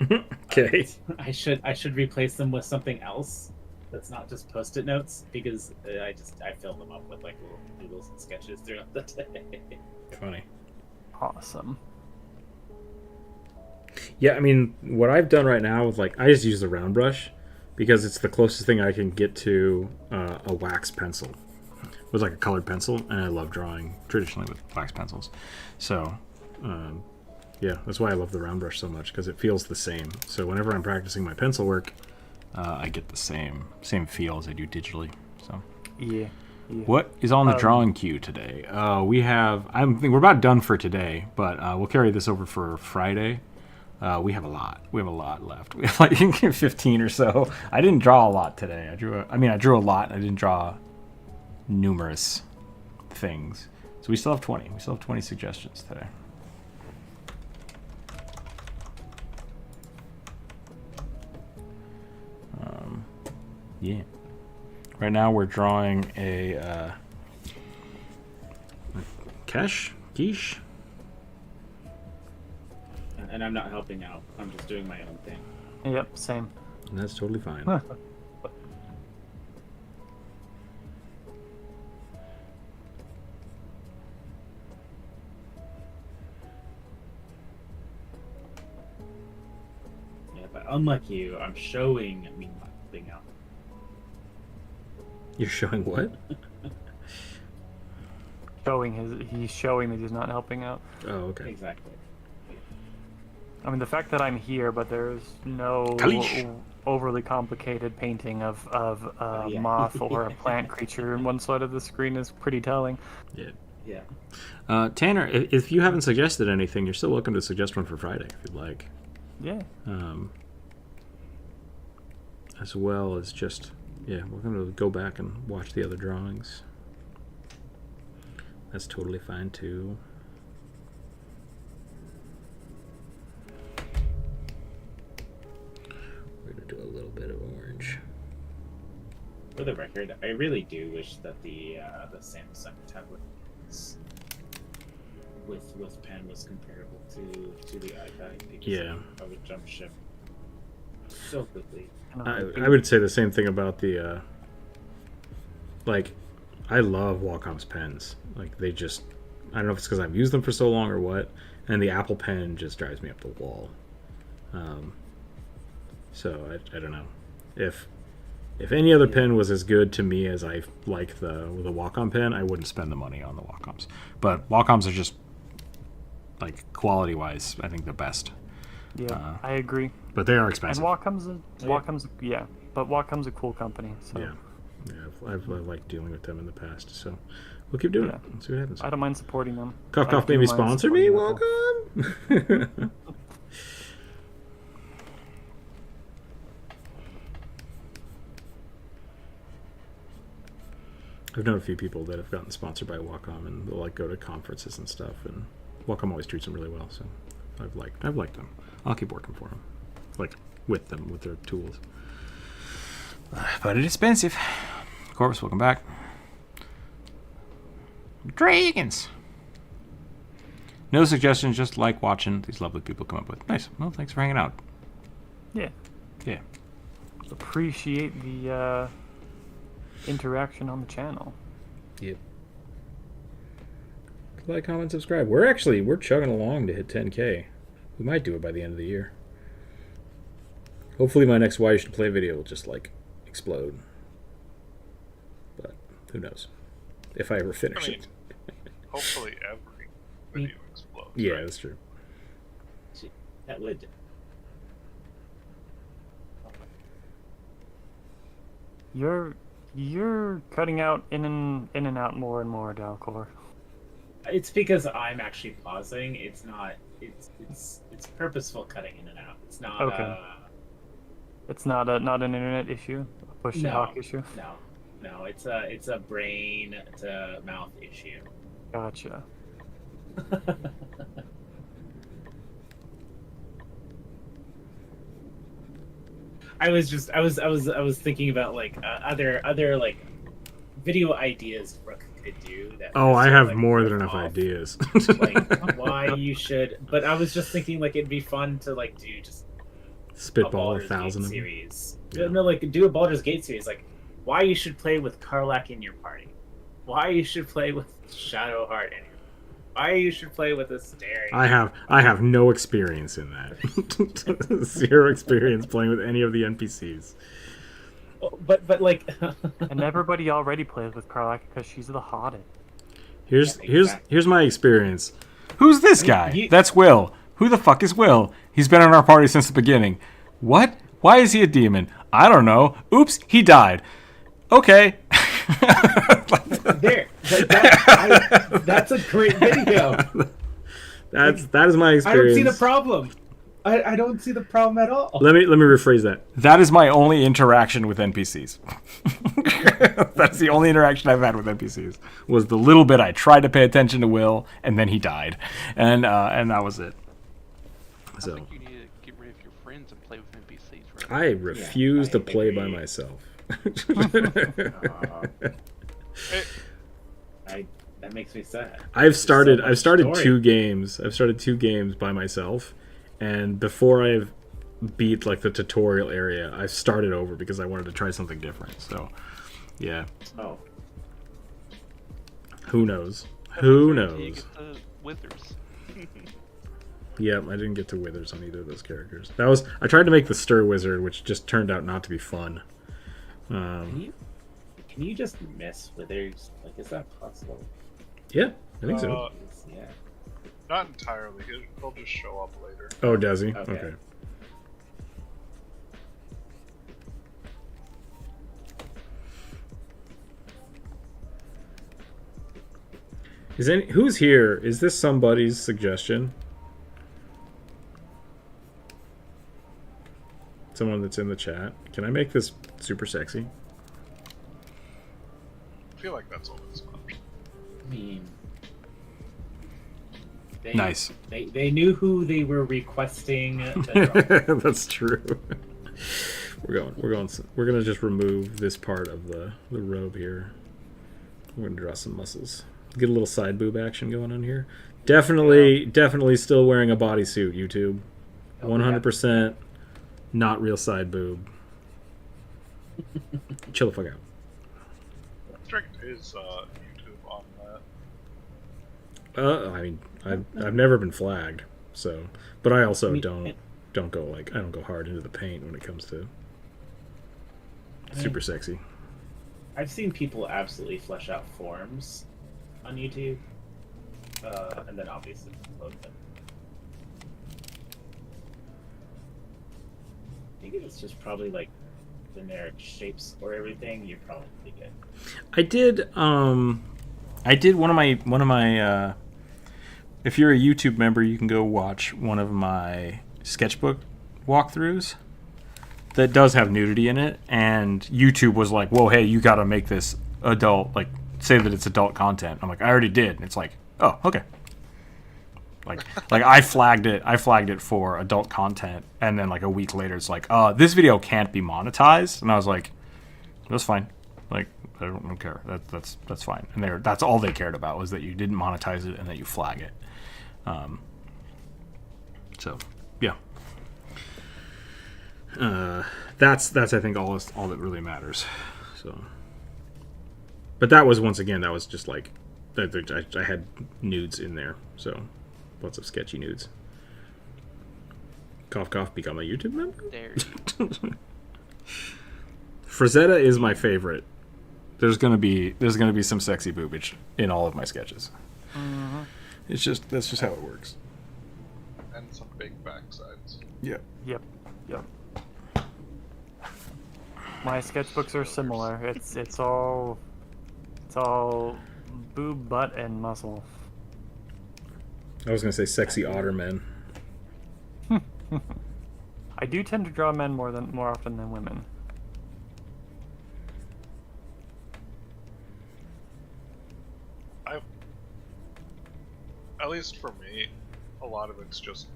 Okay. I should replace them with something else that's not just Post-it notes, because I fill them up with like little doodles and sketches throughout the day. Funny. Awesome. Yeah, I mean, what I've done right now with I just use the round brush because it's the closest thing I can get to a wax pencil. It was like a colored pencil, and I love drawing traditionally with wax pencils. So, yeah, that's why I love the round brush so much, because it feels the same. So whenever I'm practicing my pencil work, I get the same feel as I do digitally. So Yeah. what is on the drawing queue today? We're about done for today, but we'll carry this over for Friday. We have a lot. We have a lot left. We have like 15 or so. I didn't draw a lot today. I drew a lot, and I didn't draw numerous things. So we still have 20. We still have 20 suggestions today. Yeah. Right now we're drawing a quiche. And I'm not helping out. I'm just doing my own thing. Yep, same. And that's totally fine. Huh. Yeah, but unlike you, I'm showing me not helping out. You're showing what? He's showing that he's not helping out. Oh, okay. Exactly. I mean, the fact that I'm here, but there's no Kalish. overly complicated painting of a Yeah. moth or a plant creature in one side of the screen is pretty telling. Yeah. Yeah. Tanner, if you haven't suggested anything, you're still welcome to suggest one for Friday if you'd like. Yeah. As well as just, we're going to go back and watch the other drawings. That's totally fine too. We're going to do a little bit of orange. For the record, I really do wish that the Samsung tablets with pen was comparable to the iPad. Because Yeah. I would jump ship so quickly. I would say the same thing about the like, I love Wacom's pens. Like, they just, I don't know if it's because I've used them for so long or what, and the Apple Pen just drives me up the wall. So I don't know if any other pen was as good to me as I like the Wacom pen, I wouldn't spend the money on the Wacoms. But Wacoms are just, like, quality wise, I think the best. Yeah, I agree. But they are And expensive. but Wacom's a cool company. So Yeah, I've liked dealing with them in the past, so we'll keep doing it. Let's see what happens. I don't mind supporting them. Cough, I cough, do maybe mind sponsor me, supporting Apple. Wacom. I've known a few people that have gotten sponsored by Wacom, and they'll like go to conferences and stuff, and Wacom always treats them really well. So I've liked them. I'll keep working for them, like with them with their tools. But it's expensive. Corvus, welcome back. Dragons. No suggestions, just like watching these lovely people come up with. Nice. Well, thanks for hanging out. Yeah. Yeah. Appreciate the interaction on the channel. Yep. Like, comment, subscribe. We're chugging along to hit 10K. We might do it by the end of the year. Hopefully my next Why You Should Play video will just, like, explode. But who knows? If I ever finish it. Hopefully every video explodes. Yeah, right? that's true. That would. You're cutting out in and out more and more, Dalcor. It's because I'm actually pausing. It's not. It's purposeful cutting in and out. It's not. Okay. It's not an internet issue, a push to talk issue. No. It's a brain to mouth issue. Gotcha. I was thinking about like other like video ideas Rook could do. That Oh, I have like, more than enough ideas. Like why you should, but I was just thinking like it'd be fun to like do just Spitball Baldur's 1,000 Gate of them. series. Yeah. No, like do a Baldur's Gate series. Like why you should play with Karlach in your party. Why you should play with Shadowheart in your why you should play with Astarion. I have no experience in that. Zero experience playing with any of the NPCs. But like And everybody already plays with Karlach because she's the hottest. Here's my experience. Who's this guy? You- That's Will. Who the fuck is Will? He's been in our party since the beginning. What? Why is he a demon? I don't know. Oops, he died. Okay. there. That's a great video. That is my I experience. don't see the problem. I don't see the problem at all. Let me rephrase that. That is my only interaction with NPCs. That's the only interaction I've had with NPCs. Was the little bit I tried to pay attention to Will, and then he died, and that was it. So I think you need to get rid of your friends and play with NPCs. Right? I refuse I to play by agree. myself. That makes me sad. I've started story. 2 games. I've started 2 games by myself, and before I've beat like the tutorial area, I've started over because I wanted to try something different. So, yeah. Oh. Who knows? Until Who you knows? get the withers. Yep, I didn't get to Withers on either of those characters. I tried to make the Stir Wizard, which just turned out not to be fun. Can you just miss Withers? Like, is that possible? Yeah, I think so. Yeah. Not entirely. He'll just show up later. Oh, does he? Okay. Okay. Who's here? Is this somebody's suggestion? Someone that's in the chat. Can I make this super sexy? I feel like that's always an option. I mean, Nice. They knew who they were requesting. The That's true. We're gonna just remove this part of the robe here. We're gonna draw some muscles. Get a little side boob action going on here. Definitely still wearing a bodysuit, YouTube. 100% not real side boob. Chill the fuck out. Strict is YouTube on that. I mean, I've never been flagged, so, but I also don't go hard into the paint when it comes to super sexy. I've seen people absolutely flesh out forms on YouTube, and then obviously upload them. I think it's just probably like generic shapes or everything. You're probably good. I did one of my if you're a YouTube member, you can go watch one of my sketchbook walkthroughs that does have nudity in it, and YouTube was like, whoa, hey, you gotta make this adult, like, say that it's adult content. I'm like, I already did. And it's like, oh, okay. Like I flagged it for adult content, and then like a week later it's like, this video can't be monetized, and I was like, that's fine. Like, I don't care. That's fine. And that's all they cared about, was that you didn't monetize it and that you flag it. So yeah. That's I think all that really matters. So, but that was, once again, that was just like I had nudes in there, so lots of sketchy nudes. Cough cough, become a YouTube member. There. Frazetta is my favorite. There's gonna be some sexy boobage in all of my sketches. Mm-hmm. That's just how it works. And some big backsides. Yeah. Yep. My sketchbooks are similar. It's all boob, butt, and muscle. I was gonna say sexy otter men. I do tend to draw men more often than women. At least for me, a lot of it's just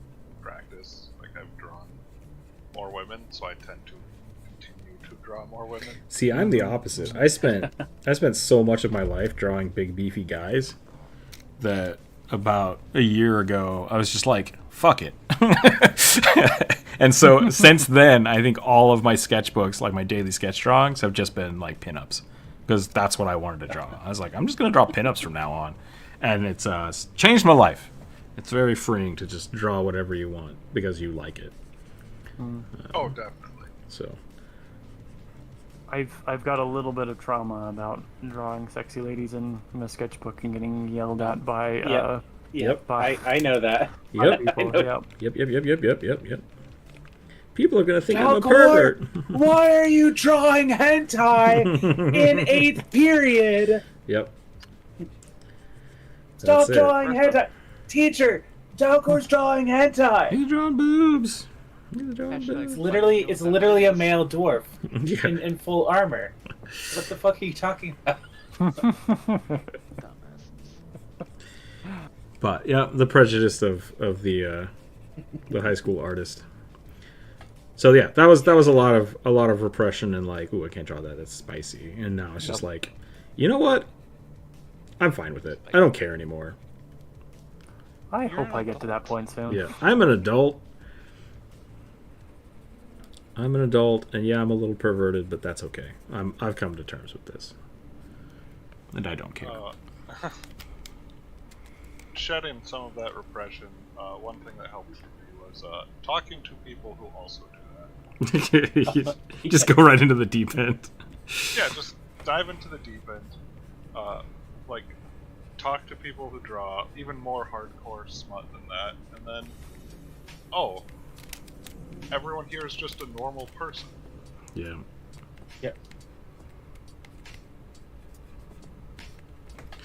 practice. Like, I've drawn more women, so I tend to continue to draw more women. See, I'm the opposite. I spent so much of my life drawing big beefy guys that about a year ago I was just like, fuck it. And so since then, I think all of my sketchbooks, like my daily sketch drawings, have just been like pinups, because that's what I wanted to draw. I was like, I'm just gonna draw pinups from now on, and it's changed my life. It's very freeing to just draw whatever you want because you like it. Oh, definitely. So I've got a little bit of trauma about drawing sexy ladies in a sketchbook and getting yelled at by Yep. by I know that. Yep. people. Yep. People are gonna think I'm a Falcor, pervert. Why are you drawing hentai in 8th period? Yep. Stop That's it. drawing hentai. Teacher, Falcor's drawing hentai. He's drawing boobs. It's literally a male dwarf Yeah. in full armor. What the fuck are you talking about? Dumbasses. But yeah, the prejudice of the high school artist. So yeah, that was a lot of repression and like, ooh, I can't draw that. That's spicy. And now it's just like, you know what? I'm fine with it. I don't care anymore. I hope I get to that point soon. Yeah, I'm an adult. And yeah, I'm a little perverted, but that's okay. I've come to terms with this, and I don't care. Shedding some of that repression, one thing that helped for me was talking to people who also do that. You just go right into the deep end. Yeah, just dive into the deep end. Like, talk to people who draw even more hardcore smut than that, and then, oh, everyone here is just a normal person. Yeah. Yep.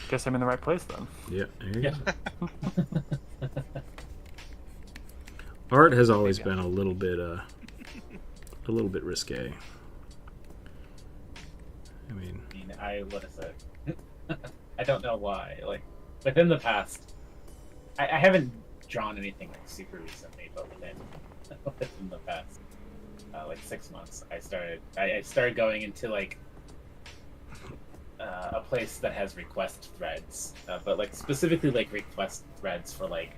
Guess I'm in the right place then. Yeah. There you go. Art has always been a little bit risque. I mean, what is it? I don't know why. Like, within the past, I haven't drawn anything like super recently, but within the past like 6 months. I started going into like a place that has request threads, but like specifically like request threads for like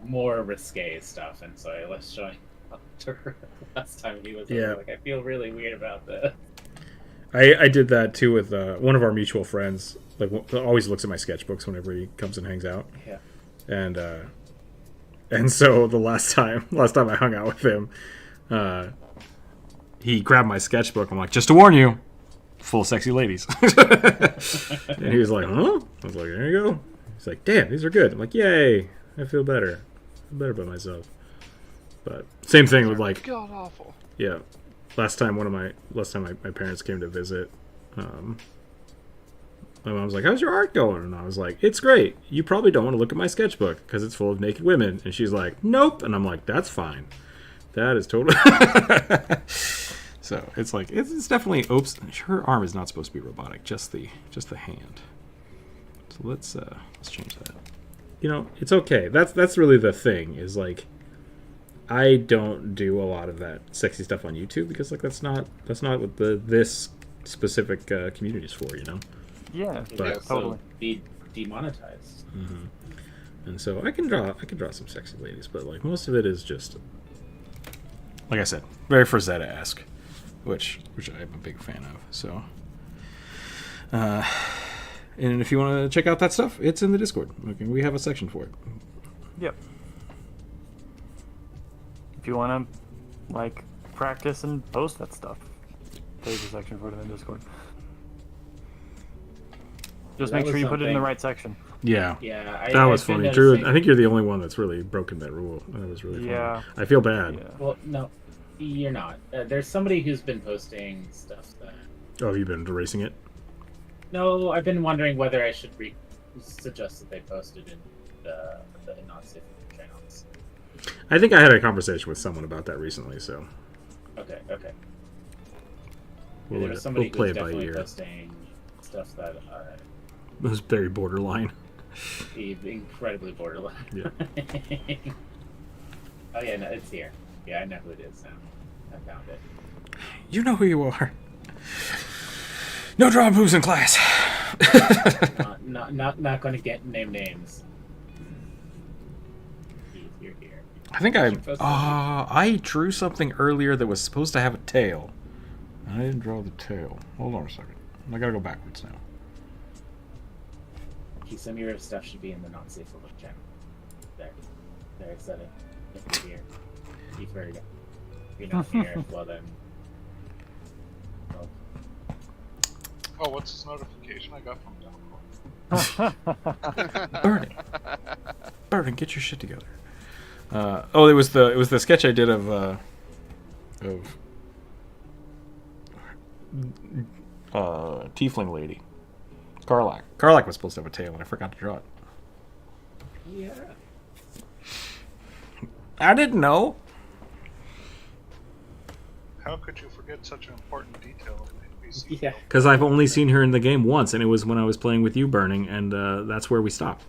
more risque stuff. And so I was showing Hunter last time he was over, like, I feel really weird about this. I did that too with one of our mutual friends. Like, always looks at my sketchbooks whenever he comes and hangs out. Yeah. And so the last time I hung out with him, he grabbed my sketchbook. I'm like, just to warn you, full of sexy ladies. And he was like, huh? I was like, there you go. He's like, damn, these are good. I'm like, yay, I feel better. I feel better about myself. But same thing with like, God awful. yeah. Last time my parents came to visit, my mom was like, how's your art going? And I was like, it's great. You probably don't want to look at my sketchbook because it's full of naked women. And she's like, nope. And I'm like, that's fine. That is totally... So it's like, it's definitely... Oops. Her arm is not supposed to be robotic. Just the hand. So let's change that. You know, it's okay. That's really the thing, is like, I don't do a lot of that sexy stuff on YouTube because like that's not what this specific community is for, you know. Yeah, But totally. Be demonetized. Mm-hmm. And so I can draw some sexy ladies, but like most of it is just, like I said, very Frazetta-esque, which I'm a big fan of. So, and if you want to check out that stuff, it's in the Discord. We have a section for it. Yep. If you want to, like, practice and post that stuff, there's a section for it in the Discord. Just That make sure was you put it in the something- right section. Yeah. Yeah, That was I've been funny. Drew, noticing- I think you're the only one that's really broken that rule. That was really funny. Yeah. I feel bad. Yeah. Well, no, you're not. There's somebody who's been posting stuff that... Oh, you've been erasing it? No, I've been wondering whether I should suggest that they post it in the not-safe channels. I think I had a conversation with someone about that recently, so Okay. we'll, There's somebody play who's it by definitely ear. posting stuff that It was very borderline. is incredibly borderline. Yeah. Oh yeah, no, it's here. Yeah, I know who it is now. I found it. You know who you are. No drawing moves in class. Not going to name names. You're here. I think I drew something earlier that was supposed to have a tail. I didn't draw the tail. Hold on a second. I gotta go backwards now. Some of your stuff should be in the not safe for work channel. There, I said it. If you're here, you've heard it. If you're not here, well then. Well, Oh, what's this notification I got from Downpour? Burn it, get your shit together. It was the sketch I did of tiefling lady, Karlak. Karlak was supposed to have a tail, and I forgot to draw it. yeah. I didn't know. How could you forget such an important detail of an NPC? Yeah. Because I've only seen her in the game once, and it was when I was playing with you, Burning, and that's where we stopped.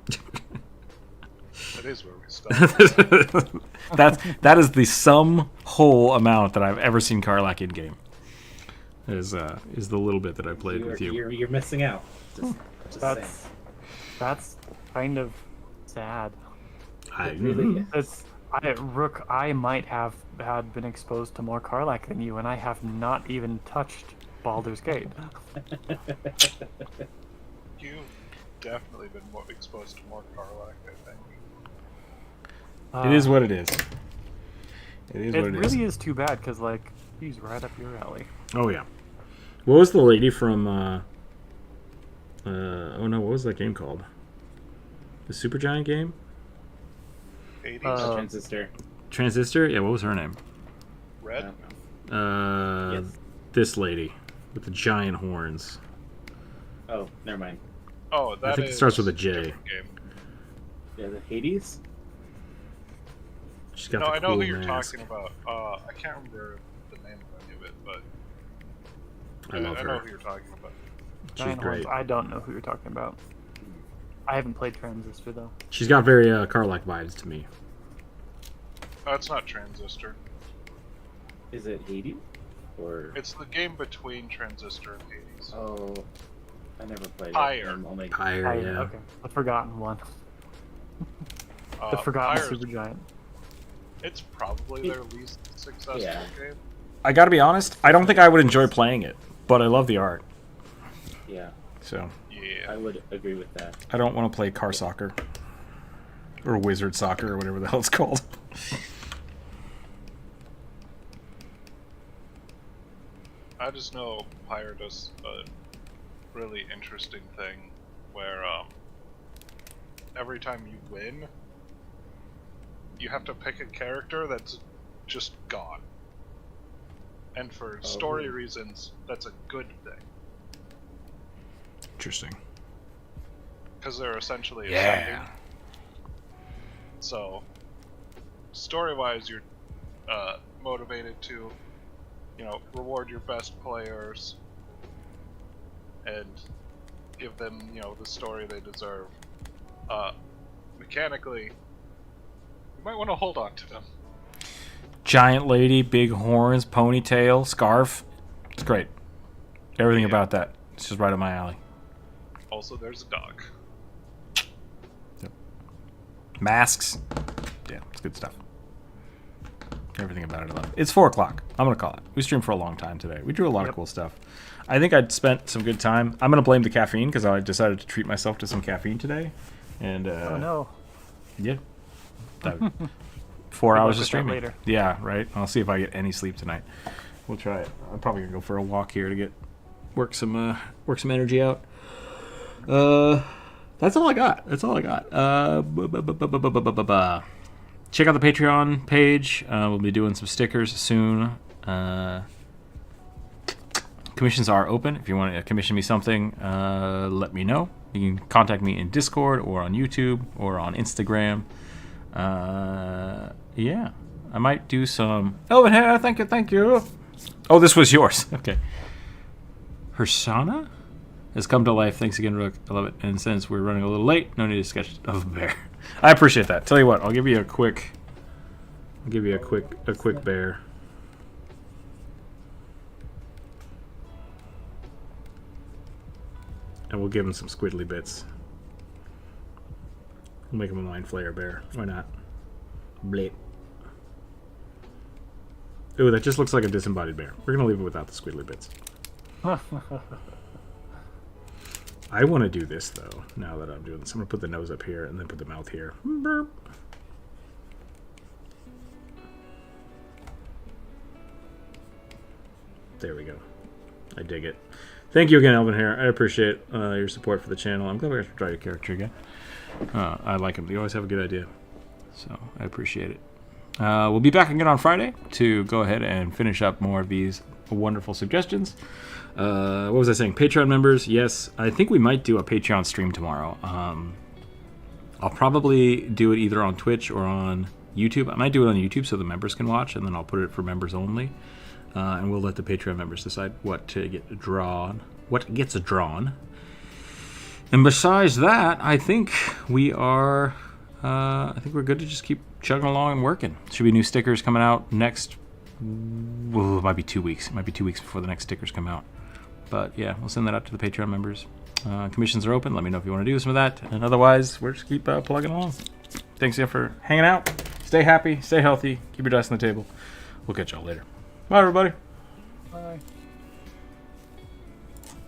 That is where we stopped. that is the sum whole amount that I've ever seen Karlak in game. Is the little bit that I played with you. You're missing out. Just saying. That's kind of sad. It really is. Rook, I might have had been exposed to more Karlak than you, and I have not even touched Baldur's Gate. You've definitely been more exposed to more Karlak, I think. It is what it is. It is It what it is. really is too bad, because, like, he's right up your alley. Oh yeah. What was the lady from? Oh no, what was that game called? The Supergiant game? 80s. Transistor. Transistor? Yeah. What was her name? I Red? don't know. Yes. This lady with the giant horns. Oh, never mind. Oh, that I think it is starts with a J. different game. Yeah, the Hades. She's got No, the I know cool who you're mask. talking about. I can't remember the name of any of it, but I love know her. who you're talking about. She's Giant great. horns, I don't know who you're talking about. I haven't played Transistor, though. She's got very Karlak vibes to me. It's not Transistor. Is it Hades? Or It's the game between Transistor and Hades. oh, I never played Pyre. it. I'm only Pyre, yeah. Okay, the forgotten one. The forgotten Pyre's- supergiant. It's probably their least successful Yeah. game. I gotta be honest, I don't think I would enjoy playing it, but I love the art. yeah. So Yeah. I would agree with that. I don't want to play car soccer. Or wizard soccer, or whatever the hell it's called. I just know Pyre does a really interesting thing where every time you win, you have to pick a character that's just gone. And for story reasons, that's a good thing. Interesting. Because they're essentially Yeah. ascending. So, story-wise, you're motivated to, reward your best players and give them, the story they deserve. Mechanically, you might want to hold on to them. Giant lady, big horns, ponytail, scarf. It's great. Everything Yeah. about that. It's just right up my alley. Also, there's a dog. Masks. Yeah, it's good stuff. Everything about it I love. It's 4 o'clock. I'm going to call it. We streamed for a long time today. We drew a lot of cool stuff. I think I'd spent some good time. I'm going to blame the caffeine because I decided to treat myself to some caffeine today. And Oh no. yeah. That- 4 Good hours luck of with that streaming. later. Yeah, right. I'll see if I get any sleep tonight. We'll try it. I'm probably going to go for a walk here to get work some energy out. That's all I got. Check out the Patreon page. We'll be doing some stickers soon. Commissions are open. If you want to commission me something, let me know. You can contact me in Discord or on YouTube or on Instagram. Yeah. I might do some... Over here, thank you. Oh, this was yours. Okay. Persona has come to life. Thanks again, Rook. I love it. And since we're running a little late, no need to sketch of a bear. I appreciate that. Tell you what, I'll give you a quick bear. And we'll give him some squiddly bits. We'll make him a mind flayer bear. Why not? Bleep. Ooh, that just looks like a disembodied bear. We're gonna leave it without the squiddly bits. I want to do this though. Now that I'm doing this, I'm gonna put the nose up here and then put the mouth here. Burp. There we go. I dig it. Thank you again, Elvin Hare. I appreciate your support for the channel. I'm glad we got to try your character again. I like him. You always have a good idea. So I appreciate it. We'll be back again on Friday to go ahead and finish up more of these wonderful suggestions. What was I saying? Patreon members, yes. I think we might do a Patreon stream tomorrow. I'll probably do it either on Twitch or on YouTube. I might do it on YouTube so the members can watch, and then I'll put it for members only. And we'll let the Patreon members decide what to get drawn, what gets drawn. And besides that, I think we are. I think we're good to just keep chugging along and working. Should be new stickers coming out next. Well, it might be 2 weeks. It might be 2 weeks before the next stickers come out. But yeah, we'll send that out to the Patreon members. Commissions are open. Let me know if you want to do some of that. And otherwise, we'll just keep plugging along. Thanks again for hanging out. Stay happy. Stay healthy. Keep your dice on the table. We'll catch y'all later. Bye, everybody.